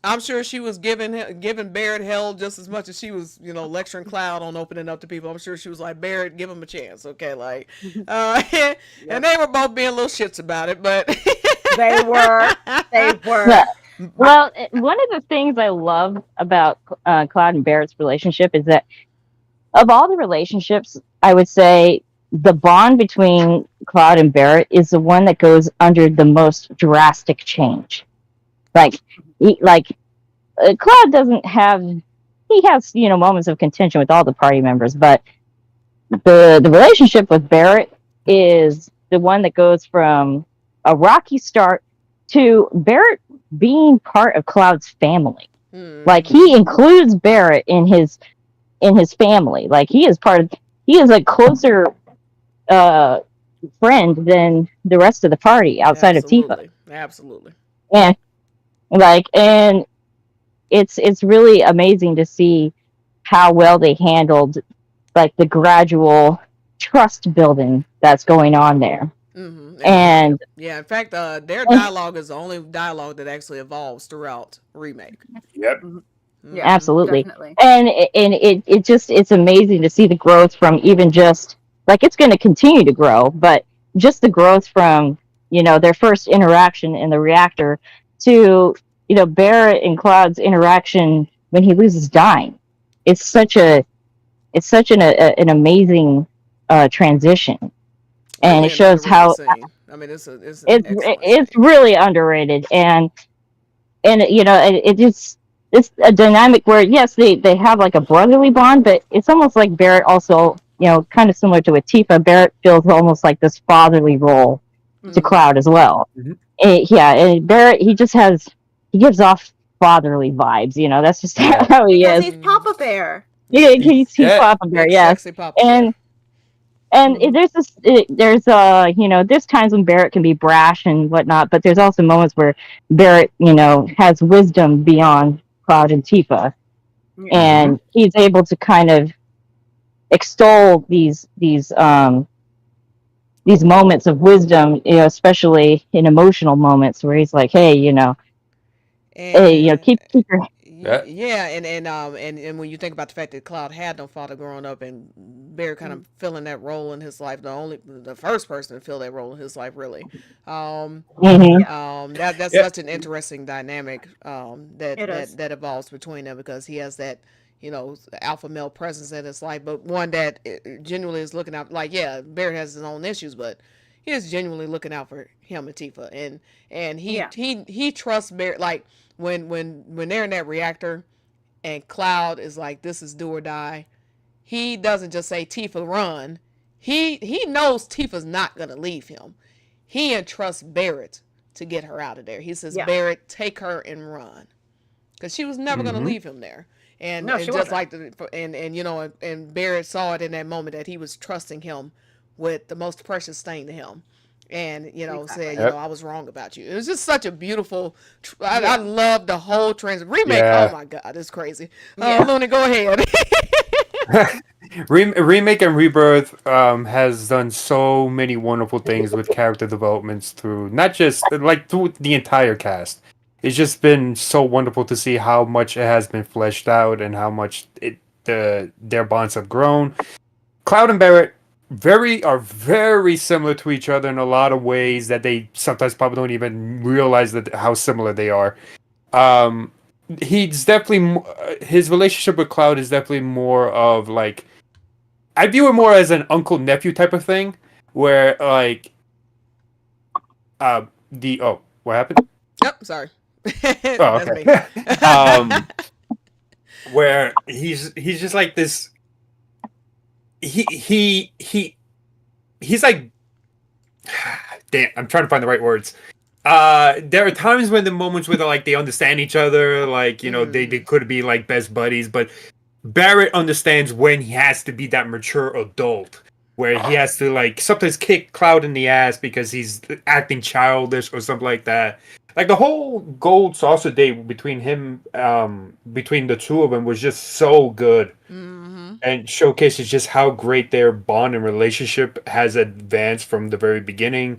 Speaker 2: I'm sure she was giving Barret hell just as much as she was, lecturing Cloud on opening up to people. I'm sure she was like, Barret, give him a chance, okay? Like, and they were both being little shits about it, but
Speaker 1: They were.
Speaker 4: Well, one of the things I love about Cloud and Barret's relationship is that of all the relationships, I would say the bond between Cloud and Barret is the one that goes under the most drastic change. Cloud doesn't have, he has, moments of contention with all the party members, but the relationship with Barret is the one that goes from a rocky start to Barret being part of Cloud's family. Like, he includes Barret in his family. Like, he is a closer friend than the rest of the party outside of Tifa.
Speaker 2: Absolutely.
Speaker 4: And it's really amazing to see how well they handled like the gradual trust building that's going on there.
Speaker 2: Mm-hmm.
Speaker 4: And
Speaker 2: yeah, in fact, their dialogue is the only dialogue that actually evolves throughout Remake.
Speaker 3: Yep.
Speaker 2: Mm-hmm.
Speaker 1: Yeah,
Speaker 4: absolutely.
Speaker 1: Definitely.
Speaker 4: And it's amazing to see the growth from even just like, it's going to continue to grow, but just the growth from, their first interaction in the reactor to, Barret and Cloud's interaction when he loses Dyne. It's such a it's such an amazing transition, and
Speaker 2: Really
Speaker 4: it
Speaker 2: an
Speaker 4: shows
Speaker 2: underrated
Speaker 4: how
Speaker 2: scene. I mean, it's an excellent
Speaker 4: it's
Speaker 2: scene.
Speaker 4: really underrated. And you know, it just, it's a dynamic where yes, they have like a brotherly bond, but it's almost like Barret also, you know, kind of similar to with Tifa. Barret feels almost like this fatherly role to
Speaker 1: Mhm.
Speaker 4: Cloud as well.
Speaker 3: Mhm.
Speaker 4: Yeah, and Barret, he gives off fatherly vibes. You know, that's just
Speaker 3: Yeah.
Speaker 4: how he
Speaker 1: Because
Speaker 4: is.
Speaker 1: he's Papa Bear.
Speaker 4: He's
Speaker 3: Yeah.
Speaker 4: Papa Bear,
Speaker 2: Big
Speaker 4: yes.
Speaker 2: sexy Papa Bear.
Speaker 4: And
Speaker 1: Mhm.
Speaker 4: there's you know, there's times when Barret can be brash and whatnot, but there's also moments where Barret, you know, has wisdom beyond Cloud and Tifa,
Speaker 1: Yeah.
Speaker 3: Mhm.
Speaker 4: and he's able to kind of extol these moments of wisdom, you know, especially in emotional moments where he's like, hey, hey, you know,
Speaker 2: And
Speaker 4: keep your
Speaker 3: Yeah.
Speaker 2: yeah, and when you think about the fact that Cloud had no father growing up, and Barry kind of filling that role in his life, the first person to fill that role in his life, really. Um,
Speaker 4: Mhm.
Speaker 1: Yeah.
Speaker 2: that's
Speaker 3: Yeah.
Speaker 2: such an interesting dynamic that
Speaker 1: It is.
Speaker 2: evolves between them, because he has that, alpha male presence in his life, but one that genuinely is looking out. Like, yeah, Barry has his own issues, but he is genuinely looking out for him and Tifa, and
Speaker 1: Yeah.
Speaker 2: he trusts Barry. Like, when they're in that reactor and Cloud is like, this is do or die, he doesn't just say, Tifa, run. He knows Tifa's not gonna leave him. He entrusts Barret to get her out of there. He says,
Speaker 1: Yeah.
Speaker 2: Barret, take her and run, because she was never gonna
Speaker 3: Mhm.
Speaker 2: leave him there. And
Speaker 1: No, she
Speaker 2: and just
Speaker 1: wasn't.
Speaker 2: like and Barret saw it in that moment, that he was trusting him with the most precious thing to him, and said,
Speaker 1: Exactly.
Speaker 3: Yep.
Speaker 2: I was wrong about you. It was just such a beautiful. I
Speaker 1: Yeah.
Speaker 2: love the whole remake. Oh
Speaker 3: Yeah.
Speaker 2: my god, it's crazy.
Speaker 1: Yeah.
Speaker 2: Looney, go ahead.
Speaker 3: Remake and Rebirth has done so many wonderful things with character developments through not just like through the entire cast. It's just been so wonderful to see how much it has been fleshed out and how much their bonds have grown. Cloud and Barret are very similar to each other in a lot of ways that they sometimes probably don't even realize that how similar they are. Um, he's definitely his relationship with Cloud is definitely more of like, I view it more as an uncle nephew type of thing, where like the oh, what happened?
Speaker 2: Yep, sorry.
Speaker 3: Oh,
Speaker 2: That's me.
Speaker 3: okay. um, where he's just like this. He's like, damn. I'm trying to find the right words. There are times when the moments where they understand each other, like they could be like best buddies, but Barret understands when he has to be that mature adult, where he has to like sometimes kick Cloud in the ass because he's acting childish or something like that. Like the whole gold saucer date between the two of them was just so good,
Speaker 2: Mm-hmm.
Speaker 3: and showcases just how great their bond and relationship has advanced from the very beginning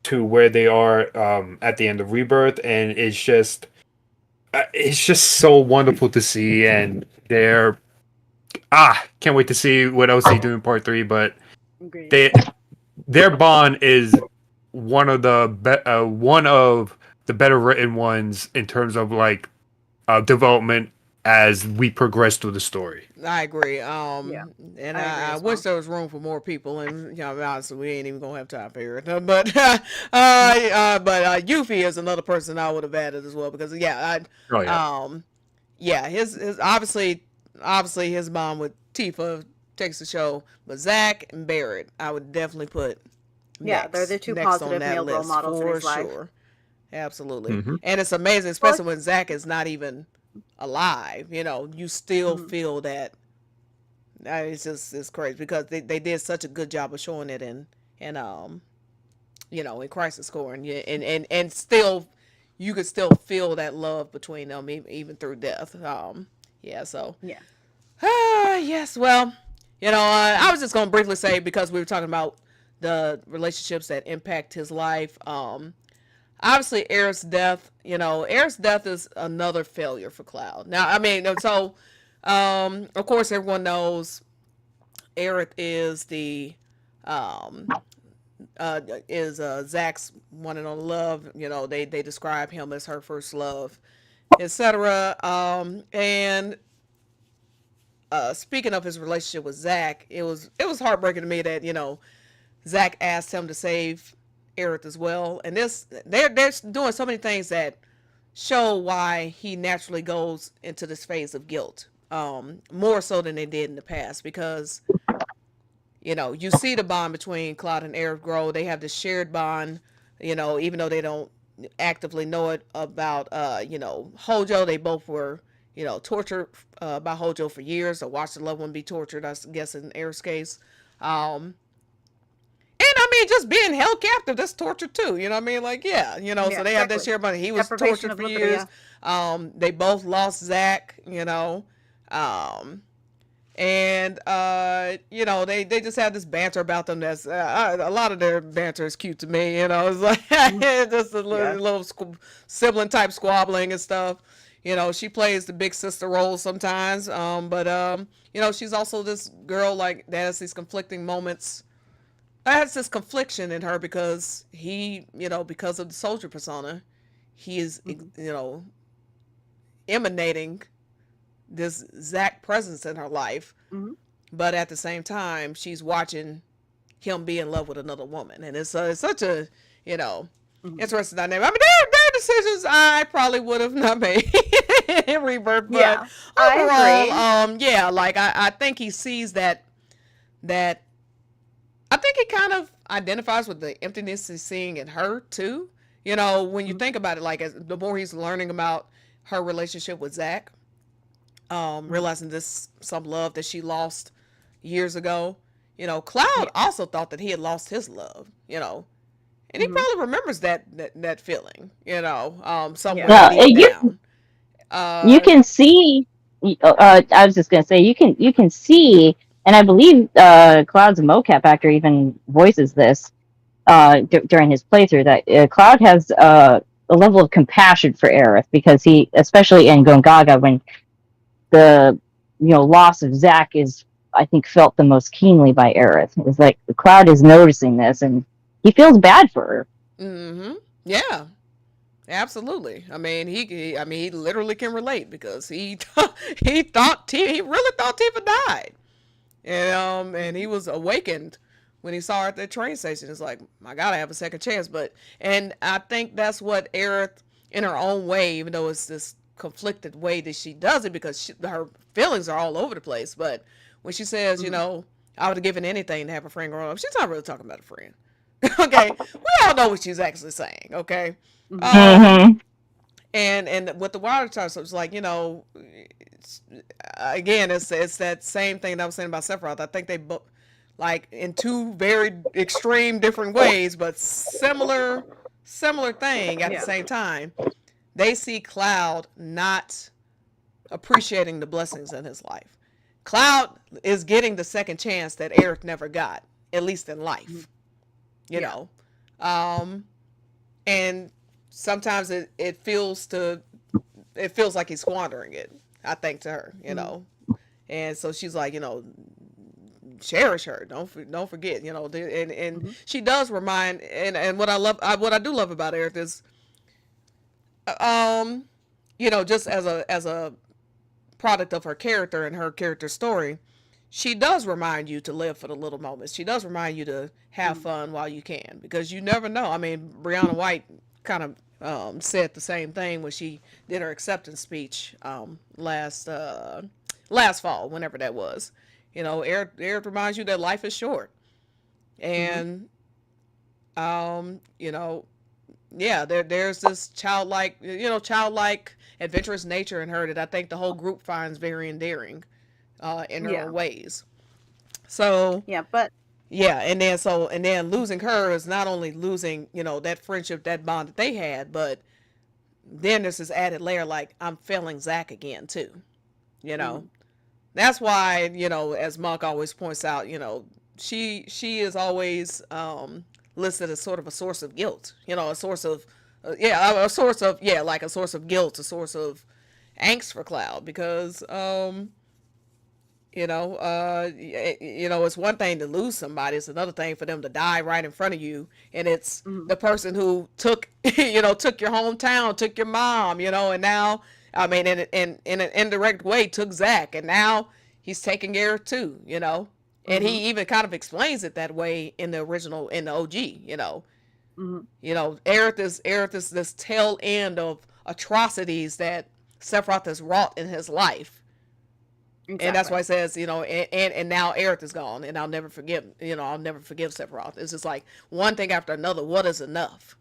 Speaker 3: to where they are at the end of Rebirth, and it's just so wonderful to see, and they're can't wait to see what else they do in part 3. But
Speaker 1: Agreed.
Speaker 3: their bond is one of the better written ones in terms of like development as we progress through the story.
Speaker 2: I agree.
Speaker 1: Yeah.
Speaker 2: And
Speaker 1: I agree
Speaker 2: I
Speaker 1: as
Speaker 2: wish
Speaker 1: well.
Speaker 2: there was room for more people. And honestly, we ain't even gonna have time for it. But Yuffie is another person I would have added as well, because
Speaker 3: Oh yeah.
Speaker 2: his obviously his mom with Tifa takes the show, but Zack and Barret I would definitely put
Speaker 1: Yeah, they're the two
Speaker 2: next on
Speaker 1: positive
Speaker 2: that
Speaker 1: male role
Speaker 2: list
Speaker 1: models in
Speaker 2: for
Speaker 1: his life.
Speaker 2: sure. Absolutely.
Speaker 3: Mhm.
Speaker 2: And it's amazing,
Speaker 1: Well,
Speaker 2: especially when Zack is not even alive. You still feel that. It's crazy, because they did such a good job of showing it in Crisis Core, and still you could still feel that love between them, even through death. Yeah. So
Speaker 1: yeah.
Speaker 2: yes. Well, I was just gonna briefly say, because we were talking about the relationships that impact his life. Obviously Aerith's death. Aerith's death is another failure for Cloud. Now, I mean, so of course everyone knows Aerith is the um Zack's one and only love. They describe him as her first love, etc. And speaking of his relationship with Zack, it was heartbreaking to me that Zack asked him to save Aerith as well, and they're doing so many things that show why he naturally goes into this phase of guilt, more so than they did in the past, because you see the bond between Cloud and Aerith grow. They have this shared bond, even though they don't actively know it about Hojo. They both were tortured by Hojo for years, or watched the loved one be tortured, I guess in Aerith's case. And I mean, just being held captive, that's torture too. You know what I mean? Like, yeah, so they have that shared bond. He was tortured for years. Yeah. They both lost Zack, and they just have this banter about them. That's a lot of their banter is cute to me. It's like just a little sibling type squabbling and stuff. She plays the big sister role sometimes, but she's also this girl like that has these conflicting moments. Has this confliction in her because because of the soldier persona, he is emanating this Zack presence in her life, but at the same time she's watching him be in love with another woman, and it's such a interesting dynamic. I mean, there are decisions I probably would have not made in Rebirth, but overall, I think he sees that I think he kind of identifies with the emptiness he's seeing in her too. When you think about it, like the more he's learning about her relationship with Zack, realizing some love that she lost years ago. Cloud also thought that he had lost his love, and he probably remembers that feeling, somewhere deep down.
Speaker 4: You can see. I was just gonna say you can see, and I believe Cloud's mocap actor even voices this during his playthrough, that Cloud has a level of compassion for Aerith, because he, especially in Gongaga, when the loss of Zack is, I think, felt the most keenly by Aerith. It was like the Cloud is noticing this and he feels bad for her.
Speaker 2: Mm-hmm. Yeah, absolutely. I mean, he literally can relate, because he really thought Tifa died, and he was awakened when he saw her at the train station. It's like, my God, I have a second chance. And I think that's what Aerith, in her own way, even though it's this conflicted way that she does it, because her feelings are all over the place. But when she says, I would have given anything to have a friend growing up, she's not really talking about a friend. Okay, we all know what she's actually saying. Okay, and with the Wilder type, so it's like, again, it's that same thing that I was saying about Sephiroth. I think they both, like, in two very extreme different ways, but similar thing at the same time. They see Cloud not appreciating the blessings in his life. Cloud is getting the second chance that Aerith never got, at least in life. And sometimes it feels like he's squandering it, I think, to her, and so she's like, cherish her, don't forget, and she does remind, and what I do love about Aerith is, just as a product of her character and her character story, she does remind you to live for the little moments. She does remind you to have fun while you can, because you never know. I mean, Brianna White kind of said the same thing when she did her acceptance speech last fall, whenever that was. Aerith reminds you that life is short, and there's this childlike adventurous nature in her that I think the whole group finds very endearing in her own ways. So and then losing her is not only losing that friendship, that bond that they had, but then there's this added layer, like, I'm failing Zack again too. That's why, as Monk always points out, she is always listed as sort of a source of guilt, a source of guilt, a source of angst for Cloud, because it's one thing to lose somebody, it's another thing for them to die right in front of you, and it's the person who took your hometown, took your mom, and now, I mean, in an indirect way, took Zack, and now he's taking Aerith too, you know. And he even kind of explains it that way in the original, in the OG, you know. You know, Aerith is this tail end of atrocities that Sephiroth has wrought in his life. Exactly. And that's why he says, you know, and now Aerith is gone, and I'll never forgive Sephiroth. It's just like one thing after another. What is enough?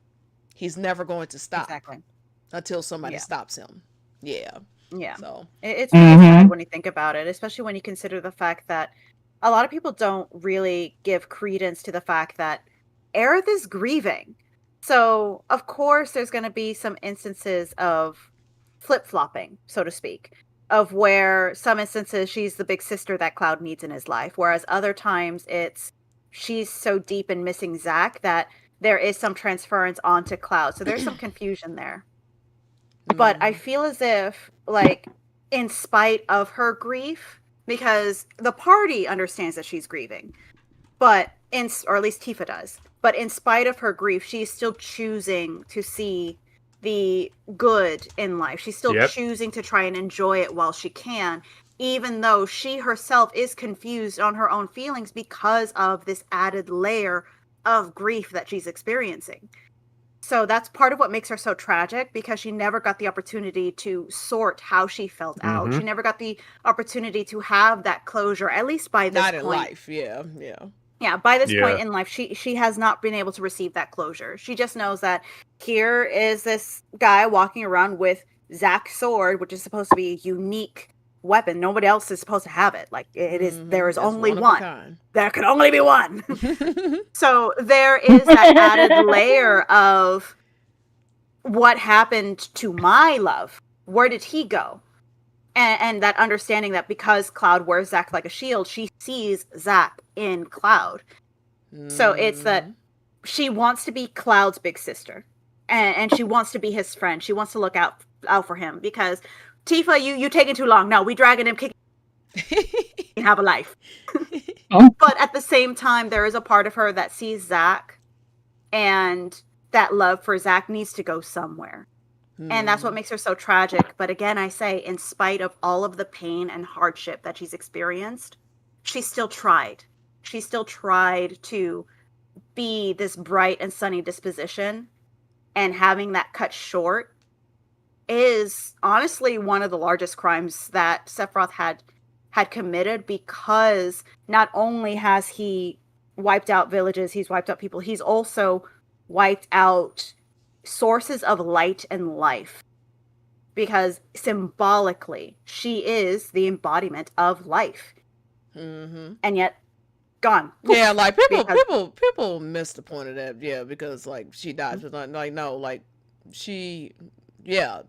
Speaker 2: He's never going to stop until somebody stops him. Yeah. So
Speaker 1: it's really sad when you think about it, especially when you consider the fact that a lot of people don't really give credence to the fact that Aerith is grieving. So of course there's going to be some instances of flip-flopping, so to speak, of where some instances she's the big sister that Cloud needs in his life, whereas other times it's she's so deep in missing Zack that there is some transference onto Cloud. So there's some confusion there. But I feel as if, like, in spite of her grief, because the party understands that she's grieving, or at least Tifa does, but in spite of her grief, she's still choosing to see the good in life. She's still choosing to try and enjoy it while she can, even though she herself is confused on her own feelings because of this added layer of grief that she's experiencing. So that's part of what makes her so tragic, because she never got the opportunity to sort how she felt out. She never got the opportunity to have that closure, at least by this point. Not in
Speaker 2: life,
Speaker 1: Yeah, by this point in life, she has not been able to receive that closure. She just knows that here is this guy walking around with Zack's sword, which is supposed to be a unique weapon. Nobody else is supposed to have it. Like, it is, there is only one. There can only be one. So there is that added layer of what happened to my love. Where did he go? And that understanding that because Cloud wears Zack like a shield, she sees Zack in Cloud. So it's that she wants to be Cloud's big sister. And she wants to be his friend. She wants to look out for him, because Tifa, you taking too long. No, we dragging him, kicking him, have a life. But at the same time, there is a part of her that sees Zack, and that love for Zack needs to go somewhere. And that's what makes her so tragic. But again, I say, in spite of all of the pain and hardship that she's experienced, she still tried. She still tried to be this bright and sunny disposition, and having that cut short is honestly one of the largest crimes that Sephiroth had committed, because not only has he wiped out villages, he's wiped out people, he's also wiped out sources of light and life, because symbolically she is the embodiment of life, and yet gone.
Speaker 2: Yeah, like people miss the point of that. Yeah, because like she died, like no, like she. Yeah,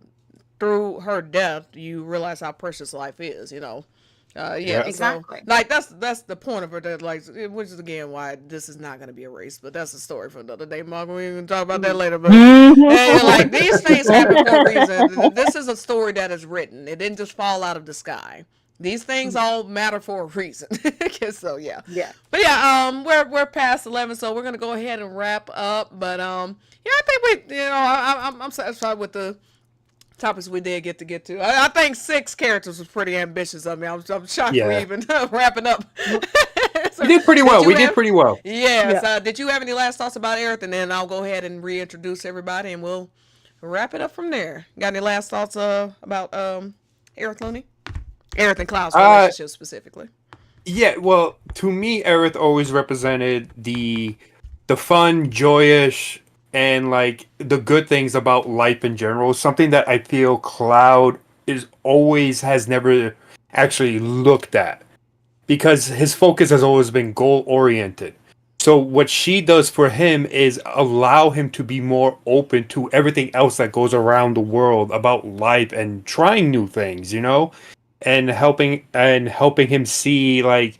Speaker 2: through her death, you realize how precious life is, you know.
Speaker 1: Exactly.
Speaker 2: So, like that's the point of her death, like, which is again why this is not going to be erased. But that's a story for another day, Mark. We can talk about that later. But like, these things happen for a reason. This is a story that is written. It didn't just fall out of the sky. These things all matter for a reason. So yeah. But yeah, we're past 11, so we're gonna go ahead and wrap up. But yeah, I think I'm satisfied with the topics we did get to. I think 6 characters was pretty ambitious. I mean, I'm shocked we even wrapping up.
Speaker 3: So, we did pretty well.
Speaker 2: Yeah. So, did you have any last thoughts about Aerith? And then I'll go ahead and reintroduce everybody, and we'll wrap it up from there. Got any last thoughts about Aerith, Loony? Aerith and Cloud's relationship specifically.
Speaker 3: Yeah, well, to me, Aerith always represented the fun, joyous, and like the good things about life in general. Something that I feel Cloud has never actually looked at, because his focus has always been goal oriented. So what she does for him is allow him to be more open to everything else that goes around the world about life and trying new things, you know, and helping him see, like,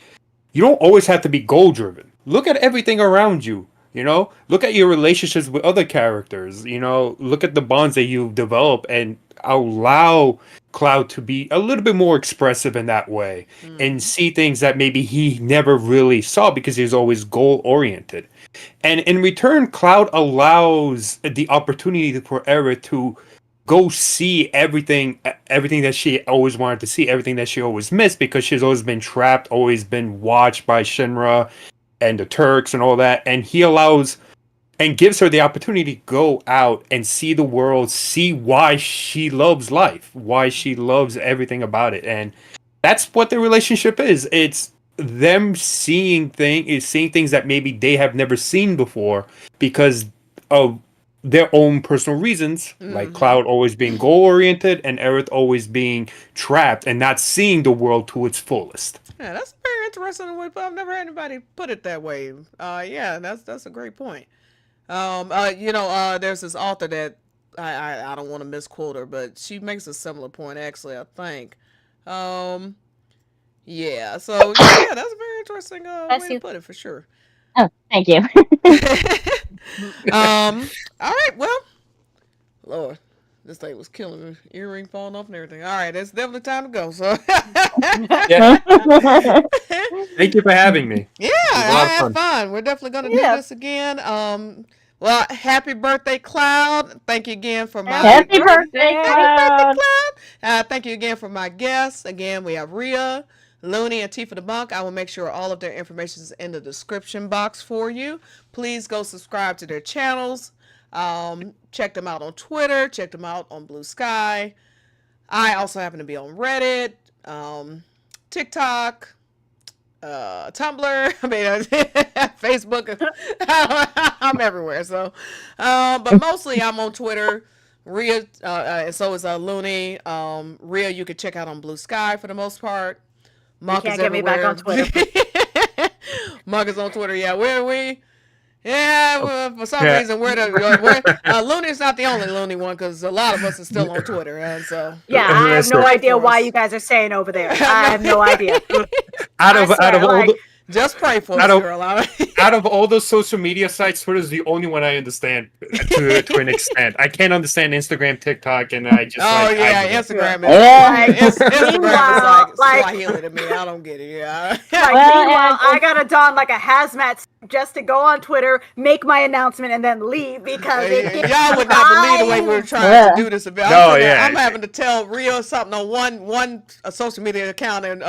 Speaker 3: you don't always have to be goal driven. Look at everything around you. You know, look at your relationships with other characters, you know, look at the bonds that you develop, and allow Cloud to be a little bit more expressive in that way and see things that maybe he never really saw because he's always goal oriented. And in return, Cloud allows the opportunity for Aerith to go see everything that she always wanted to see, everything that she always missed, because she's always been trapped, always been watched by Shinra and the Turks and all that. And he allows and gives her the opportunity to go out and see the world, see why she loves life, why she loves everything about it. And that's what their relationship is. It's them seeing things that maybe they have never seen before because of their own personal reasons, like Cloud always being goal-oriented and Aerith always being trapped and not seeing the world to its fullest.
Speaker 2: Yeah, that's very interesting way, but I've never heard anybody put it that way. Yeah, that's a great point. There's this author that I don't want to misquote her, but she makes a similar point actually, I think. Yeah, so yeah, that's a very interesting way to put it for sure.
Speaker 4: Oh, thank you.
Speaker 2: All right, well, Lord, this thing was killing me. Earring falling off and everything. All right, it's definitely time to go. So,
Speaker 3: Yeah. Thank you for having me.
Speaker 2: Yeah, I had fun. We're definitely going to do this again. Well, happy birthday, Cloud. Thank you again for my
Speaker 4: Happy birthday, Cloud.
Speaker 2: Thank you again for my guests. Again, we have Ria, Loony, and Tifa the Monk. I will make sure all of their information is in the description box for you. Please go subscribe to their channels. Check them out on Twitter. Check them out on Blue Sky. I also happen to be on Reddit, TikTok, Tumblr. I mean, Facebook. I'm everywhere. So, but mostly I'm on Twitter. Ria, and so is Loony. Ria, you can check out on Blue Sky for the most part. Monk is everywhere. Get me back on Twitter. Monk is on Twitter. Yeah, where are we? Yeah, well, for some reason Loony's not the only Loony one because a lot of us are still on Twitter, and so
Speaker 1: yeah, I have no idea why you guys are saying over there. I have no idea.
Speaker 2: Just pray for us, girl.
Speaker 3: Out of all those social media sites, Twitter is the only one I understand to an extent. I can't understand Instagram, TikTok, and I just
Speaker 2: Instagram is Instagram is like Swahili to me. I don't get it. Yeah.
Speaker 1: Meanwhile, I gotta don like a hazmat just to go on Twitter, make my announcement, and then leave because
Speaker 2: y'all would not believe the way we were trying to do this event. I'm having to tell Rio something on one social media account and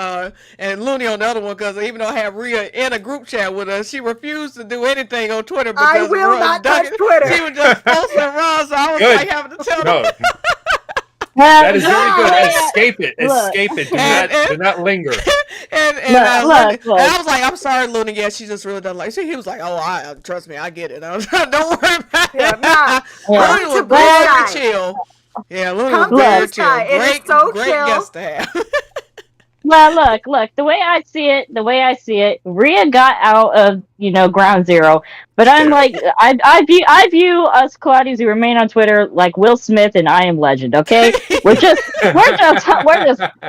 Speaker 2: Loony on the other one because even though I have Ria in a group chat with us, she refused to do anything on Twitter because
Speaker 1: I will not touch Twitter.
Speaker 2: She was just posting around, so I was like having to tell her.
Speaker 3: That is really good. Escape it. Escape it. Do not linger.
Speaker 2: And I was like, I'm sorry, Loony. Yeah, she just really doesn't like. He was like, oh, trust me, I get it. I was like, don't worry about it. Loony was very chill. Yeah, Loony was very chill. Great guest to have.
Speaker 4: Well, look. The way I see it, Ria got out of ground zero. But I'm like, I view us Claudias who remain on Twitter like Will Smith and I Am Legend. Okay, we're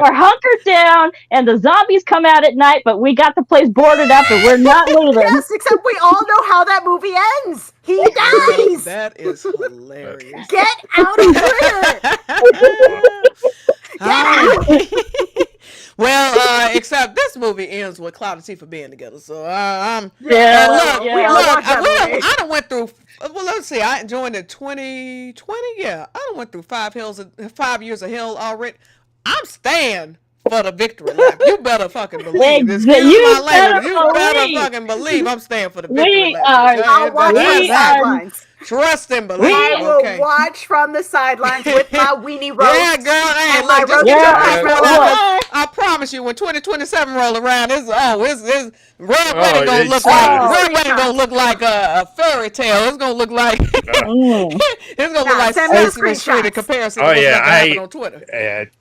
Speaker 4: hunkered down, and the zombies come out at night, but we got the place boarded up, and we're not leaving.
Speaker 1: Yes, except we all know how that movie ends. He dies.
Speaker 2: That is hilarious.
Speaker 1: Get out of Twitter. Get out.
Speaker 2: Well, except this movie ends with Cloud and Tifa being together. So
Speaker 1: look,
Speaker 2: I done went through. Well, let's see. I joined in 2020. Yeah, I done went through 5 years of hell already. I'm staying for the victory lap. You better fucking believe this. You better fucking believe I'm staying for the victory lap.
Speaker 1: I'll watch from the sidelines.
Speaker 2: Trust and believe.
Speaker 1: I will watch from the sidelines with my weenie roast.
Speaker 2: Yeah, girl. Hey, look, I promise you, when 2027 roll around, Red Wedding gonna look like a fairy tale. It's gonna look like Sesame Street in comparison to what's happening on Twitter.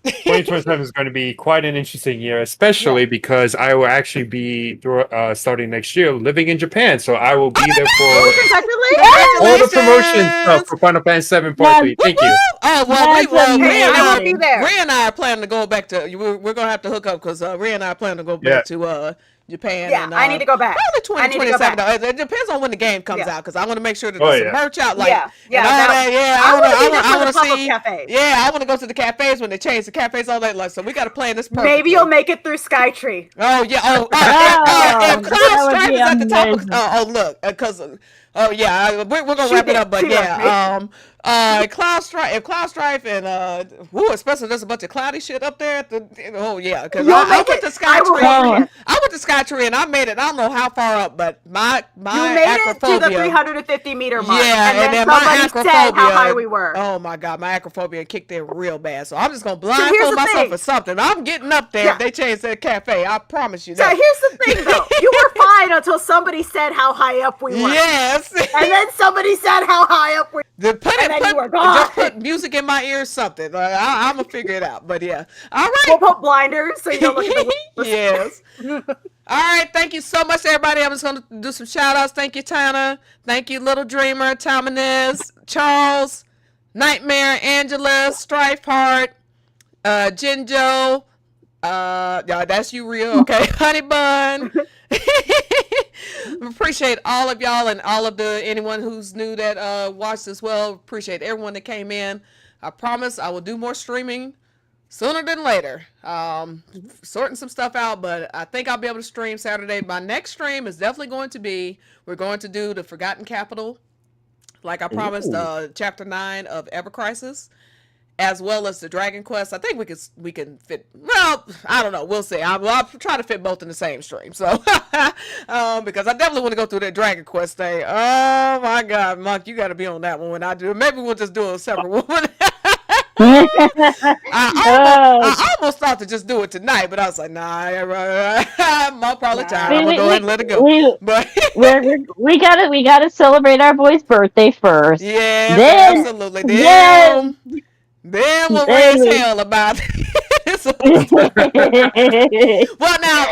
Speaker 3: 2027 is going to be quite an interesting year, especially because I will actually be starting next year living in Japan, so I will be there for all the promotion stuff for Final Fantasy VII Part 3. Thank you.
Speaker 2: Oh well, Ria and I are planning to go back to. We're gonna have to hook up because Ria and I are planning to go back to Japan.
Speaker 1: Yeah, and, I need to go back.
Speaker 2: Probably 2027. It depends on when the game comes out because I want to make sure that there's some merch out. Like,
Speaker 1: I
Speaker 2: want to see. Cafes. Yeah, I want to go to the cafes when they change the cafes all that. Like, so we got to plan this perfectly.
Speaker 1: Maybe you'll make it through Skytree.
Speaker 2: Oh yeah. If Cloud Strife is at the top. Oh look, because Oh yeah, we're gonna
Speaker 1: She
Speaker 2: wrap it
Speaker 1: did.
Speaker 2: up, but
Speaker 1: She
Speaker 2: yeah,
Speaker 1: left
Speaker 2: Cloud Strife, and especially there's a bunch of cloudy shit up there. Oh yeah, because
Speaker 1: You'll
Speaker 2: I
Speaker 1: make
Speaker 2: went
Speaker 1: it.
Speaker 2: to Sky
Speaker 1: I will
Speaker 2: Tree.
Speaker 1: help you.
Speaker 2: I went to Sky Tree and I made it. I don't know how far up, but my
Speaker 1: You made it to the
Speaker 2: acrophobia.
Speaker 1: 350-meter mark.
Speaker 2: Yeah,
Speaker 1: and then
Speaker 2: my
Speaker 1: somebody
Speaker 2: acrophobia.
Speaker 1: said how high we were.
Speaker 2: Oh my god, my acrophobia kicked in real bad. So I'm just gonna
Speaker 1: here's
Speaker 2: blindfold
Speaker 1: the
Speaker 2: myself
Speaker 1: thing.
Speaker 2: for something. I'm getting up there
Speaker 1: Yeah.
Speaker 2: if they change that cafe. I promise you
Speaker 1: So
Speaker 2: that.
Speaker 1: here's the thing, though. You were fine until somebody said how high up we were.
Speaker 2: Yes.
Speaker 1: And then somebody said how high up we were. You were gone.
Speaker 2: Just put music in my ears, something. I'm gonna figure it out. But yeah, all right.
Speaker 1: We'll put blinders so you don't look at the windows.
Speaker 2: Yes. All right. Thank you so much, everybody. I'm just gonna do some shout outs. Thank you, Tana. Thank you, Little Dreamer, Tamanez, Charles, Nightmare, Angela, Strife Heart, Jinjo. Yeah, that's you, Ria. Okay, Honey Bun. Appreciate all of y'all and all of anyone who's new that watched as well. Appreciate everyone that came in. I promise I will do more streaming sooner than later. Sorting some stuff out, but I think I'll be able to stream Saturday. My next stream is definitely going to be, we're going to do the Forgotten Capital, like I promised, chapter 9 of Ever Crisis, as well as the Dragon Quest. I think we can fit. Well, I don't know. We'll see. I'll try to fit both in the same stream. So, because I definitely want to go through that Dragon Quest thing. Oh my God, Monk, you got to be on that one when I do it. Maybe we'll just do a separate one. I almost thought to just do it tonight, but I was like, nah, I'm probably tired. I'm gonna go ahead and let it go. But
Speaker 4: we gotta celebrate our boy's birthday first.
Speaker 2: Yes, absolutely. Then we'll raise hell about it. Well, now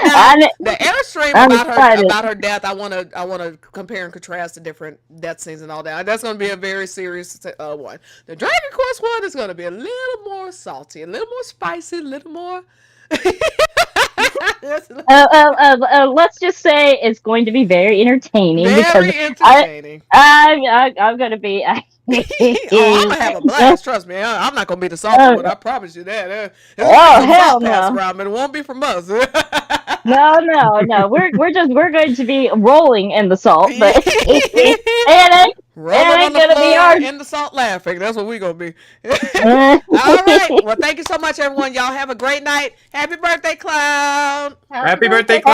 Speaker 2: the Aerith about her death. I wanna compare and contrast the different death scenes and all that. That's gonna be a very serious one. The Dragon Quest one is gonna be a little more salty, a little more spicy, a little more.
Speaker 4: Let's just say it's going to be very entertaining. I'm gonna be.
Speaker 2: I'm gonna have a blast. Trust me, I'm not gonna be the salty one. I promise you that.
Speaker 4: Hell no!
Speaker 2: Around, but it won't be from us.
Speaker 4: No. We're going to be rolling in the salt, but
Speaker 2: rolling on the floor in the salt, laughing. That's what we're gonna be. All right. Well, thank you so much, everyone. Y'all have a great night. Happy birthday, Cloud.
Speaker 3: Happy birthday, Cloud.